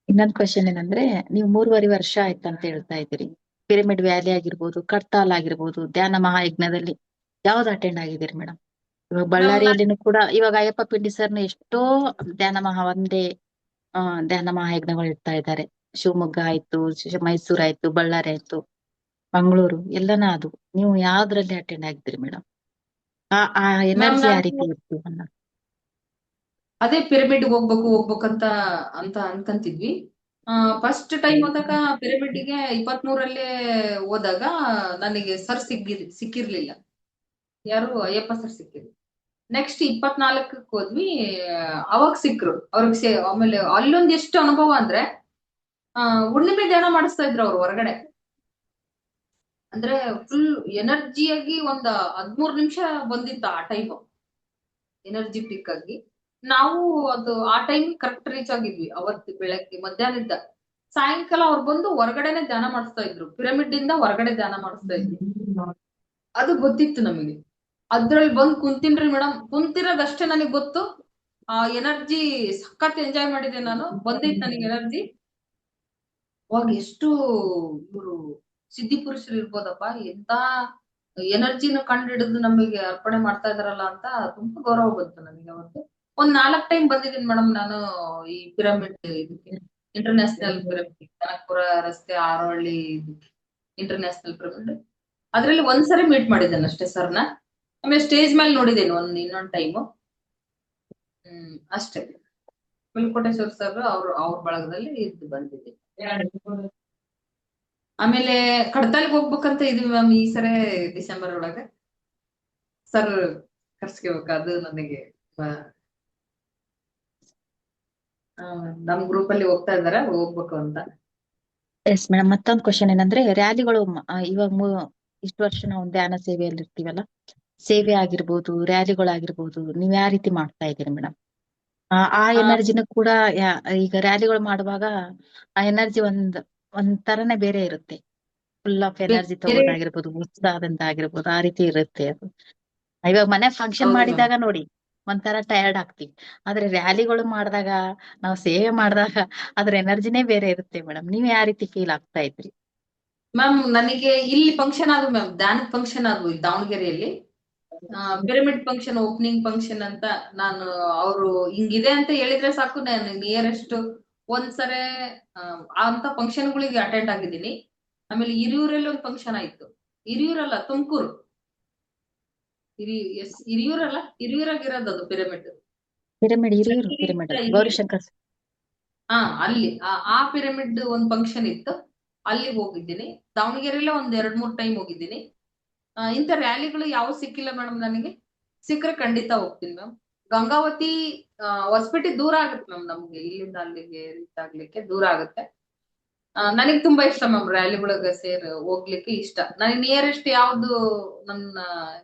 ಇನ್ನೊಂದ್ ಕ್ವಶನ್ ಏನಂದ್ರೆ, ನೀವು 3.5 ವರ್ಷ ಆಯ್ತಂತ ಹೇಳ್ತಾ ಇದ್ದೀರಿ. ಪಿರಮಿಡ್ ವ್ಯಾಲಿ ಆಗಿರ್ಬೋದು, ಕಡ್ತಾಲ್ ಆಗಿರ್ಬೋದು, ಧ್ಯಾನ ಮಹಾಯಜ್ಞದಲ್ಲಿ ಯಾವ್ದು ಅಟೆಂಡ್ ಆಗಿದ್ದೀರಿ ಮೇಡಮ್? ಇವಾಗ ಬಳ್ಳಾರಿಯಲ್ಲಿನೂ ಕೂಡ ಇವಾಗ ಅಯ್ಯಪ್ಪ ಪಿಂಡಿ ಸರ್ನು ಎಷ್ಟೋ ಒಂದೇ ಧ್ಯಾನ ಮಹಾಯಜ್ಞಗಳು ಇಡ್ತಾ ಇದ್ದಾರೆ. ಶಿವಮೊಗ್ಗ ಆಯ್ತು, ಮೈಸೂರು ಆಯ್ತು, ಬಳ್ಳಾರಿ ಆಯ್ತು, ಮಂಗಳೂರು ಎಲ್ಲಾನ. ಅದು ನೀವು ಯಾವ್ದ್ರಲ್ಲಿ ಅಟೆಂಡ್ ಆಗಿದ್ದೀರಿ ಮೇಡಮ್? ಆ ಎನರ್ಜಿ ಯಾವ ರೀತಿ ಇರ್ತೀವಿ ಅನ್ನ ಅದೇ ಪಿರಮಿಡ್ ಹೋಗ್ಬೇಕಂತ ಅನ್ಕಂತಿದ್ವಿ. ಫಸ್ಟ್ ಟೈಮ್ ಹೋದಾಗ ಪಿರಮಿಡ್ಗೆ 23ರಲ್ಲೇ ಹೋದಾಗ ನನಗೆ ಸರ್ ಸಿಕ್ಕಿರ್ಲಿಲ್ಲ. ಯಾರು ಅಯ್ಯಪ್ಪ ಸರ್ ಸಿಕ್ಕಿದ್ರು. ನೆಕ್ಸ್ಟ್ 24ಕ್ಕೆ ಹೋದ್ವಿ, ಅವಾಗ ಸಿಕ್ರು. ಅವ್ರಿಗೆ ಆಮೇಲೆ ಅಲ್ಲೊಂದ್ ಎಷ್ಟು ಅನುಭವ ಅಂದ್ರೆ, ಹುಣ್ಣಿಮೆ ಧ್ಯಾನ ಮಾಡಿಸ್ತಾ ಇದ್ರು ಅವ್ರು ಹೊರಗಡೆ. ಅಂದ್ರೆ ಫುಲ್ ಎನರ್ಜಿಯಾಗಿ 13 ನಿಮಿಷ ಬಂದಿತ್ತು ಆ ಟೈಮ್, ಎನರ್ಜಿಟಿಕ್ ಆಗಿ. ನಾವು ಅದು ಆ ಟೈಮ್ ಕರೆಕ್ಟ್ ರೀಚ್ ಆಗಿದ್ವಿ. ಅವತ್ತು ಬೆಳಗ್ಗೆ ಮಧ್ಯಾಹ್ನದ ಸಾಯಂಕಾಲ ಅವ್ರು ಬಂದು ಹೊರಗಡೆನೆ ಧ್ಯಾನ ಮಾಡಿಸ್ತಾ ಇದ್ರು. ಪಿರಮಿಡ್ ಇಂದ ಹೊರಗಡೆ ಧ್ಯಾನ ಮಾಡಿಸ್ತಾ ಇದ್ರು. ಅದು ಗೊತ್ತಿತ್ತು ನಮಗೆ. ಅದ್ರಲ್ಲಿ ಬಂದ್ ಕುಂತಿನ್ರಿ ಮೇಡಮ್. ಕುಂತಿರೋದಷ್ಟೇ ನನಗ್ ಗೊತ್ತು. ಆ ಎನರ್ಜಿ ಸಖತ್ ಎಂಜಾಯ್ ಮಾಡಿದೆ ನಾನು. ಬಂದಿತ್ತು ನನಗೆ ಎನರ್ಜಿ. ಅವಾಗ ಎಷ್ಟು ಇವರು ಸಿದ್ಧಿ ಪುರುಷರು ಇರ್ಬೋದಪ್ಪ, ಎಂತ ಎನರ್ಜಿನ ಕಂಡು ಹಿಡಿದು ನಮಗೆ ಅರ್ಪಣೆ ಮಾಡ್ತಾ ಇದಾರಲ್ಲ ಅಂತ ತುಂಬಾ ಗೌರವ ಬಂತು ನನಗೆ. ಅವತ್ತು 4 ಟೈಮ್ ಬಂದಿದ್ದೀನಿ ಮೇಡಮ್ ನಾನು ಈ ಪಿರಮಿಡ್ ಇದಕ್ಕೆ, ಇಂಟರ್ನ್ಯಾಷನಲ್ ಪಿರಮಿಡ್, ಕನಕಪುರ ರಸ್ತೆ ಆರೋಹಳ್ಳಿ ಇಂಟರ್ನ್ಯಾಷನಲ್ ಪಿರಮಿಡ್. ಅದ್ರಲ್ಲಿ ಒಂದ್ಸರಿ ಮೀಟ್ ಮಾಡಿದ್ದೇನೆ ಅಷ್ಟೇ ಸರ್ನ. ಆಮೇಲೆ ಸ್ಟೇಜ್ ಮೇಲೆ ನೋಡಿದ್ದೇನೆ ಇನ್ನೊಂದ್ ಟೈಮು. ಅಷ್ಟೇ. ವೆಂಕಟೇಶ್ವರ ಸರ್ ಅವ್ರ ಬಳಗದಲ್ಲಿ ಇದ್ದು ಬಂದಿದ್ದೆ. ಆಮೇಲೆ ಕಡ್ತಾಲ್ಗೆ ಹೋಗ್ಬೇಕಂತ ಇದೀವಿ ಮ್ಯಾಮ್ ಈ ಸರಿ ಡಿಸೆಂಬರ್ ಒಳಗೆ. ಸರ್ ಕರ್ಸ್ಕೋಬೇಕು, ಅದು ನನಗೆ ನಮ್ ಗ್ರೂಪ್ ಅಲ್ಲಿ ಹೋಗ್ತಾ ಇದಾರೆ, ಹೋಗ್ಬೇಕು ಅಂತ. Yes madam. ಮತ್ತೊಂದು ಕ್ವಶನ್ ಏನಂದ್ರೆ, ರ್ಯಾಲಿಗಳು ಇವಾಗ ಇಷ್ಟು ವರ್ಷ ನಾವು ಧ್ಯಾನ ಸೇವೆಯಲ್ಲಿ ಇರ್ತೀವಲ್ಲ, ಸೇವೆ ಆಗಿರ್ಬೋದು, ರ್ಯಾಲಿಗಳಾಗಿರ್ಬೋದು, ನೀವ್ ಯಾವ ರೀತಿ ಮಾಡ್ತಾ ಇದ್ದೀರಿ ಮೇಡಮ್? ಆ ಎನರ್ಜಿನ ಕೂಡ ಈಗ ರ್ಯಾಲಿಗಳು ಮಾಡುವಾಗ ಆ ಎನರ್ಜಿ ಒಂದ್ ತರನೇ ಬೇರೆ ಇರುತ್ತೆ. ಫುಲ್ ಆಫ್ ಎನರ್ಜಿ ತಗೊಳ್ಳೋದಾಗಿರ್ಬೋದು, ಉತ್ಸಾಹದಿಂದ ಆಗಿರ್ಬೋದು, ಆ ರೀತಿ ಇರುತ್ತೆ ಅದು. ಇವಾಗ ಮನೆ ಫಂಕ್ಷನ್ ಮಾಡಿದಾಗ ನೋಡಿ, ಒಂಥರ ಟಯರ್ಡ್ ಆಗ್ತೀವಿ. ಆದ್ರೆ ರ್ಯಾಲಿಗಳು ಮಾಡಿದಾಗ, ನಾವು ಸೇವೆ ಮಾಡಿದಾಗ ಅದ್ರ ಎನರ್ಜಿನೇ ಬೇರೆ ಇರುತ್ತೆ ಮೇಡಮ್. ನೀವ್ ಯಾವ ರೀತಿ ಫೀಲ್ ಆಗ್ತಾ ಇದ್ರಿ? ಮ್ಯಾಮ್ ನನಗೆ ಇಲ್ಲಿ ಫಂಕ್ಷನ್ ಆದ್ವು ಮ್ಯಾಮ್, ಧ್ಯಾನದ ಫಂಕ್ಷನ್ ಆದ್ವು ಇಲ್ಲಿ ದಾವಣಗೆರೆಯಲ್ಲಿ. ಪಿರಮಿಡ್ ಫಂಕ್ಷನ್, ಓಪನಿಂಗ್ ಫಂಕ್ಷನ್ ಅಂತ. ನಾನು ಅವರು ಹಿಂಗಿದೆ ಅಂತ ಹೇಳಿದ್ರೆ ಸಾಕು, ನಾನು ನಿಯರೆಸ್ಟ್ ಒಂದ್ಸರೆ ಅಂತ ಫಂಕ್ಷನ್ಗಳಿಗೆ ಅಟೆಂಡ್ ಆಗಿದ್ದೀನಿ. ಆಮೇಲೆ ಹಿರಿಯೂರಲ್ಲಿ ಒಂದು ಫಂಕ್ಷನ್ ಆಯ್ತು. ಹಿರಿಯೂರಲ್ಲ, ತುಮಕೂರು. ಹಿರಿಯೂರಲ್ಲ, ಹಿರಿಯೂರಾಗಿರೋದು ಅದು pyramid. Pyramid, Hiriyur pyramid, Gaurishankar. ಹಾ, ಅಲ್ಲಿ ಆ ಪಿರಮಿಡ್ ಒಂದ್ ಫಂಕ್ಷನ್ ಇತ್ತು, ಅಲ್ಲಿಗೆ ಹೋಗಿದ್ದೀನಿ. ದಾವಣಗೆರೆಲ್ಲ ಒಂದ್ 2-3 ಟೈಮ್ ಹೋಗಿದ್ದೀನಿ. ಇಂಥ ರ್ಯಾಲಿಗಳು ಯಾವ ಸಿಕ್ಕಿಲ್ಲ ಮೇಡಮ್ ನನಗೆ. ಸಿಕ್ಕರೆ ಖಂಡಿತ ಹೋಗ್ತೀನಿ ಮ್ಯಾಮ್. ಗಂಗಾವತಿ ಹೊಸಪೇಟೆ ದೂರ ಆಗುತ್ತೆ ಮ್ಯಾಮ್, ನಮ್ಗೆ ಇಲ್ಲಿಂದ ಅಲ್ಲಿಗೆ ರೀಚ್ ಆಗ್ಲಿಕ್ಕೆ ದೂರ ಆಗುತ್ತೆ. ನನಗೆ ತುಂಬಾ ಇಷ್ಟ ಮ್ಯಾಮ್, ರ್ಯಾಲಿಗಳಿಗೆ ಹೋಗ್ಲಿಕ್ಕೆ ಇಷ್ಟ. ನನಗೆ ನಿಯರೆಸ್ಟ್ ಯಾವ್ದು ನನ್ನ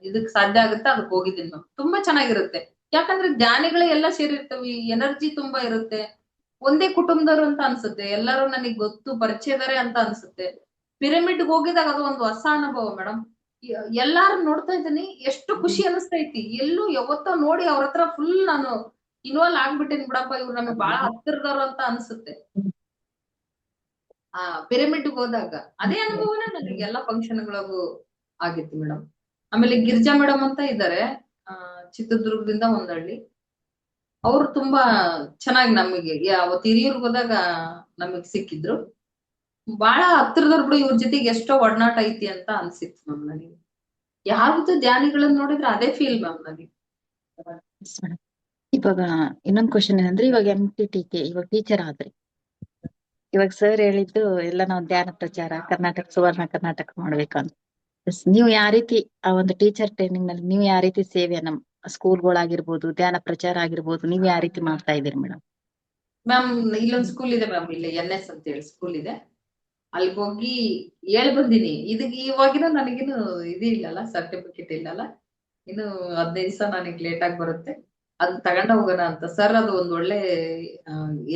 ಇದಕ್ ಸಾಧ್ಯ ಆಗುತ್ತೆ ಅದಕ್ಕೆ ಹೋಗಿದ್ದೀನಿ ಮ್ಯಾಮ್. ತುಂಬಾ ಚೆನ್ನಾಗಿರುತ್ತೆ. ಯಾಕಂದ್ರೆ ಧ್ಯಾನಿಗಳೇ ಎಲ್ಲ ಸೇರಿರ್ತವಿ, ಎನರ್ಜಿ ತುಂಬಾ ಇರುತ್ತೆ. ಒಂದೇ ಕುಟುಂಬದವರು ಅಂತ ಅನ್ಸುತ್ತೆ, ಎಲ್ಲರೂ ನನಗೆ ಗೊತ್ತು, ಪರಿಚಯದಾರೆ ಅಂತ ಅನ್ಸುತ್ತೆ. ಪಿರಮಿಡ್ ಹೋಗಿದಾಗ ಅದು ಒಂದು ಹೊಸ ಅನುಭವ ಮೇಡಮ್. ಎಲ್ಲಾರು ನೋಡ್ತಾ ಇದ್ದೀನಿ, ಎಷ್ಟು ಖುಷಿ ಅನಿಸ್ತೈತಿ. ಎಲ್ಲೂ ಯಾವತ್ತೋ ನೋಡಿ ಅವ್ರ ಹತ್ರ ಫುಲ್ ನಾನು ಇನ್ವಾಲ್ವ್ ಆಗ್ಬಿಟ್ಟೇನಿ ಬಿಡಪ್ಪ, ಇವ್ರು ನಮಗೆ ಬಹಳ ಹತ್ತಿರದವ್ರು ಅಂತ ಅನ್ಸುತ್ತೆ. ಪಿರಮಿಡ್ ಹೋದಾಗ ಅದೇ ಅನುಭವನ ನನಗೆ ಎಲ್ಲಾ ಫಂಕ್ಷನ್ಗಳಿಗೂ ಆಗಿತ್ತು ಮೇಡಮ್. ಆಮೇಲೆ ಗಿರ್ಜಾ ಮೇಡಮ್ ಅಂತ ಇದ್ದಾರೆ, ಚಿತ್ರದುರ್ಗದಿಂದ ಒಂದ್ ಹಳ್ಳಿ. ಅವ್ರು ತುಂಬಾ ಚೆನ್ನಾಗಿ ನಮಗೆ ಅವತ್ತು ಹಿರಿಯೂರ್ಗ್ ಹೋದಾಗ ನಮಗ್ ಸಿಕ್ಕಿದ್ರು. ಬಹಳ ಹತ್ತಿರದವ್ರು ಬಿಡು, ಇವ್ರ ಜೊತೆಗೆ ಎಷ್ಟೋ ಒಡನಾಟ ಐತಿ ಅಂತ ಅನ್ಸಿತ್ತು ಮ್ಯಾಮ್ ನನಗೆ. ಯಾವ್ದು ಧ್ಯಾನಿಗಳನ್ನ ನೋಡಿದ್ರೆ ಅದೇ ಫೀಲ್ ಮ್ಯಾಮ್ ನನಗೆ. Yes, madam. ಇವಾಗ ಇನ್ನೊಂದ್ ಕ್ವಶನ್ ಏನಂದ್ರೆ, ಇವಾಗ MTTK ಇವಾಗ ಟೀಚರ್ ಆದ್ರಿ. ಇವಾಗ ಸರ್ ಹೇಳಿದ್ದು ಎಲ್ಲ ನಾವು ಧ್ಯಾನ ಪ್ರಚಾರ ಕರ್ನಾಟಕ, ಸುವರ್ಣ ಕರ್ನಾಟಕ ಮಾಡ್ಬೇಕಂತ. ನೀವು ಯಾವ ರೀತಿ ಆ ಒಂದು ಟೀಚರ್ ಟ್ರೈನಿಂಗ್ ನಲ್ಲಿ ನೀವು ಯಾವ ರೀತಿ ಸೇವೆಯನ್ನ, ಸ್ಕೂಲ್ಗಳಾಗಿರ್ಬೋದು, ಧ್ಯಾನ ಪ್ರಚಾರ ಆಗಿರ್ಬೋದು, ನೀವ್ ಯಾವ ರೀತಿ ಮಾಡ್ತಾ ಇದೀರಿ ಮೇಡಮ್? ಮ್ಯಾಮ್ ಇಲ್ಲೊಂದ್ ಸ್ಕೂಲ್ ಇದೆ ಮ್ಯಾಮ್, ಇಲ್ಲಿ NS ಅಂತ ಹೇಳಿ ಸ್ಕೂಲ್ ಇದೆ. ಅಲ್ಲಿಗೆ ಹೋಗಿ ಹೇಳ್ ಬಂದಿನಿ. ಇದಕ್ಕೆ ಇವಾಗಿನ ನನಗಿನ್ನು ಇದು ಇಲ್ಲಲ್ಲ, ಸರ್ಟಿಫಿಕೇಟ್ ಇಲ್ಲಲ್ಲ. ಇನ್ನು 15 ದಿವಸ ನನಗೆ ಲೇಟ್ ಆಗಿ ಬರುತ್ತೆ. ಅದನ್ನ ತಗೊಂಡ ಹೋಗೋಣ ಅಂತ ಸರ್. ಅದು ಒಂದ್ ಒಳ್ಳೆ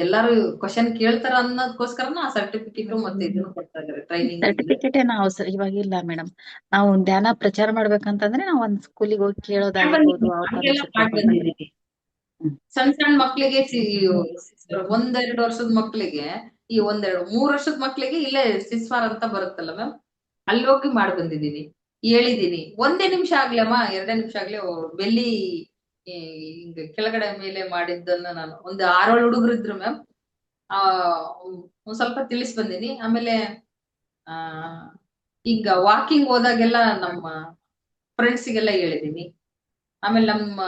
ಎಲ್ಲಾರು ಕ್ವಶನ್ ಕೇಳ್ತಾರ ಅನ್ನೋದಕ್ಕೋಸ್ಕರನ ಆ ಸರ್ಟಿಫಿಕೇಟ್ ಮತ್ತೆ ಇದನ್ನು ಕೊಡ್ತಾ ಇದಾರೆ, ಟ್ರೈನಿಂಗ್. ಸರ್ಟಿಫಿಕೇಟ್ ಏನೋ ಅವಸರ ಇವಾಗಿಲ್ಲ ಮೇಡಮ್. ನಾವು ಧ್ಯಾನ ಪ್ರಚಾರ ಮಾಡ್ಬೇಕಂತಂದ್ರೆ ನಾವು ಒಂದ್ ಸ್ಕೂಲಿಗೆ ಹೋಗಿ ಕೇಳೋದಾಗಿರ್ಬೋದು, ಅವ್ರ ಪರ್ಮಿಷನ್ ತಗೊಂಡು. ಸಣ್ಣ ಸಣ್ಣ ಮಕ್ಳಿಗೆ 1-2 ವರ್ಷದ ಮಕ್ಳಿಗೆ, ಈ 1-2-3 ವರ್ಷದ ಮಕ್ಳಿಗೆ ಇಲ್ಲೇ ಸಿಸ್ವಾರ್ ಅಂತ ಬರುತ್ತಲ್ಲ ಮ್ಯಾಮ್, ಅಲ್ಲಿ ಹೋಗಿ ಮಾಡಿ ಬಂದಿದ್ದೀನಿ, ಹೇಳಿದೀನಿ. 1 ನಿಮಿಷ ಆಗ್ಲಮ್ಮ, 2 ನಿಮಿಷ ಆಗ್ಲಿ. ಬೆಲ್ಲಿ ಹಿಂಗ ಕೆಳಗಡೆ ಮೇಲೆ ಮಾಡಿದ್ದನ್ನ ನಾನು ಒಂದು 6-7 ಹುಡುಗರು ಇದ್ರು ಮ್ಯಾಮ್. ಆ ಒಂದ್ ಸ್ವಲ್ಪ ತಿಳಿಸ್ ಬಂದಿನಿ. ಆಮೇಲೆ ಆ ಈಗ ವಾಕಿಂಗ್ ಹೋದಾಗೆಲ್ಲ ನಮ್ಮ ಫ್ರೆಂಡ್ಸಿಗೆಲ್ಲ ಹೇಳಿದೀನಿ. ಆಮೇಲೆ ನಮ್ಮ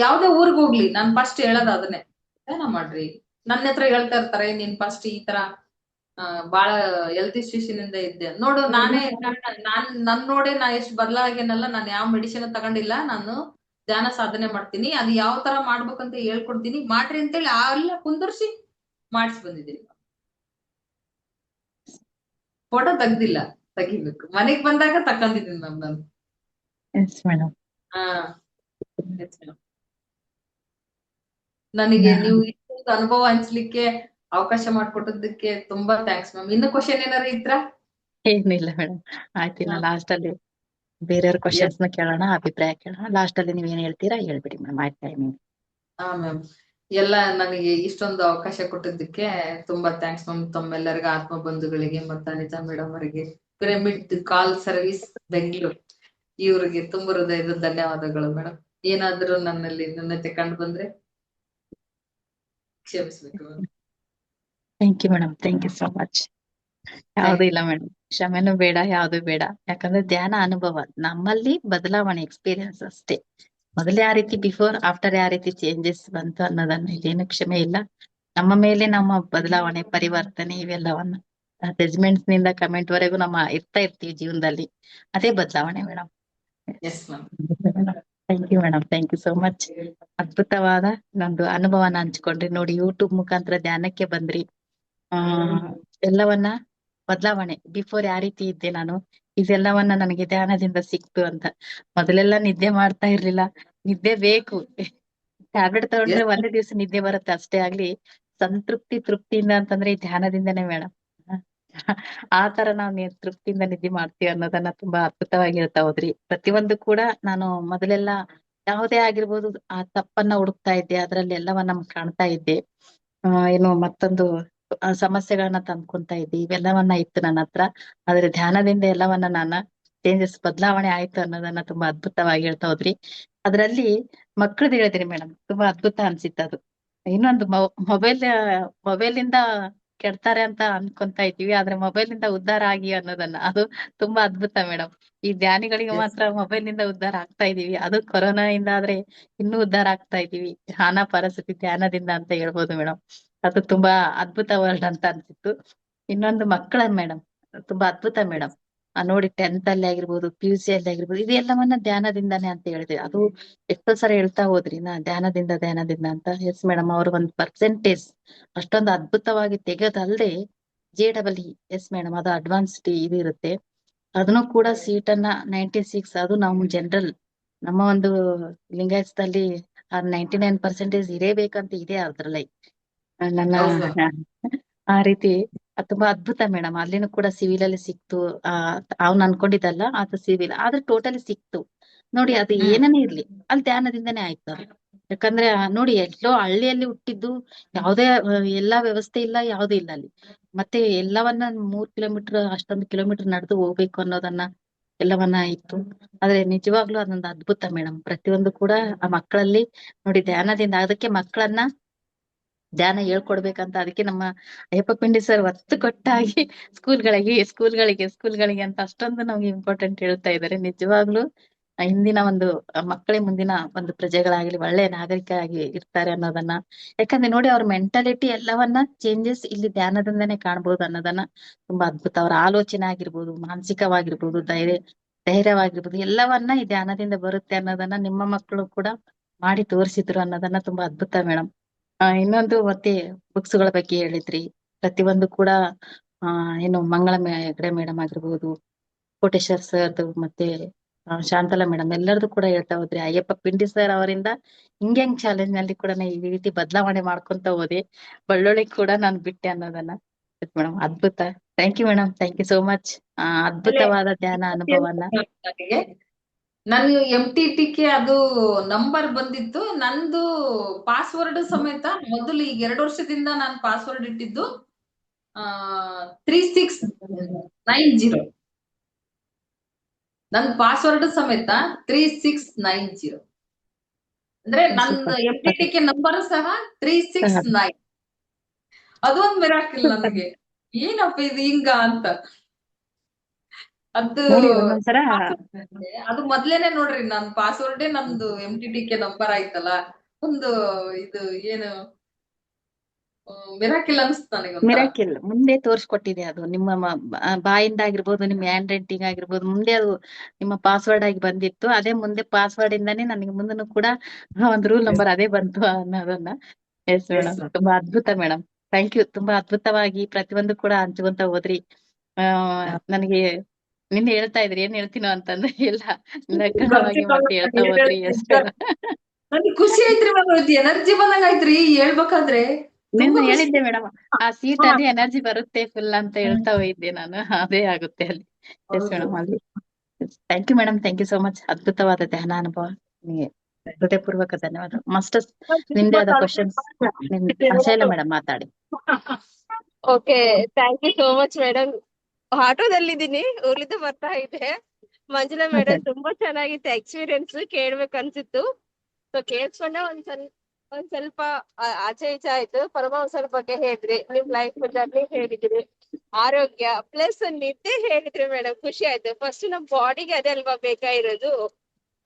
ಯಾವ್ದೇ ಊರ್ಗ್ ಹೋಗ್ಲಿ ನಾನ್ ಫಸ್ಟ್ ಹೇಳೋದ್ ಅದನ್ನೇ, ಧ್ಯಾನ ಮಾಡ್ರಿ. ನನ್ನ ಹತ್ರ ಹೇಳ್ತಾ ಇರ್ತಾರೆ, ನೀನ್ ಫಸ್ಟ್ ಈ ತರ ಬಾಳ ಹೆಲ್ತ್ ಇಶ್ಯೂಷನ್ ಇಂದ ಇದ್ದೆ ನೋಡು. ನಾನೇ ನನ್ ನೋಡೇ ನಾ ಎಷ್ಟ್ ಬದಲಾಗೇನಲ್ಲ. ನಾನು ಯಾವ ಮೆಡಿಸಿನ್ ತಗೊಂಡಿಲ್ಲ, ನಾನು ಧ್ಯಾನ ಸಾಧನೆ ಮಾಡ್ತೀನಿ. ಅದು ಯಾವ ತರ ಮಾಡ್ಬೇಕಂತ ಹೇಳ್ಕೊಡ್ತೀನಿ, ಮಾಡ್ರಿ ಅಂತೇಳಿ ಅಲ್ಲ ಕುಂದರ್ಸಿ ಮಾಡಿಸ್ ಬಂದಿದ್ದೀನಿ. ಫೋಟೋ ತೆಗ್ದಿಲ್ಲ, ತೆಗಿಬೇಕು. ಮನೆಗ್ ಬಂದಾಗ ತಕೊಂಡಿದ್ದೀನಿ ಮ್ಯಾಮ್ ನಾನು. Yes madam. ಹಾ, ನನಗೆ ನೀವು ಇಷ್ಟೊಂದು ಅನುಭವ ಹಂಚ್ಲಿಕ್ಕೆ ಅವಕಾಶ ಮಾಡ್ಕೊಟ್ಟದಕ್ಕೆ ತುಂಬಾ ಥ್ಯಾಂಕ್ಸ್ ಮ್ಯಾಮ್. ಇನ್ನು ಕ್ವಶನ್ ಏನಾರ ಇದ್ರ? ಏನಿಲ್ಲ ಮೇಡಮ್, ಆಯ್ತಿಲ್ಲ. ಲಾಸ್ಟ್ ಅಲ್ಲಿ ಬೇರೆಯವ್ರ ಕ್ವಶನ್ಸ್ ನ ಕೇಳೋಣ, ಅಭಿಪ್ರಾಯ ಕೇಳೋಣ. ಲಾಸ್ಟ್ ಅಲ್ಲಿ ನೀವ್ ಏನ್ ಹೇಳ್ತೀರಾ ಹೇಳ್ಬಿಡಿ ಮೇಡಮ್, ಆಯ್ತು ಟೈಮಿಂಗ್. ಹಾ ಮ್ಯಾಮ್, ಎಲ್ಲ ನನಗೆ ಇಷ್ಟೊಂದು ಅವಕಾಶ ಕೊಟ್ಟಿದ್ದಕ್ಕೆ ತುಂಬಾ ಥ್ಯಾಂಕ್ಸ್ ಮ್ಯಾಮ್. ತಮ್ಮೆಲ್ಲರಿಗೂ, ಆತ್ಮ ಬಂಧುಗಳಿಗೆ ಮತ್ತು ಅನಿತಾ ಮೇಡಮ್ ಅವರಿಗೆ, ಪಿರಮಿಡ್ ಕಾಲ್ ಸರ್ವಿಸ್ ಬೆಂಗಳೂರು ಇವ್ರಿಗೆ ತುಂಬ ಹೃದಯದ ಧನ್ಯವಾದಗಳು ಮೇಡಮ್. ಏನಾದ್ರೂ ನನ್ನಲ್ಲಿ ನ್ಯೂನತೆ ಕಂಡು ಬಂದ್ರೆ ಕ್ಷಮಿಸ್ಬೇಕು ma'am. Thank you madam, thank you so much. ಯಾವ್ದು ಇಲ್ಲ ಮೇಡಮ್, ಕ್ಷಮೆನೂ ಬೇಡ, ಯಾವ್ದು ಬೇಡ. ಯಾಕಂದ್ರೆ ಧ್ಯಾನ ಅನುಭವ ನಮ್ಮಲ್ಲಿ ಬದಲಾವಣೆ, ಎಕ್ಸ್ಪೀರಿಯನ್ಸ್ ಅಷ್ಟೇ. ಮೊದಲು ಯಾವ ರೀತಿ ಬಿಫೋರ್ ಆಫ್ಟರ್ ಯಾವ ರೀತಿ ಚೇಂಜಸ್ ಬಂತು ಅನ್ನೋದನ್ನ ಇಲ್ಲೇನು ಕ್ಷಮೆ ಇಲ್ಲ. ನಮ್ಮ ಮೇಲೆ ನಮ್ಮ ಬದಲಾವಣೆ, ಪರಿವರ್ತನೆ ಇವೆಲ್ಲವನ್ನ ಜಜ್ಮೆಂಟ್ಸ್ ನಿಂದ ಕಮೆಂಟ್ ವರೆಗೂ ನಮ್ಮ ಇರ್ತಾ ಇರ್ತೀವಿ ಜೀವನದಲ್ಲಿ. ಅದೇ ಬದಲಾವಣೆ madam. Yes ma'am. Thank you madam, thank you so much. ಅದ್ಭುತವಾದ ಒಂದು ಅನುಭವನ ಹಂಚ್ಕೊಂಡ್ರಿ ನೋಡಿ. ಯೂಟ್ಯೂಬ್ ಮುಖಾಂತರ ಧ್ಯಾನಕ್ಕೆ ಬಂದ್ರಿ. ಆ ಎಲ್ಲವನ್ನ ಬದಲಾವಣೆ, ಬಿಫೋರ್ ಯಾವ ರೀತಿ ಇದ್ದೆ ನಾನು, ಇದೆಲ್ಲವನ್ನ ನನಗೆ ಧ್ಯಾನದಿಂದ ಸಿಕ್ತು ಅಂತ. ಮೊದಲೆಲ್ಲ ನಿದ್ದೆ ಮಾಡ್ತಾ ಇರ್ಲಿಲ್ಲ, ನಿದ್ದೆ ಬೇಕು. ಟ್ಯಾಬ್ಲೆಟ್ ತಗೊಂಡ್ರೆ ಒಂದೇ ದಿವಸ ನಿದ್ದೆ ಬರುತ್ತೆ ಅಷ್ಟೇ. ಆಗ್ಲಿ ಸಂತೃಪ್ತಿ, ತೃಪ್ತಿಯಿಂದ ಅಂತಂದ್ರೆ ಈ ಧ್ಯಾನದಿಂದನೇ ಮೇಡಮ್. ಆ ತರ ನಾವು ತೃಪ್ತಿಯಿಂದ ನಿದ್ದೆ ಮಾಡ್ತೀವಿ ಅನ್ನೋದನ್ನ ತುಂಬಾ ಅದ್ಭುತವಾಗಿ ಹೇಳ್ತಾ ಹೋದ್ರಿ. ಪ್ರತಿಯೊಂದು ಕೂಡ ನಾನು ಮೊದಲೆಲ್ಲ ಯಾವುದೇ ಆಗಿರ್ಬೋದು ಆ ತಪ್ಪನ್ನ ಹುಡುಕ್ತಾ ಇದ್ದೆ, ಅದ್ರಲ್ಲಿ ಎಲ್ಲವನ್ನ ಕಾಣ್ತಾ ಇದ್ದೆ. ಏನು ಮತ್ತೊಂದು ಸಮಸ್ಯೆಗಳನ್ನ ತಂದ್ಕೊಂತಾ ಇದ್ದೆ, ಇವೆಲ್ಲವನ್ನ ಇತ್ತು ನನ್ನ ಹತ್ರ. ಆದ್ರೆ ಧ್ಯಾನದಿಂದ ಎಲ್ಲವನ್ನ ಚೇಂಜಸ್ ಬದಲಾವಣೆ ಆಯ್ತು ಅನ್ನೋದನ್ನ ತುಂಬಾ ಅದ್ಭುತವಾಗಿ ಹೇಳ್ತಾ ಹೋದ್ರಿ. ಅದ್ರಲ್ಲಿ ಮಕ್ಕಳದ್ ಹೇಳಿದ್ರಿ ಮೇಡಮ್, ತುಂಬಾ ಅದ್ಭುತ ಅನ್ಸಿತ್ತು ಅದು. ಇನ್ನೊಂದು ಮೊಬೈಲ್ ಇಂದ ಕೆಡ್ತಾರೆ ಅಂತ ಅನ್ಕೊಂತಾ ಇದ್ದೀವಿ, ಆದ್ರೆ ಮೊಬೈಲ್ ಇಂದ ಉದ್ಧಾರ ಆಗಿ ಅನ್ನೋದನ್ನ, ಅದು ತುಂಬಾ ಅದ್ಭುತ ಮೇಡಮ್. ಈ ಧ್ಯಾನಿಗಳಿಗೆ ಎಸ್ ಮಾತ್ರ ಮೊಬೈಲ್ ನಿಂದ ಉದ್ಧಾರ ಆಗ್ತಾ ಇದೀವಿ, ಅದು ಕೊರೋನಾ ಇಂದ ಆದ್ರೆ ಇನ್ನೂ ಉದ್ಧಾರ ಆಗ್ತಾ ಇದೀವಿ, ನಾನಾ ಪರಿಸ್ಥಿತಿ ಧ್ಯಾನದಿಂದ ಅಂತ ಹೇಳ್ಬೋದು ಮೇಡಮ್. ಅದು ತುಂಬಾ ಅದ್ಭುತ ವರ್ಡ್ ಅಂತ ಅನ್ಸಿತ್ತು. ಇನ್ನೊಂದು ಮಕ್ಕಳ ಮೇಡಮ್, ತುಂಬಾ ಅದ್ಭುತ ಮೇಡಮ್. ನೋಡಿ 10th ಅಲ್ಲಿ ಆಗಿರ್ಬೋದು, PUC ಅಲ್ಲಿ ಆಗಿರ್ಬೋದು, ಇದೆಲ್ಲವನ್ನ ಧ್ಯಾನದಿಂದಾನೇ ಅಂತ ಹೇಳಿದೆ. ಅದು ಎಷ್ಟೋ ಸಲ ಹೇಳ್ತಾ ಹೋದ್ರಿ ಧ್ಯಾನದಿಂದ ಅಂತ. ಎಸ್ ಮೇಡಮ್, ಅವ್ರ ಒಂದು ಪರ್ಸೆಂಟೇಜ್ ಅಷ್ಟೊಂದು ಅದ್ಭುತವಾಗಿ ತೆಗೆದಲ್ದೆ JEE, ಎಸ್ ಮೇಡಮ್, ಅದು ಅಡ್ವಾನ್ಸ್ಡ್ ಇದು ಇರುತ್ತೆ. ಅದನ್ನು ಕೂಡ ಸೀಟ್ ಅನ್ನ 96, ಅದು ನಾವು ಜನರಲ್, ನಮ್ಮ ಒಂದು ಲಿಂಗಾಯತದಲ್ಲಿ 99% ಇರೇಬೇಕಂತ ಇದೆ ಅದ್ರಲ್ಲಿ. ನನ್ನ ಹೌದು ಮ್ಯಾಮ್. ಆ ರೀತಿ ತುಂಬಾ ಅದ್ಭುತ ಮೇಡಮ್. ಅಲ್ಲಿನೂ ಕೂಡ ಸಿವಿಲ್ ಅಲ್ಲಿ ಸಿಕ್ತು. ಆ ಅವ್ನ್ ಅನ್ಕೊಂಡಿದ್ದಲ್ಲ, ಅದು ಸಿವಿಲ್ ಆದ್ರೆ ಟೋಟಲಿ ಸಿಕ್ತು. ನೋಡಿ, ಅದು ಏನನೇ ಇರ್ಲಿ, ಅಲ್ಲಿ ಧ್ಯಾನದಿಂದನೇ ಆಯ್ತು ಅದು. ಯಾಕಂದ್ರೆ ನೋಡಿ, ಎಲ್ಲೋ ಹಳ್ಳಿಯಲ್ಲಿ ಹುಟ್ಟಿದ್ದು, ಯಾವುದೇ ಎಲ್ಲಾ ವ್ಯವಸ್ಥೆ ಇಲ್ಲ, ಯಾವ್ದು ಇಲ್ಲ ಅಲ್ಲಿ. ಮತ್ತೆ ಎಲ್ಲವನ್ನ 3 ಕಿಲೋಮೀಟರ್, ಅಷ್ಟೊಂದು ಕಿಲೋಮೀಟರ್ ನಡೆದು ಹೋಗ್ಬೇಕು ಅನ್ನೋದನ್ನ ಎಲ್ಲವನ್ನ ಇತ್ತು. ಆದ್ರೆ ನಿಜವಾಗ್ಲೂ ಅದೊಂದು ಅದ್ಭುತ ಮೇಡಮ್. ಪ್ರತಿಯೊಂದು ಕೂಡ ಆ ಮಕ್ಕಳಲ್ಲಿ ನೋಡಿ ಧ್ಯಾನದಿಂದ, ಅದಕ್ಕೆ ಮಕ್ಕಳನ್ನ ಧ್ಯಾನ ಹೇಳ್ಕೊಡ್ಬೇಕಂತ ಅದಕ್ಕೆ ನಮ್ಮ ಅಯ್ಯಪ್ಪ ಪಿಂಡಿ ಸರ್ ಒತ್ತು ಕೊಟ್ಟಾಗಿ ಸ್ಕೂಲ್ಗಳಿಗೆ ಅಂತ ಅಷ್ಟೊಂದು ನಮ್ಗೆ ಇಂಪಾರ್ಟೆಂಟ್ ಹೇಳ್ತಾ ಇದ್ದಾರೆ. ನಿಜವಾಗ್ಲೂ ಹಿಂದಿನ ಒಂದು ಮಕ್ಕಳೇ ಮುಂದಿನ ಒಂದು ಪ್ರಜೆಗಳಾಗ್ಲಿ, ಒಳ್ಳೆ ನಾಗರಿಕರಾಗಿ ಇರ್ತಾರೆ ಅನ್ನೋದನ್ನ. ಯಾಕಂದ್ರೆ ನೋಡಿ, ಅವ್ರ ಮೆಂಟಾಲಿಟಿ ಎಲ್ಲವನ್ನ ಚೇಂಜಸ್ ಇಲ್ಲಿ ಧ್ಯಾನದಿಂದನೇ ಕಾಣ್ಬೋದು ಅನ್ನೋದನ್ನ ತುಂಬಾ ಅದ್ಭುತ. ಅವ್ರ ಆಲೋಚನೆ ಆಗಿರ್ಬೋದು, ಮಾನಸಿಕವಾಗಿರ್ಬೋದು, ಧೈರ್ಯವಾಗಿರ್ಬೋದು, ಎಲ್ಲವನ್ನ ಈ ಧ್ಯಾನದಿಂದ ಬರುತ್ತೆ ಅನ್ನೋದನ್ನ ನಿಮ್ಮ ಮಕ್ಕಳು ಕೂಡ ಮಾಡಿ ತೋರಿಸಿದ್ರು ಅನ್ನೋದನ್ನ ತುಂಬಾ ಅದ್ಭುತ ಮೇಡಮ್. ಇನ್ನೊಂದು ಮತ್ತೆ ಬುಕ್ಸ್ ಗಳ ಬಗ್ಗೆ ಹೇಳಿದ್ರಿ. ಪ್ರತಿಯೊಂದು ಕೂಡ ಏನು ಮಂಗಳಂ ಹೆಗಡೆ ಮೇಡಮ್ ಆಗಿರ್ಬೋದು, ಕೋಟೇಶ್ವರ್ ಸರ್ದು, ಮತ್ತೆ ಶಾಂತಲಾ ಮೇಡಮ್, ಎಲ್ಲರದು ಕೂಡ ಹೇಳ್ತಾ ಹೋದ್ರಿ. ಅಯ್ಯಪ್ಪ ಪಿಂಡಿ ಸರ್ ಅವರಿಂದ ಹಿಂಗ್ ಚಾಲೆಂಜ್ ನಲ್ಲಿ ಕೂಡ ನಾ ಈ ರೀತಿ ಬದಲಾವಣೆ ಮಾಡ್ಕೊಂತ ಹೋದೆ, ಬಳ್ಳೊಳ್ಳಿ ಕೂಡ ನಾನು ಬಿಟ್ಟೆ ಅನ್ನೋದನ್ನ. ಮೇಡಮ್ ಅದ್ಭುತ. Thank you madam, thank you so much. ಆಮೇಲೆ ಅದ್ಭುತವಾದ ಧ್ಯಾನ ಅನುಭವನ. ನನಗೆ ನಾನು MTTK ಅದು ನಂಬರ್ ಬಂದಿತ್ತು, ನಂದು ಪಾಸ್ವರ್ಡ್ ಸಮೇತ. ಮೊದಲು ಈಗ 2 ವರ್ಷದಿಂದ ನಾನು ಪಾಸ್ವರ್ಡ್ ಇಟ್ಟಿದ್ದು 3690. ನನ್ ಪಾಸ್ವರ್ಡ್ ಸಮೇತ 3690. ಅಂದ್ರೆ ನನ್ನ MTTK ನಂಬರ್ ಸಹ 369. ಅದೊಂದು ಮಿರಾಕಲ್ ನನಗೆ. ಏನಪ್ಪ ಇದು ಹಿಂಗ ಅಂತ. ಅದು ನೋಡಿ ಒಂದೊಂದ್ಸರ ಅದು ಮೊದ್ಲೇನೆ ನೋಡ್ರಿ, ನನ್ ಪಾಸ್ವರ್ಡೇ ನಮ್ದು MTTK ನಂಬರ್ ಆಯ್ತಲ್ಲ. ಒಂದು ಇದು ಏನು ಮಿರಾಕಿಲ್ ಅನ್ಸ್ತು ನನಗೆ ಒಂಥರ. ಮಿರಾಕಿಲ್ ಮುಂದೆ ತೋರ್ಸ್ಕೊಟ್ಟಿದೆ ಅದು. ನಿಮ್ಮ ಬಾಯಿಂದ ಆಗಿರ್ಬೋದು, ನಿಮ್ಮ ಹ್ಯಾಂಡ್ ರೈಟಿಂಗ್ ಆಗಿರ್ಬೋದು, ಮುಂದೆ ಅದು ನಿಮ್ಮ ಪಾಸ್ವರ್ಡ್ ಆಗಿ ಬಂದಿತ್ತು. ಅದೇ ಮುಂದೆ ಪಾಸ್ವರ್ಡ್ ಇಂದಾನೇ ನನಗೆ ಮುಂದನು ಕೂಡ ಒಂದು ರೂಲ್ ನಂಬರ್ ಅದೇ ಬಂತು ಅನ್ನೋದನ್ನ. ಎಸ್ ಎಸ್ ಮೇಡಮ್, ತುಂಬಾ ಅದ್ಭುತ ಮೇಡಮ್. Thank you. ತುಂಬಾ ಅದ್ಭುತವಾಗಿ ಪ್ರತಿಯೊಂದು ಕೂಡ ಹಂಚ್ಕೊಂತ ಹೋದ್ರಿ. ನನಗೆ ನಿನ್ನೆ ಹೇಳ್ತಾ ಇದ್ರಿ ಏನ್ ಹೇಳ್ತೀನೋ ಅಂತಂದ್ರೆ, ಎಲ್ಲ ನಿರರ್ಗಳವಾಗಿ ಮತ್ತೆ ಹೇಳ್ತಾ ಹೋದ್ರಿ. ಎಸ್ ನನಗೆ ಖುಷಿ ಆಯ್ತ್ರಿ ಮ್ಯಾಮ್, ಎನರ್ಜಿ ಬಂದಂಗ ಆಯ್ತ್ರಿ ಹೇಳ್ಬೇಕಾದ್ರೆ. ತುಂಬಾ ನಿನ್ನೆ ಖುಷಿ. ಹೇಳಿದ್ದೆ ಮೇಡಮ್, ಆ ಸೀಟ್ ಅಲ್ಲಿ ಎನರ್ಜಿ ಬರುತ್ತೆ ಫುಲ್ ಅಂತ ಹೇಳ್ತಾ ಹೋಗಿದ್ದೆ ನಾನು. ಅದೇ ಆಗುತ್ತೆ ಅಲ್ಲಿ. ಎಸ್ ಮೇಡಮ್, ಅಲ್ಲಿ. Thank you madam, thank you so much. ಅದ್ಭುತವಾದ ಧ್ಯಾನ ಅನುಭವ. ನಿಮಗೆ ಹೃದಯಪೂರ್ವಕ ಧನ್ಯವಾದ. ಮಾಸ್ಟರ್ಸ್, ನಿಮ್ದೇ ಆದ ಕ್ವಶನ್ಸ್ ಶೈಲಾ ಮೇಡಮ್ ಮಾತಾಡಿ. Okay, thank you so much madam. ಆಟೋದಲ್ಲಿದ್ದೀನಿ, ಊರ್ಲಿಂದ ಬರ್ತಾ ಇದ್ದೆ. ಮಂಜುಳಾ ಮೇಡಮ್ ತುಂಬಾ ಚೆನ್ನಾಗಿತ್ತು ಎಕ್ಸ್ಪೀರಿಯನ್ಸ್, ಕೇಳ್ಬೇಕು ಅನ್ಸಿತ್ತು. ಸೊ ಕೇಳ್ಸ್ಕೊಂಡೆ ಒಂದ್ ಸ್ವಲ್ಪ ಆಚೆ ಈಚೆ ಆಯ್ತು. ಪರಮಹಂಸರ ಬಗ್ಗೆ ಹೇಳಿದ್ರಿ, ನಿಮ್ ಲೈಫ್ ಜರ್ನಿ ಹೇಳಿದ್ರಿ, ಆರೋಗ್ಯ ಪ್ಲಸ್ ನಿದ್ದೆ ಹೇಳಿದ್ರಿ ಮೇಡಮ್. ಖುಷಿ ಆಯ್ತು. ಫಸ್ಟ್ ನಮ್ ಬಾಡಿಗೆ ಅದೇ ಅಲ್ವಾ ಬೇಕಾಗಿರೋದು.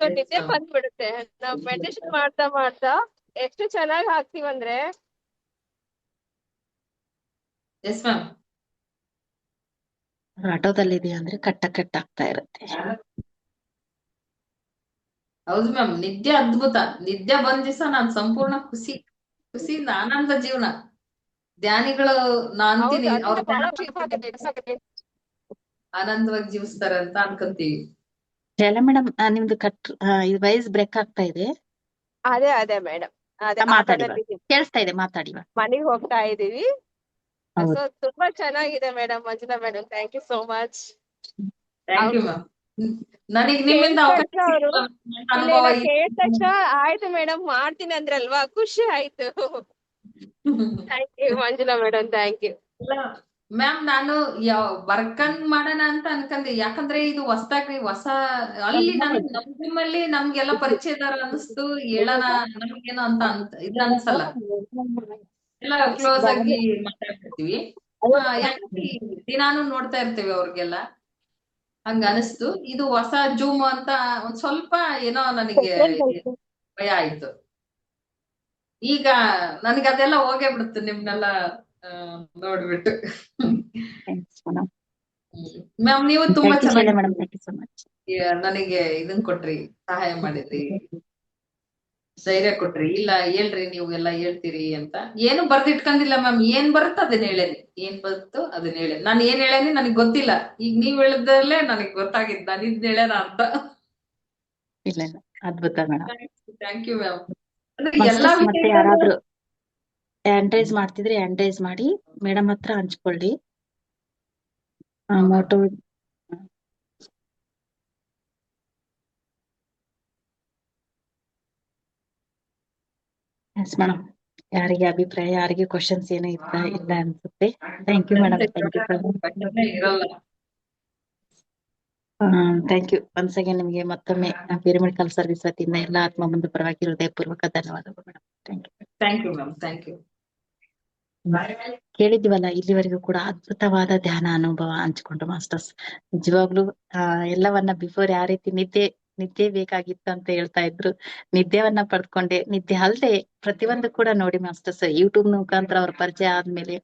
ಸೊ ನಿದ್ದೆ ಬಂದ್ಬಿಡುತ್ತೆ. ನಾವ್ ಮೆಡಿಟೇಷನ್ ಮಾಡ್ತಾ ಮಾಡ್ತಾ ಎಷ್ಟು ಚೆನ್ನಾಗಿ ಆಗ್ತೀವಂದ್ರೆ. Yes ma'am. ಆಟೋದಲ್ಲಿದೆ ಅಂದ್ರೆ ಕಟ್ಟ ಆಗ್ತಾ ಇರುತ್ತೆ. ಹೌದು ಮ್ಯಾಮ್, ನಿದ್ದೆ ಅದ್ಭುತ. ನಿದ್ದೆ ಬಂದ್ ದಿವಸ ನಾನ್ ಸಂಪೂರ್ಣ ಖುಷಿಯಿಂದ ಆನಂದ ಜೀವನ. ಧ್ಯಾನಿಗಳು ನಾ ಅಂತೀನಿ, ಅವ್ರ ಆನಂದವಾಗಿ ಜೀವಿಸ್ತಾರೆ ಅಂತ ಅನ್ಕೊಂತೀವಿ. ಶೈಲಾ ಮೇಡಮ್, ನಿಮ್ದು ವಾಯ್ಸ್ ಬ್ರೇಕ್ ಆಗ್ತಾ ಇದೆ. ಅದೇ ಮೇಡಮ್, ಅದೇ ಮಾತಾಡಿ, ಆಟೋದಲ್ಲಿ ಕೇಳಿಸ್ತಾ ಇದೆ, ಮಾತಾಡಿ. ಮನೆಗೆ ಹೋಗ್ತಾ ಇದೀವಿ. ಹೌದು. ಸೊ ತುಂಬಾ ಚೆನ್ನಾಗಿದೆ madam. Manjula madam, thank you so much. Thank you ma'am. ನನಗ್ ಕೇಳಿದ ನಿಮ್ಮಿಂದ ಅವಕಾಶ ತಕ್ಷಣ ಅವರು ಸಿಕ್ಕಿಲ್ಲ. ನನ್ನ ಇಲ್ಲ ಅನುಭವ ಇಲ್ಲ ಕೇಳಿದ ತಕ್ಷಣ ಆಯ್ತು ಮೇಡಮ್ ಮಾಡ್ತೀನಿ ಅಂದ್ರಲ್ವಾ, ಖುಷಿ ಆಯ್ತು. Thank you Manjula madam, thank you. ಇಲ್ಲ ಮ್ಯಾಮ್, ನಾನು ಬರ್ಕಂಡ್ ಮಾಡೋಣ ಅಂತ ಅನ್ಕಂದೆ. ಯಾಕಂದ್ರೆ ಇದು ಹೊಸ ಅಲ್ಲಿ ನನಗ್ ನಮ್ಮಲ್ಲಿ ನಮ್ಗೆಲ್ಲ ಪರಿಚಯದಾರ ಅನಿಸ್ತು. ಹೇಳೋಣ ನಮ್ಗೇನೋ ಇದು ಅನ್ಸಲ್ಲ. ಎಲ್ಲ ಕ್ಲೋಸ್ ಆಗಿ ಮಾತಾಡ್ತಿರ್ತೀವಿ. ಯಾಕಂದ್ರೆ ದಿನಾನು ನೋಡ್ತಾ ಇರ್ತೀವಿ ಅವ್ರಿಗೆಲ್ಲ, ಹಂಗ ಅನಿಸ್ತು. ಇದು ಹೊಸ ಜೂಮ್ ಅಂತ ಒಂದ್ ಸ್ವಲ್ಪ ಏನೋ ನನಗೆ ಭಯ ಆಯ್ತು. ಈಗ ನನಗೆ ಅದೆಲ್ಲ ಹೋಗೇ ಬಿಡುತ್ತೆ ನಿಮ್ನೆಲ್ಲ ನೋಡ್ಬಿಟ್ಟು. Thanks madam. ಮ್ಯಾಮ್, ನೀವು ತುಂಬಾ ಥ್ಯಾಂಕ್ ಯು ಚೆನ್ನಾಗಿ madam, thank you so much. ನನಗೆ ಇದನ್ ಕೊಟ್ರಿ, ಸಹಾಯ ಮಾಡಿದ್ರಿ, ಧೈರ್ಯ ಕೊಟ್ರಿ. ಇಲ್ಲ ಹೇಳ್ರಿ, ನೀವು ಎಲ್ಲ ಹೇಳ್ತೀರಿ ಅಂತ. ಏನು ಬರ್ದಿಟ್ಕೊಂಡಿಲ್ಲ ಮ್ಯಾಮ್. ಏನ್ ಬರುತ್ತೋ ಅದನ್ನ ಹೇಳೇನಿ, ಏನ್ ಬರುತ್ತೋ ಅದನ್ನ ಹೇಳೇನಿ. ನಾನು ಏನ್ ಹೇಳೇನಿ ನನಗ್ ಗೊತ್ತಿಲ್ಲ. ಈಗ ನೀವ್ ಹೇಳಿದಲ್ಲೇ ನನಗ್ ಗೊತ್ತಾಗಿದ್ ನಾನು ಇದ್ ಹೇಳೇನ ಅಂತ. ಇಲ್ಲ ಇಲ್ಲ, ಅದ್ಭುತ ಮೇಡಮ್. Thank you ma'am. ಅಂದ್ರೆ ಎಲ್ಲಾ ಮಾಸ್ಟರ್ಸ್ ಮತ್ತೆ ವಿಷಯಗಳು ಯಾರಾದ್ರೂ ಹ್ಯಾಂಡ್ ಮಾಡ್ತಿದ್ರೆ ಹ್ಯಾಂಡ್ ಮಾಡಿ ಮೇಡಮ್ ಹತ್ರ ಹಂಚ್ಕೊಳ್ಳಿ. Moto yes madam. ಯಾರಿಗೆ ಅಭಿಪ್ರಾಯ, ಯಾರಿಗೆ ಕ್ವಶನ್ಸ್ ಏನು ಇಲ್ಲ ಅನ್ಸುತ್ತೆ. Thank you madam, thank you ಇರಲ್ಲ. Thank you once again. ನಿಮಗೆ ಮತ್ತೊಮ್ಮೆ ಪಿರಮಿಡ್ ಸರ್ವಿಸ್ ವತಿಯಿಂದ ಎಲ್ಲ ಆತ್ಮ ಬಂಧು ಪರವಾಗಿ ಹೃದಯಪೂರ್ವಕ ಧನ್ಯವಾದಗಳು madam. Thank you. Thank you ma'am, thank you. ಕೇಳಿದ್ವಲ್ಲ ಇಲ್ಲಿವರೆಗೂ ಕೂಡ ಅದ್ಭುತವಾದ ಧ್ಯಾನ ಅನುಭವ ಹಂಚ್ಕೊಂಡು ಮಾಸ್ಟರ್ಸ್. ನಿಜವಾಗ್ಲೂ ಎಲ್ಲವನ್ನ ಬಿಫೋರ್ ಯಾವ ರೀತಿ ನಿದ್ದೆ ಬೇಕಾಗಿತ್ತು ಅಂತ ಹೇಳ್ತಾ ಇದ್ರು, ನಿದ್ದೆವನ್ನ ಪಡ್ಕೊಂಡೆ. ನಿದ್ದೆ ಅಲ್ದೆ ಪ್ರತಿಯೊಂದು ಕೂಡ ನೋಡಿ ಮಾಸ್ಟರ್ಸ್, ಯೂಟ್ಯೂಬ್ ಮುಖಾಂತರ ಅವ್ರ ಪರಿಚಯ ಆದ್ಮೇಲೆ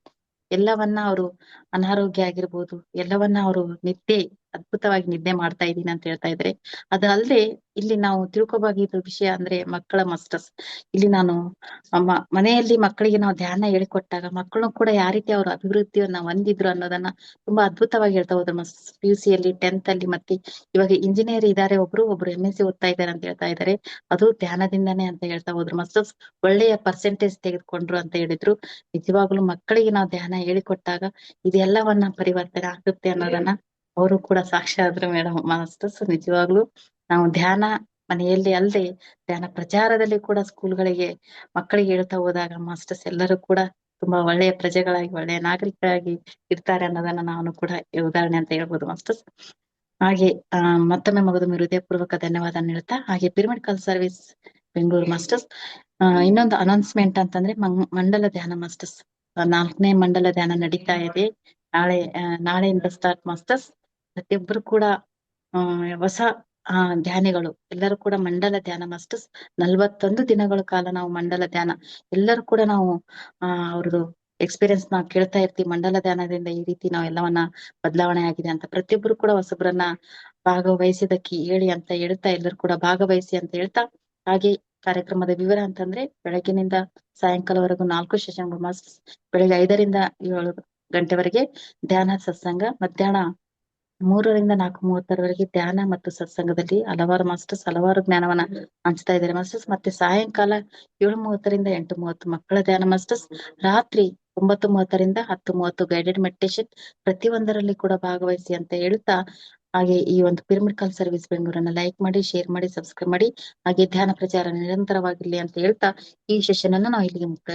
ಎಲ್ಲವನ್ನ ಅವರು ಅನಾರೋಗ್ಯ ಆಗಿರ್ಬೋದು, ಎಲ್ಲವನ್ನ ಅವರು ಅದ್ಭುತವಾಗಿ ನಿದ್ದೆ ಮಾಡ್ತಾ ಇದ್ದೀನಿ ಅಂತ ಹೇಳ್ತಾ ಇದ್ರೆ. ಅದಲ್ಲದೆ ಇಲ್ಲಿ ನಾವು ತಿಳ್ಕೊಬೇಕಾಗಿದ್ದ ವಿಷಯ ಅಂದ್ರೆ ಮಕ್ಕಳ ಮಾಸ್ಟರ್ಸ್. ಇಲ್ಲಿ ನಾನು ಮನೆಯಲ್ಲಿ ಮಕ್ಕಳಿಗೆ ನಾವು ಧ್ಯಾನ ಹೇಳಿಕೊಟ್ಟಾಗ ಮಕ್ಕಳು ಕೂಡ ಯಾವ ರೀತಿ ಅವ್ರ ಅಭಿವೃದ್ಧಿಯನ್ನ ಹೊಂದಿದ್ರು ಅನ್ನೋದನ್ನ ತುಂಬಾ ಅದ್ಭುತವಾಗಿ ಹೇಳ್ತಾ ಹೋದ್ರು ಮಾಸ್ಟರ್ಸ್. PUC ಅಲ್ಲಿ 10th ಅಲ್ಲಿ ಮತ್ತೆ ಇವಾಗ ಇಂಜಿನಿಯರ್ ಇದ್ದಾರೆ, ಒಬ್ರು MSc ಓದ್ತಾ ಇದ್ದಾರೆ ಅಂತ ಹೇಳ್ತಾ ಇದ್ದಾರೆ. ಅದು ಧ್ಯಾನದಿಂದಾನೇ ಅಂತ ಹೇಳ್ತಾ ಹೋದ್ರು ಮಾಸ್ಟರ್ಸ್. ಒಳ್ಳೆಯ ಪರ್ಸೆಂಟೇಜ್ ತೆಗೆದುಕೊಂಡ್ರು ಅಂತ ಹೇಳಿದ್ರು. ನಿಜವಾಗ್ಲೂ ಮಕ್ಕಳಿಗೆ ನಾವು ಧ್ಯಾನ ಹೇಳಿಕೊಟ್ಟಾಗ ಇದೆಲ್ಲವನ್ನ ಪರಿವರ್ತನೆ ಆಗುತ್ತೆ ಅನ್ನೋದನ್ನ ಅವರು ಕೂಡ ಸಾಕ್ಷಿ ಆದ್ರು ಮೇಡಮ್ ಮಾಸ್ಟರ್ಸ್. ನಿಜವಾಗ್ಲೂ ನಾವು ಧ್ಯಾನ ಮನೆಯಲ್ಲಿ ಅಲ್ಲದೆ ಧ್ಯಾನ ಪ್ರಚಾರದಲ್ಲಿ ಕೂಡ ಸ್ಕೂಲ್ಗಳಿಗೆ ಮಕ್ಕಳಿಗೆ ಹೇಳ್ತಾ ಹೋದಾಗ ಮಾಸ್ಟರ್ಸ್ ಎಲ್ಲರೂ ಕೂಡ ತುಂಬಾ ಒಳ್ಳೆಯ ಪ್ರಜೆಗಳಾಗಿ, ಒಳ್ಳೆಯ ನಾಗರಿಕರಾಗಿ ಇರ್ತಾರೆ ಅನ್ನೋದನ್ನ ನಾನು ಕೂಡ ಉದಾಹರಣೆ ಅಂತ ಹೇಳ್ಬೋದು ಮಾಸ್ಟರ್ಸ್. ಹಾಗೆ ಮತ್ತೊಮ್ಮೆ ಮಗದೊಮ್ಮೆ ಹೃದಯಪೂರ್ವಕ ಧನ್ಯವಾದ ಹೇಳ್ತಾ, ಹಾಗೆ ಪಿರಮಿಡ್ ಸರ್ವಿಸ್ ಬೆಂಗಳೂರು ಮಾಸ್ಟರ್ಸ್ ಇನ್ನೊಂದು ಅನೌನ್ಸ್ಮೆಂಟ್ ಅಂತಂದ್ರೆ ಮಂಡಲ ಧ್ಯಾನ ಮಾಸ್ಟರ್ಸ್ 4ನೇ ಮಂಡಲ ಧ್ಯಾನ ನಡೀತಾ ಇದೆ. ನಾಳೆಯಿಂದ ಸ್ಟಾರ್ಟ್ ಮಾಸ್ಟರ್ಸ್. ಪ್ರತಿಯೊಬ್ಬರು ಕೂಡ ಹೊಸ ಧ್ಯಾನಿಗಳು ಎಲ್ಲರೂ ಕೂಡ ಮಂಡಲ ಧ್ಯಾನ ಮಾಸ್ಟರ್ಸ್ 41 ದಿನಗಳ ಕಾಲ ನಾವು ಮಂಡಲ ಧ್ಯಾನ ಎಲ್ಲರೂ ಕೂಡ ನಾವು ಅವ್ರದ್ದು ಎಕ್ಸ್ಪೀರಿಯನ್ಸ್ ನಾವು ಕೇಳ್ತಾ ಇರ್ತೀವಿ. ಮಂಡಲ ಧ್ಯಾನದಿಂದ ಈ ರೀತಿ ನಾವು ಎಲ್ಲವನ್ನ ಬದಲಾವಣೆ ಆಗಿದೆ ಅಂತ ಪ್ರತಿಯೊಬ್ಬರು ಕೂಡ ಹೊಸಬ್ರನ್ನ ಭಾಗವಹಿಸಿದಕ್ಕೆ ಹೇಳಿ ಅಂತ ಹೇಳ್ತಾ, ಎಲ್ಲರೂ ಕೂಡ ಭಾಗವಹಿಸಿ ಅಂತ ಹೇಳ್ತಾ. ಹಾಗೆ ಕಾರ್ಯಕ್ರಮದ ವಿವರ ಅಂತಂದ್ರೆ ಬೆಳಗ್ಗಿನಿಂದ ಸಾಯಂಕಾಲವರೆಗೂ 4 ಸೆಷನ್ ಮಾಸ್ಟರ್ಸ್. ಬೆಳಗ್ಗೆ 5ರಿಂದ 7 ಗಂಟೆವರೆಗೆ ಧ್ಯಾನ ಸತ್ಸಂಗ, ಮಧ್ಯಾಹ್ನ 3ರಿಂದ 4:30 ಧ್ಯಾನ ಮತ್ತು ಸತ್ಸಂಗದಲ್ಲಿ ಹಲವಾರು ಮಾಸ್ಟರ್ಸ್ ಹಲವಾರು ಜ್ಞಾನವನ್ನ ಹಂಚ್ತಾ ಇದ್ದಾರೆ ಮಾಸ್ಟರ್ಸ್. ಮತ್ತೆ ಸಾಯಂಕಾಲ 7:30ರಿಂದ 8:30 ಮಕ್ಕಳ ಧ್ಯಾನ ಮಾಸ್ಟರ್ಸ್. ರಾತ್ರಿ 9:30ರಿಂದ 10:30 ಗೈಡೆಡ್ ಮೆಡಿಟೇಷನ್. ಪ್ರತಿಯೊಂದರಲ್ಲಿ ಕೂಡ ಭಾಗವಹಿಸಿ ಅಂತ ಹೇಳ್ತಾ, ಹಾಗೆ ಈ ಒಂದು ಪಿರಮಿಡ್ ಸರ್ವಿಸ್ ಬೆಂಗಳೂರನ್ನ ಲೈಕ್ ಮಾಡಿ, ಶೇರ್ ಮಾಡಿ, ಸಬ್ಸ್ಕ್ರೈಬ್ ಮಾಡಿ. ಹಾಗೆ ಧ್ಯಾನ ಪ್ರಚಾರ ನಿರಂತರವಾಗಿರ್ಲಿ ಅಂತ ಹೇಳ್ತಾ ಈ ಸೆಷನ್ ಅನ್ನು ನಾವು ಇಲ್ಲಿಗೆ ಮುಕ್ತಾಯ